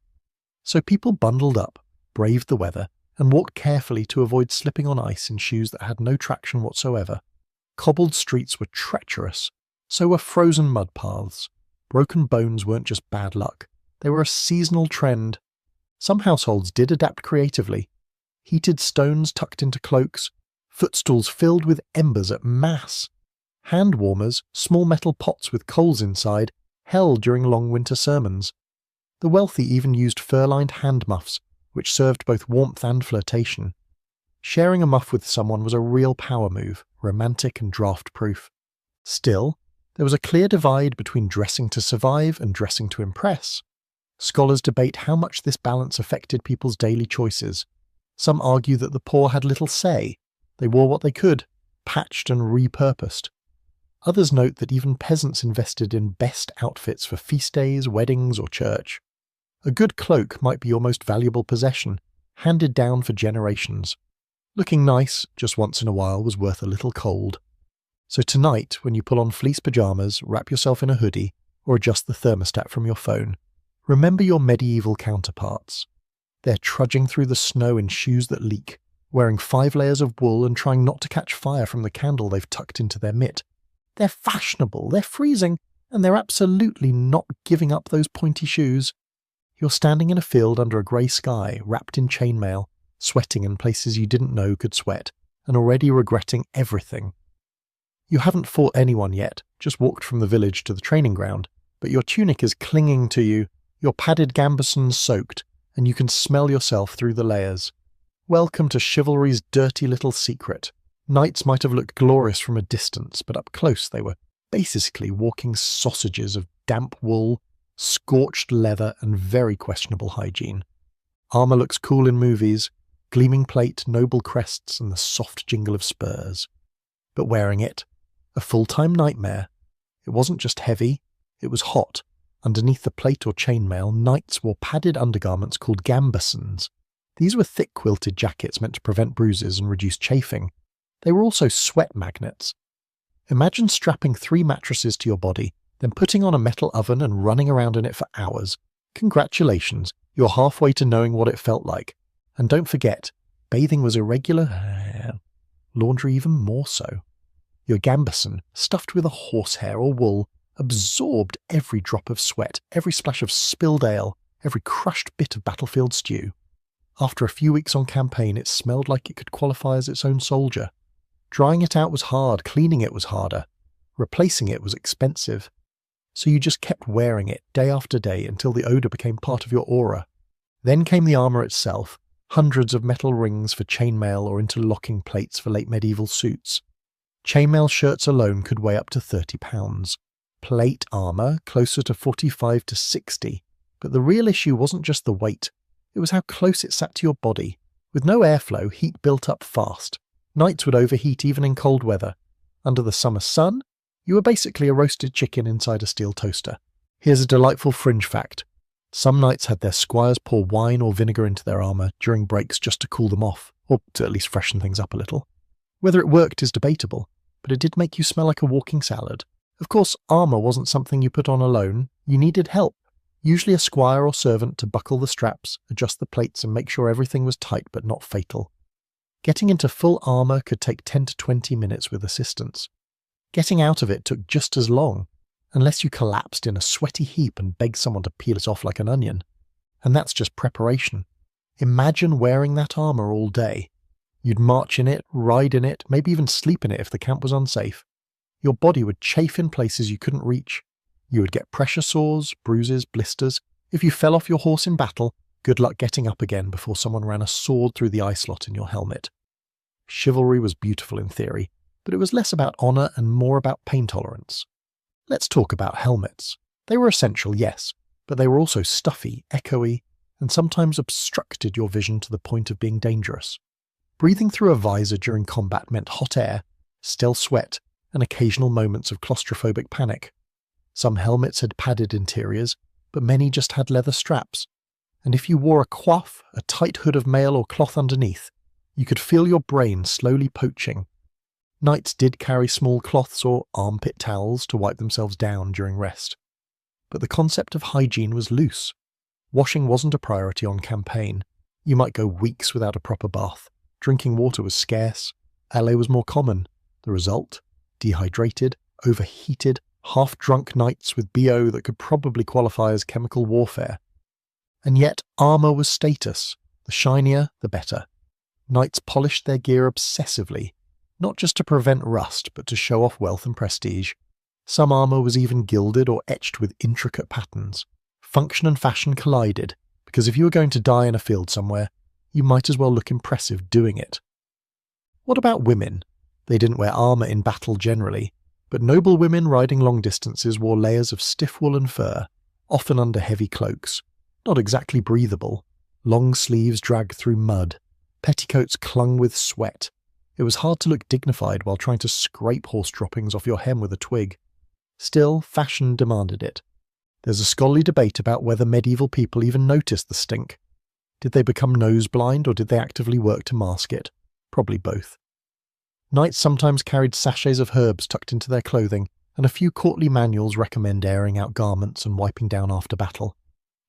So people bundled up, braved the weather, and walked carefully to avoid slipping on ice in shoes that had no traction whatsoever. Cobbled streets were treacherous, so were frozen mud paths. Broken bones weren't just bad luck, they were a seasonal trend. Some households did adapt creatively. Heated stones tucked into cloaks, footstools filled with embers at mass. Hand warmers, small metal pots with coals inside, held during long winter sermons. The wealthy even used fur-lined hand muffs, which served both warmth and flirtation. Sharing a muff with someone was a real power move, romantic and draft-proof. Still, there was a clear divide between dressing to survive and dressing to impress. Scholars debate how much this balance affected people's daily choices. Some argue that the poor had little say. They wore what they could, patched and repurposed. Others note that even peasants invested in best outfits for feast days, weddings, or church. A good cloak might be your most valuable possession, handed down for generations. Looking nice, just once in a while, was worth a little cold. So tonight, when you pull on fleece pyjamas, wrap yourself in a hoodie, or adjust the thermostat from your phone, remember your medieval counterparts. They're trudging through the snow in shoes that leak, wearing 5 layers of wool and trying not to catch fire from the candle they've tucked into their mitt. They're fashionable, they're freezing, and they're absolutely not giving up those pointy shoes. You're standing in a field under a grey sky, wrapped in chainmail, sweating in places you didn't know could sweat, and already regretting everything. You haven't fought anyone yet, just walked from the village to the training ground, but your tunic is clinging to you, your padded gambesons soaked, and you can smell yourself through the layers. Welcome to chivalry's dirty little secret. Knights might have looked glorious from a distance, but up close they were basically walking sausages of damp wool, scorched leather, and very questionable hygiene. Armour looks cool in movies, gleaming plate, noble crests, and the soft jingle of spurs. But wearing it, a full-time nightmare. It wasn't just heavy, it was hot. Underneath the plate or chainmail, knights wore padded undergarments called gambesons. These were thick quilted jackets meant to prevent bruises and reduce chafing. They were also sweat magnets. Imagine strapping 3 mattresses to your body, then putting on a metal oven and running around in it for hours. Congratulations, you're halfway to knowing what it felt like. And don't forget, bathing was irregular, laundry even more so. Your gambeson, stuffed with a horsehair or wool, absorbed every drop of sweat, every splash of spilled ale, every crushed bit of battlefield stew. After a few weeks on campaign, it smelled like it could qualify as its own soldier. Drying it out was hard, cleaning it was harder. Replacing it was expensive. So you just kept wearing it day after day until the odour became part of your aura. Then came the armour itself, hundreds of metal rings for chainmail or interlocking plates for late medieval suits. Chainmail shirts alone could weigh up to 30 pounds. Plate armour closer to 45 to 60. But the real issue wasn't just the weight, it was how close it sat to your body. With no airflow, heat built up fast. Nights would overheat even in cold weather. Under the summer sun, you were basically a roasted chicken inside a steel toaster. Here's a delightful fringe fact. Some knights had their squires pour wine or vinegar into their armour during breaks just to cool them off, or to at least freshen things up a little. Whether it worked is debatable, but it did make you smell like a walking salad. Of course, armour wasn't something you put on alone, you needed help. Usually a squire or servant to buckle the straps, adjust the plates and make sure everything was tight but not fatal. Getting into full armour could take 10 to 20 minutes with assistance. Getting out of it took just as long, unless you collapsed in a sweaty heap and begged someone to peel it off like an onion. And that's just preparation. Imagine wearing that armour all day. You'd march in it, ride in it, maybe even sleep in it if the camp was unsafe. Your body would chafe in places you couldn't reach. You would get pressure sores, bruises, blisters. If you fell off your horse in battle, good luck getting up again before someone ran a sword through the eye slot in your helmet. Chivalry was beautiful in theory, but it was less about honour and more about pain tolerance. Let's talk about helmets. They were essential, yes, but they were also stuffy, echoey, and sometimes obstructed your vision to the point of being dangerous. Breathing through a visor during combat meant hot air, stale sweat, and occasional moments of claustrophobic panic. Some helmets had padded interiors, but many just had leather straps. And if you wore a coif, a tight hood of mail or cloth underneath, you could feel your brain slowly poaching. Knights did carry small cloths or armpit towels to wipe themselves down during rest. But the concept of hygiene was loose. Washing wasn't a priority on campaign. You might go weeks without a proper bath. Drinking water was scarce. LA was more common. The result? Dehydrated, overheated, half-drunk knights with BO that could probably qualify as chemical warfare. And yet armour was status. The shinier, the better. Knights polished their gear obsessively, not just to prevent rust, but to show off wealth and prestige. Some armour was even gilded or etched with intricate patterns. Function and fashion collided, because if you were going to die in a field somewhere, you might as well look impressive doing it. What about women? They didn't wear armour in battle generally, but noble women riding long distances wore layers of stiff wool and fur, often under heavy cloaks. Not exactly breathable. Long sleeves dragged through mud. Petticoats clung with sweat. It was hard to look dignified while trying to scrape horse droppings off your hem with a twig. Still, fashion demanded it. There's a scholarly debate about whether medieval people even noticed the stink. Did they become nose-blind or did they actively work to mask it? Probably both. Knights sometimes carried sachets of herbs tucked into their clothing, and a few courtly manuals recommend airing out garments and wiping down after battle.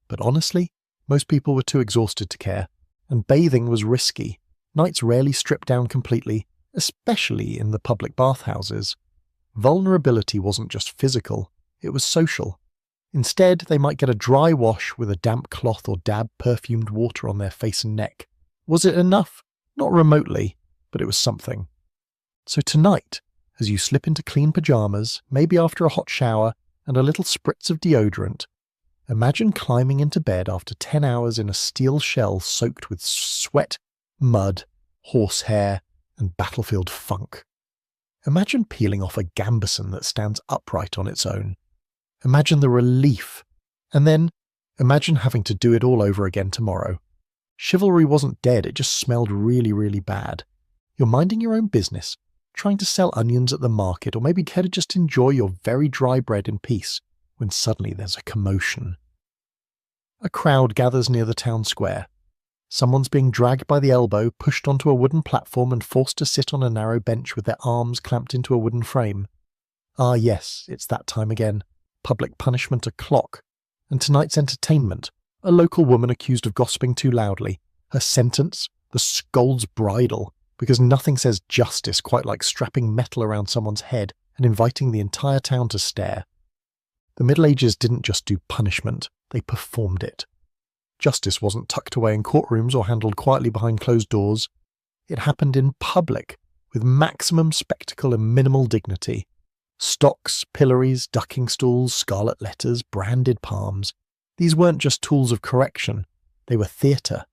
But honestly, most people were too exhausted to care, and bathing was risky. Knights rarely stripped down completely, especially in the public bathhouses. Vulnerability wasn't just physical, it was social. Instead, they might get a dry wash with a damp cloth or dab perfumed water on their face and neck. Was it enough? Not remotely, but it was something. So tonight, as you slip into clean pyjamas, maybe after a hot shower and a little spritz of deodorant, imagine climbing into bed after 10 hours in a steel shell soaked with sweat, mud, horsehair, and battlefield funk. Imagine peeling off a gambeson that stands upright on its own. Imagine the relief. And then, imagine having to do it all over again tomorrow. Chivalry wasn't dead, it just smelled really, really bad. You're minding your own business, trying to sell onions at the market, or maybe care to just enjoy your very dry bread in peace, when suddenly there's a commotion. A crowd gathers near the town square. Someone's being dragged by the elbow, pushed onto a wooden platform and forced to sit on a narrow bench with their arms clamped into a wooden frame. Ah yes, it's that time again. Public punishment o'clock. And tonight's entertainment, a local woman accused of gossiping too loudly. Her sentence, the scold's bridle, because nothing says justice quite like strapping metal around someone's head and inviting the entire town to stare. The Middle Ages didn't just do punishment, they performed it. Justice wasn't tucked away in courtrooms or handled quietly behind closed doors. It happened in public, with maximum spectacle and minimal dignity. Stocks, pillories, ducking stools, scarlet letters, branded palms. These weren't just tools of correction, they were theatre.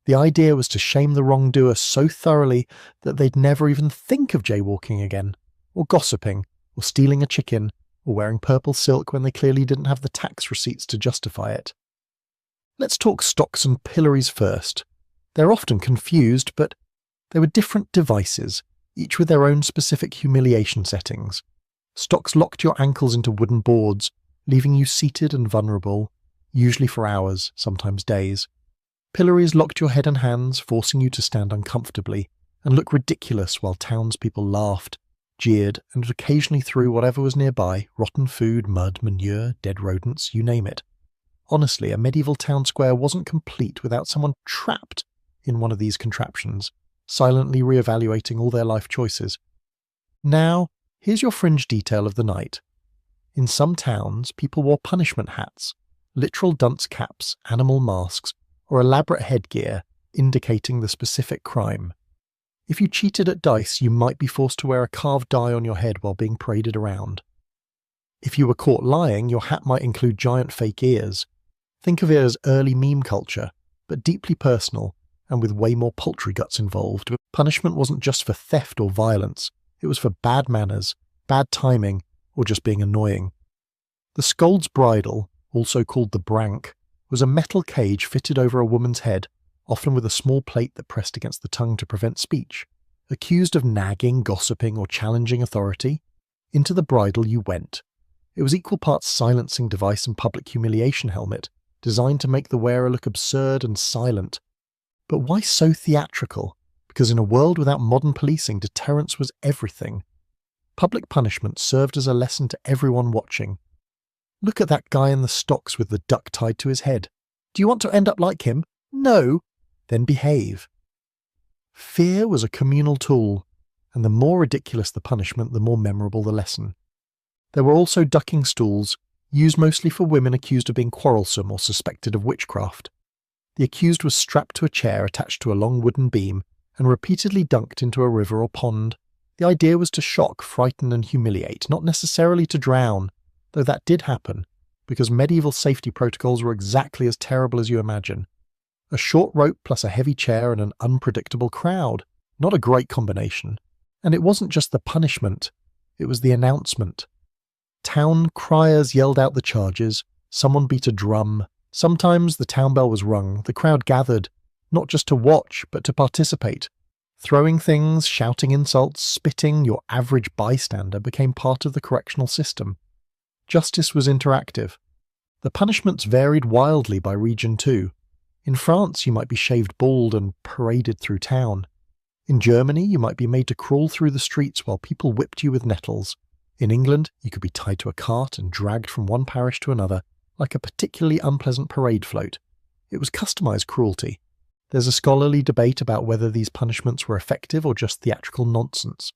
The idea was to shame the wrongdoer so thoroughly that they'd never even think of jaywalking again, or gossiping, or stealing a chicken, or wearing purple silk when they clearly didn't have the tax receipts to justify it. Let's talk stocks and pillories first. They're often confused, but they were different devices, each with their own specific humiliation settings. Stocks locked your ankles into wooden boards, leaving you seated and vulnerable, usually for hours, sometimes days. Pillories locked your head and hands, forcing you to stand uncomfortably and look ridiculous while townspeople laughed, jeered, and occasionally threw whatever was nearby, rotten food, mud, manure, dead rodents, you name it. Honestly, a medieval town square wasn't complete without someone trapped in one of these contraptions, silently re-evaluating all their life choices. Now, here's your fringe detail of the night. In some towns, people wore punishment hats, literal dunce caps, animal masks, or elaborate headgear indicating the specific crime. If you cheated at dice, you might be forced to wear a carved die on your head while being paraded around. If you were caught lying, your hat might include giant fake ears. Think of it as early meme culture, but deeply personal, and with way more poultry guts involved. Punishment wasn't just for theft or violence, it was for bad manners, bad timing, or just being annoying. The scold's bridle, also called the brank, was a metal cage fitted over a woman's head, often with a small plate that pressed against the tongue to prevent speech. accused of nagging, gossiping, or challenging authority. Into the bridle you went. It was equal parts silencing device and public humiliation helmet, designed to make the wearer look absurd and silent. But why so theatrical? Because in a world without modern policing, deterrence was everything. Public punishment served as a lesson to everyone watching. Look at that guy in the stocks with the duck tied to his head. Do you want to end up like him? No. Then behave. Fear was a communal tool, and the more ridiculous the punishment, the more memorable the lesson. There were also ducking stools, used mostly for women accused of being quarrelsome or suspected of witchcraft. The accused was strapped to a chair attached to a long wooden beam and repeatedly dunked into a river or pond. The idea was to shock, frighten and humiliate, not necessarily to drown, though that did happen, because medieval safety protocols were exactly as terrible as you imagine. A short rope plus a heavy chair and an unpredictable crowd. Not a great combination. And it wasn't just the punishment, it was the announcement. Town criers yelled out the charges, someone beat a drum, sometimes the town bell was rung, the crowd gathered, not just to watch, but to participate. Throwing things, shouting insults, spitting, your average bystander became part of the correctional system. Justice was interactive. The punishments varied wildly by region too. In France, you might be shaved bald and paraded through town. In Germany, you might be made to crawl through the streets while people whipped you with nettles. In England, you could be tied to a cart and dragged from one parish to another, like a particularly unpleasant parade float. It was customized cruelty. There's a scholarly debate about whether these punishments were effective or just theatrical nonsense.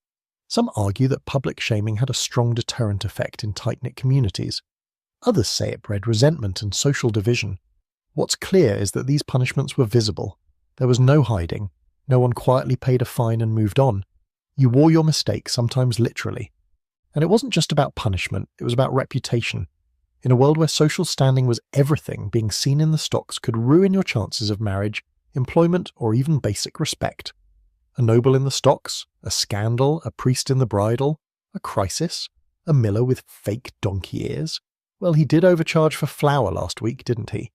Some argue that public shaming had a strong deterrent effect in tight-knit communities. Others say it bred resentment and social division. What's clear is that these punishments were visible. There was no hiding. No one quietly paid a fine and moved on. You wore your mistake, sometimes literally. And it wasn't just about punishment, it was about reputation. In a world where social standing was everything, being seen in the stocks could ruin your chances of marriage, employment, or even basic respect. A noble in the stocks, a scandal, a priest in the bridle, a crisis, a miller with fake donkey ears. Well, he did overcharge for flour last week, didn't he?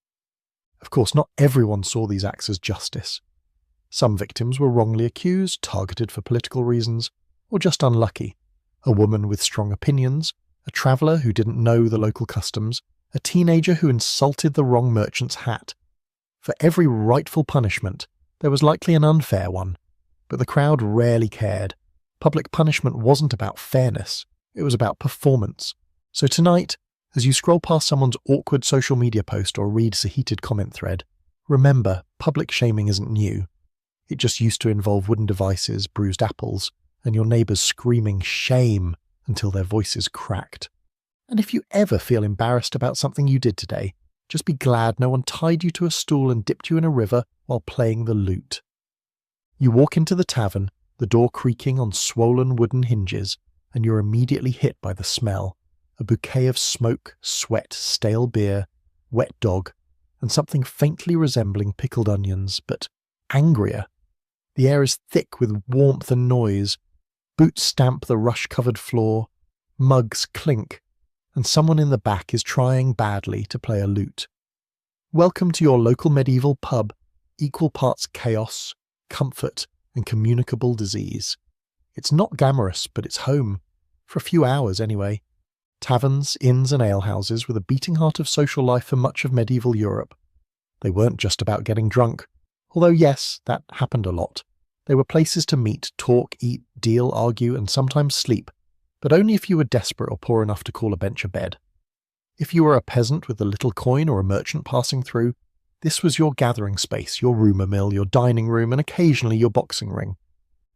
Of course, not everyone saw these acts as justice. Some victims were wrongly accused, targeted for political reasons, or just unlucky. A woman with strong opinions, a traveller who didn't know the local customs, a teenager who insulted the wrong merchant's hat. For every rightful punishment, there was likely an unfair one. But the crowd rarely cared. Public punishment wasn't about fairness, it was about performance. So tonight, as you scroll past someone's awkward social media post or read a heated comment thread, remember, public shaming isn't new. It just used to involve wooden devices, bruised apples, and your neighbours screaming shame until their voices cracked. And if you ever feel embarrassed about something you did today, just be glad no one tied you to a stool and dipped you in a river while playing the lute. You walk into the tavern, the door creaking on swollen wooden hinges, and you're immediately hit by the smell. A bouquet of smoke, sweat, stale beer, wet dog, and something faintly resembling pickled onions, but angrier. The air is thick with warmth and noise. Boots stamp the rush-covered floor, mugs clink, and someone in the back is trying badly to play a lute. Welcome to your local medieval pub, equal parts chaos, comfort, and communicable disease. It's not glamorous, but it's home. For a few hours, anyway. Taverns, inns, and alehouses were the beating heart of social life for much of medieval Europe. They weren't just about getting drunk, although yes, that happened a lot. They were places to meet, talk, eat, deal, argue, and sometimes sleep, but only if you were desperate or poor enough to call a bench a bed. If you were a peasant with a little coin or a merchant passing through, this was your gathering space, your rumour mill, your dining room, and occasionally your boxing ring.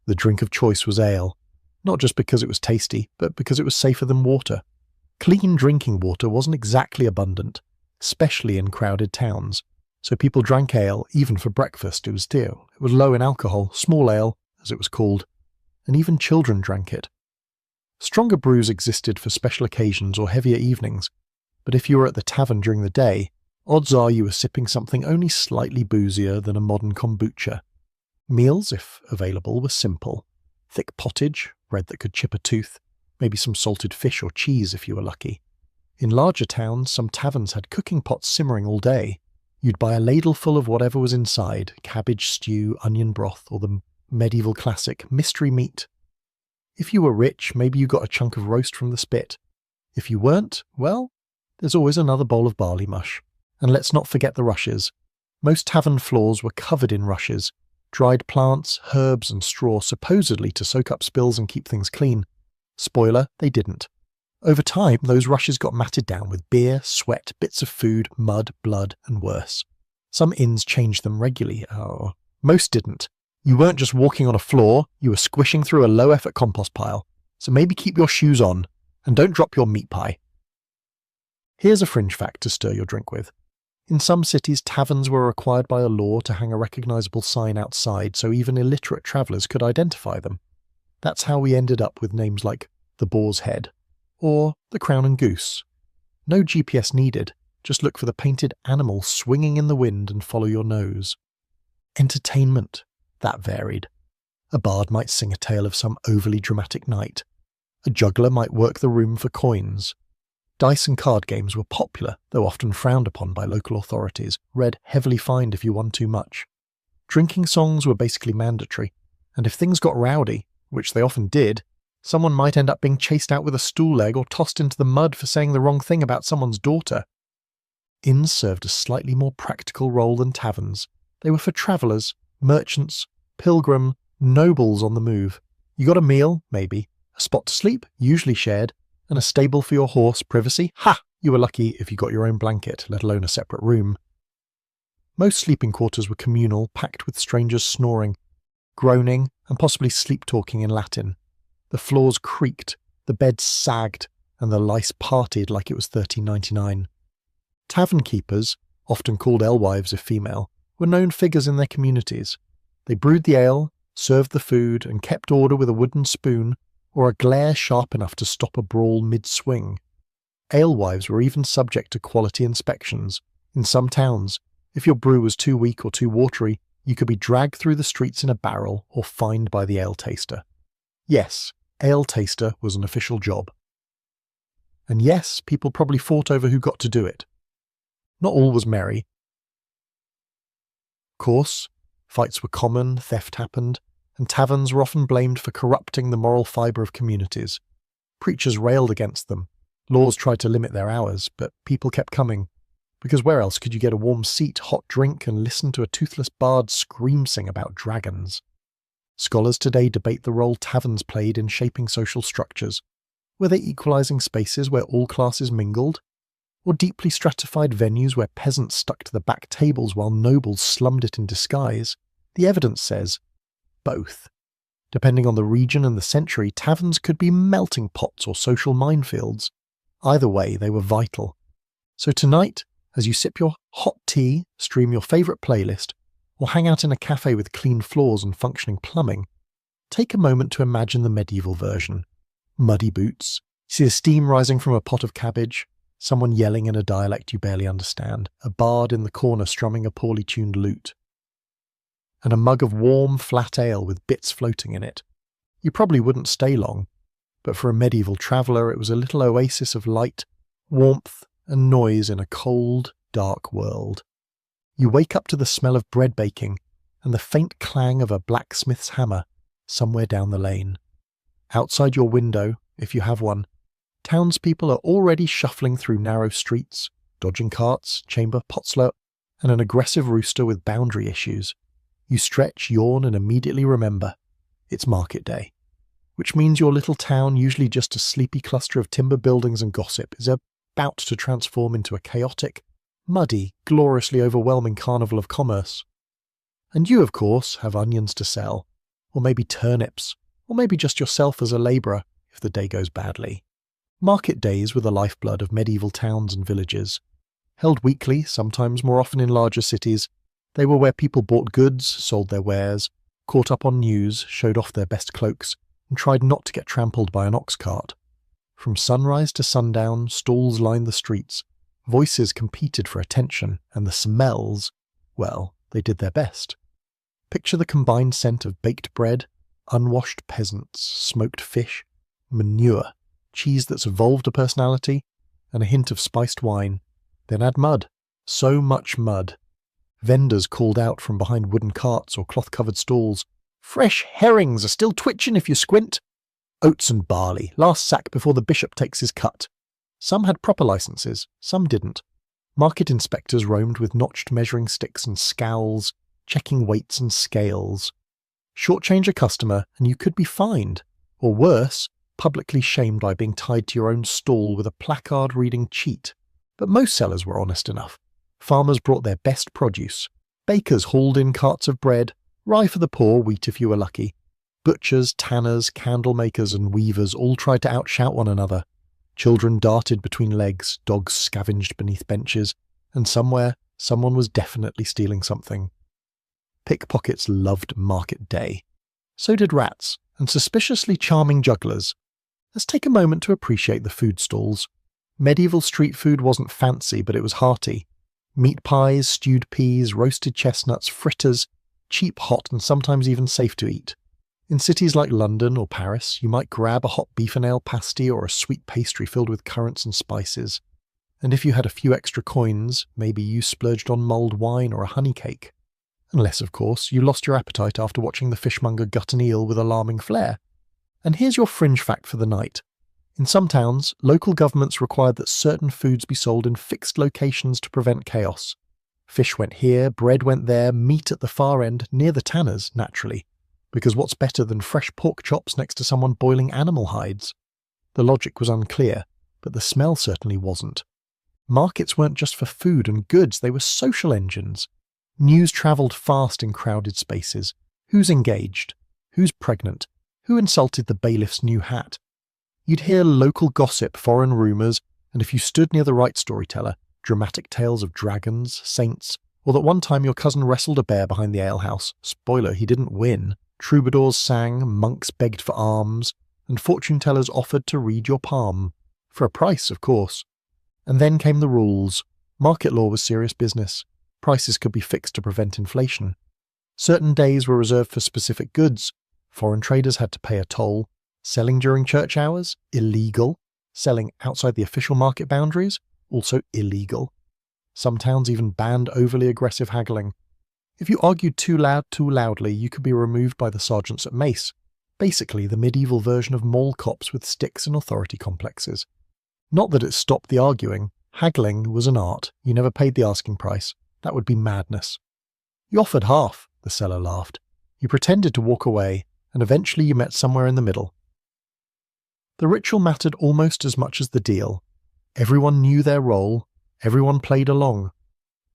The drink of choice was ale, not just because it was tasty, but because it was safer than water. Clean drinking water wasn't exactly abundant, especially in crowded towns. So people drank ale, even for breakfast. It was dear. It was low in alcohol, small ale, as it was called, and even children drank it. Stronger brews existed for special occasions or heavier evenings, but if you were at the tavern during the day, odds are you were sipping something only slightly boozier than a modern kombucha. Meals, if available, were simple. Thick pottage, bread that could chip a tooth, maybe some salted fish or cheese if you were lucky. In larger towns, some taverns had cooking pots simmering all day. You'd buy a ladle full of whatever was inside, cabbage stew, onion broth, or the medieval classic, mystery meat. If you were rich, maybe you got a chunk of roast from the spit. If you weren't, well, there's always another bowl of barley mush. And let's not forget the rushes. Most tavern floors were covered in rushes, dried plants, herbs and straw, supposedly to soak up spills and keep things clean. Spoiler, they didn't. Over time, those rushes got matted down with beer, sweat, bits of food, mud, blood, and worse. Some inns changed them regularly, most didn't. You weren't just walking on a floor, you were squishing through a low-effort compost pile. So maybe keep your shoes on, and don't drop your meat pie. Here's a fringe fact to stir your drink with. In some cities, taverns were required by a law to hang a recognisable sign outside so even illiterate travellers could identify them. That's how we ended up with names like the Boar's Head, or the Crown and Goose. No GPS needed, just look for the painted animal swinging in the wind and follow your nose. Entertainment, that varied. A bard might sing a tale of some overly dramatic night. A juggler might work the room for coins. Dice and card games were popular, though often frowned upon by local authorities, read heavily fined if you won too much. Drinking songs were basically mandatory, and if things got rowdy, which they often did, someone might end up being chased out with a stool leg or tossed into the mud for saying the wrong thing about someone's daughter. Inns served a slightly more practical role than taverns. They were for travellers, merchants, pilgrim, nobles on the move. You got a meal, maybe, a spot to sleep, usually shared, and a stable for your horse, privacy. Ha! You were lucky if you got your own blanket, let alone a separate room. Most sleeping quarters were communal, packed with strangers snoring, groaning, and possibly sleep-talking in Latin. The floors creaked, the beds sagged, and the lice partied like it was 1399. Tavern keepers, often called alewives if female, were known figures in their communities. They brewed the ale, served the food, and kept order with a wooden spoon or a glare sharp enough to stop a brawl mid-swing. Alewives were even subject to quality inspections. In some towns, if your brew was too weak or too watery, you could be dragged through the streets in a barrel or fined by the ale taster. Yes, ale taster was an official job. And yes, people probably fought over who got to do it. Not all was merry. Of course, fights were common, theft happened, and taverns were often blamed for corrupting the moral fibre of communities. Preachers railed against them. Laws tried to limit their hours, but people kept coming. Because where else could you get a warm seat, hot drink, and listen to a toothless bard scream-sing about dragons? Scholars today debate the role taverns played in shaping social structures. Were they equalising spaces where all classes mingled? Or deeply stratified venues where peasants stuck to the back tables while nobles slummed it in disguise? The evidence says both. Depending on the region and the century, taverns could be melting pots or social minefields. Either way, they were vital. So tonight, as you sip your hot tea, stream your favourite playlist, or hang out in a cafe with clean floors and functioning plumbing, take a moment to imagine the medieval version. Muddy boots, see the steam rising from a pot of cabbage, someone yelling in a dialect you barely understand, a bard in the corner strumming a poorly tuned lute, and a mug of warm, flat ale with bits floating in it. You probably wouldn't stay long, but for a medieval traveller it was a little oasis of light, warmth, and noise in a cold, dark world. You wake up to the smell of bread baking and the faint clang of a blacksmith's hammer somewhere down the lane. Outside your window, if you have one, townspeople are already shuffling through narrow streets, dodging carts, chamber potsler, and an aggressive rooster with boundary issues. You stretch, yawn, and immediately remember it's market day, which means your little town, usually just a sleepy cluster of timber buildings and gossip, is about to transform into a chaotic, muddy, gloriously overwhelming carnival of commerce. And you, of course, have onions to sell, or maybe turnips, or maybe just yourself as a labourer if the day goes badly. Market days were the lifeblood of medieval towns and villages. Held weekly, sometimes more often in larger cities, they were where people bought goods, sold their wares, caught up on news, showed off their best cloaks, and tried not to get trampled by an ox cart. From sunrise to sundown, stalls lined the streets, voices competed for attention, and the smells, well, they did their best. Picture the combined scent of baked bread, unwashed peasants, smoked fish, manure, cheese that's evolved a personality, and a hint of spiced wine. Then add mud. So much mud. Vendors called out from behind wooden carts or cloth-covered stalls, Fresh herrings are still twitching if you squint. Oats and barley, last sack before the bishop takes his cut. Some had proper licenses, some didn't. Market inspectors roamed with notched measuring sticks and scowls, checking weights and scales. Shortchange a customer and you could be fined, or worse, publicly shamed by being tied to your own stall with a placard reading cheat. But most sellers were honest enough. Farmers brought their best produce. Bakers hauled in carts of bread, rye for the poor, wheat if you were lucky. Butchers, tanners, candle makers and weavers all tried to outshout one another. Children darted between legs, dogs scavenged beneath benches, and somewhere, someone was definitely stealing something. Pickpockets loved market day. So did rats, and suspiciously charming jugglers. Let's take a moment to appreciate the food stalls. Medieval street food wasn't fancy, but it was hearty. Meat pies, stewed peas, roasted chestnuts, fritters, cheap, hot, and sometimes even safe to eat. In cities like London or Paris, you might grab a hot beef and ale pasty or a sweet pastry filled with currants and spices. And if you had a few extra coins, maybe you splurged on mulled wine or a honey cake. Unless, of course, you lost your appetite after watching the fishmonger gut an eel with alarming flair. And here's your fringe fact for the night. In some towns, local governments required that certain foods be sold in fixed locations to prevent chaos. Fish went here, bread went there, meat at the far end, near the tanners, naturally. Because what's better than fresh pork chops next to someone boiling animal hides? The logic was unclear, but the smell certainly wasn't. Markets weren't just for food and goods, they were social engines. News travelled fast in crowded spaces. Who's engaged? Who's pregnant? Who insulted the bailiff's new hat? You'd hear local gossip, foreign rumours, and if you stood near the right storyteller, dramatic tales of dragons, saints, or that one time your cousin wrestled a bear behind the alehouse. Spoiler, he didn't win. Troubadours sang, monks begged for alms, and fortune-tellers offered to read your palm. For a price, of course. And then came the rules. Market law was serious business. Prices could be fixed to prevent inflation. Certain days were reserved for specific goods. Foreign traders had to pay a toll. Selling during church hours? Illegal. Selling outside the official market boundaries? Also illegal. Some towns even banned overly aggressive haggling. If you argued too loudly, you could be removed by the sergeants at mace. Basically the medieval version of mall cops with sticks and authority complexes. Not that it stopped the arguing. Haggling was an art. You never paid the asking price. That would be madness. You offered half, the seller laughed. You pretended to walk away, and eventually you met somewhere in the middle. The ritual mattered almost as much as the deal. Everyone knew their role. Everyone played along.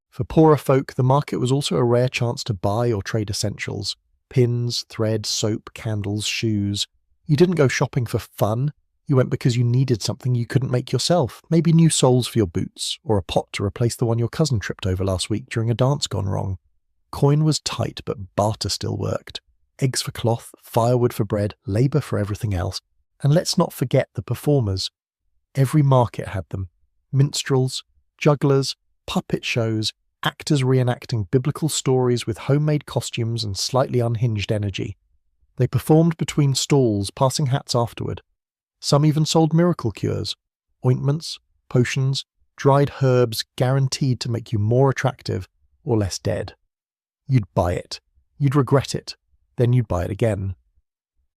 For poorer folk, the market was also a rare chance to buy or trade essentials. Pins, thread, soap, candles, shoes. You didn't go shopping for fun. You went because you needed something you couldn't make yourself. Maybe new soles for your boots, or a pot to replace the one your cousin tripped over last week during a dance gone wrong. Coin was tight, but barter still worked. Eggs for cloth, firewood for bread, labour for everything else. And let's not forget the performers. Every market had them. Minstrels, jugglers, puppet shows, actors reenacting biblical stories with homemade costumes and slightly unhinged energy. They performed between stalls, passing hats afterward. Some even sold miracle cures, ointments, potions, dried herbs guaranteed to make you more attractive or less dead. You'd buy it. You'd regret it. Then you'd buy it again.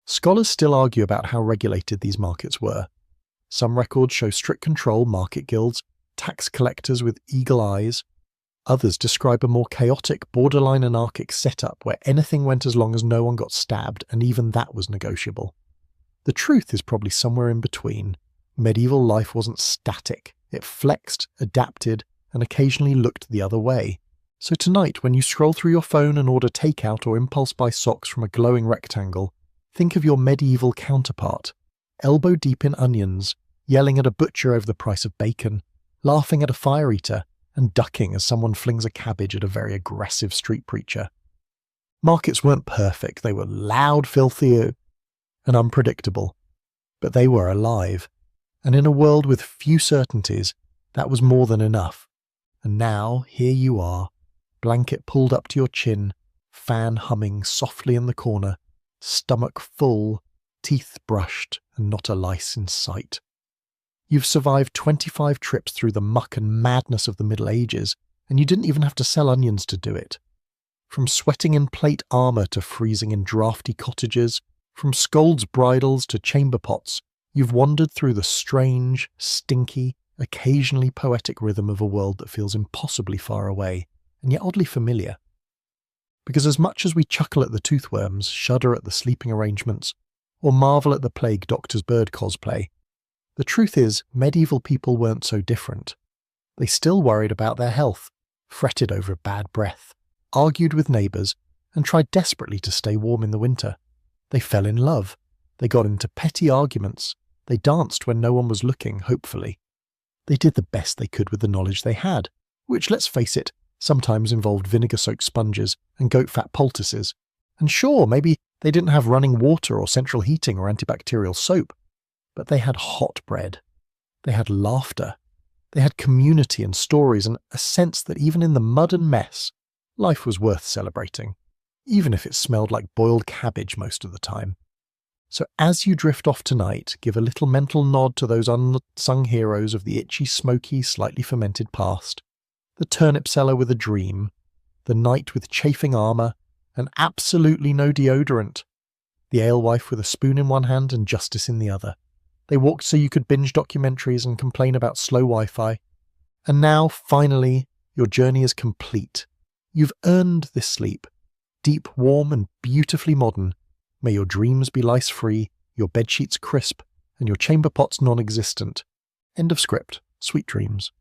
Scholars still argue about how regulated these markets were. Some records show strict control, market guilds, tax collectors with eagle eyes. Others describe a more chaotic, borderline anarchic setup where anything went as long as no one got stabbed, and even that was negotiable. The truth is probably somewhere in between. Medieval life wasn't static. It flexed, adapted, and occasionally looked the other way. So tonight, when you scroll through your phone and order takeout or impulse buy socks from a glowing rectangle, think of your medieval counterpart, elbow deep in onions, yelling at a butcher over the price of bacon, laughing at a fire eater, and ducking as someone flings a cabbage at a very aggressive street preacher. Markets weren't perfect. They were loud, filthy, and unpredictable. But they were alive. And in a world with few certainties, that was more than enough. And now, here you are, blanket pulled up to your chin, fan humming softly in the corner, stomach full, teeth brushed, and not a lice in sight. You've survived 25 trips through the muck and madness of the Middle Ages, and you didn't even have to sell onions to do it. From sweating in plate armour to freezing in drafty cottages, from scolds' bridles to chamber pots, you've wandered through the strange, stinky, occasionally poetic rhythm of a world that feels impossibly far away, and yet oddly familiar. Because as much as we chuckle at the toothworms, shudder at the sleeping arrangements, or marvel at the plague doctor's bird cosplay, the truth is medieval people weren't so different. They still worried about their health, fretted over bad breath, argued with neighbours, and tried desperately to stay warm in the winter. They fell in love. They got into petty arguments. They danced when no one was looking, hopefully. They did the best they could with the knowledge they had, which, let's face it, sometimes involved vinegar-soaked sponges and goat-fat poultices. And sure, maybe they didn't have running water or central heating or antibacterial soap, but they had hot bread. They had laughter. They had community and stories and a sense that even in the mud and mess, life was worth celebrating, even if it smelled like boiled cabbage most of the time. So as you drift off tonight, give a little mental nod to those unsung heroes of the itchy, smoky, slightly fermented past. The turnip seller with a dream, the knight with chafing armour, and absolutely no deodorant, the alewife with a spoon in one hand and justice in the other. They walked so you could binge documentaries and complain about slow Wi-Fi. And now, finally, your journey is complete. You've earned this sleep. Deep, warm, and beautifully modern. May your dreams be lice-free, your bedsheets crisp, and your chamber pots non-existent. End of script. Sweet dreams.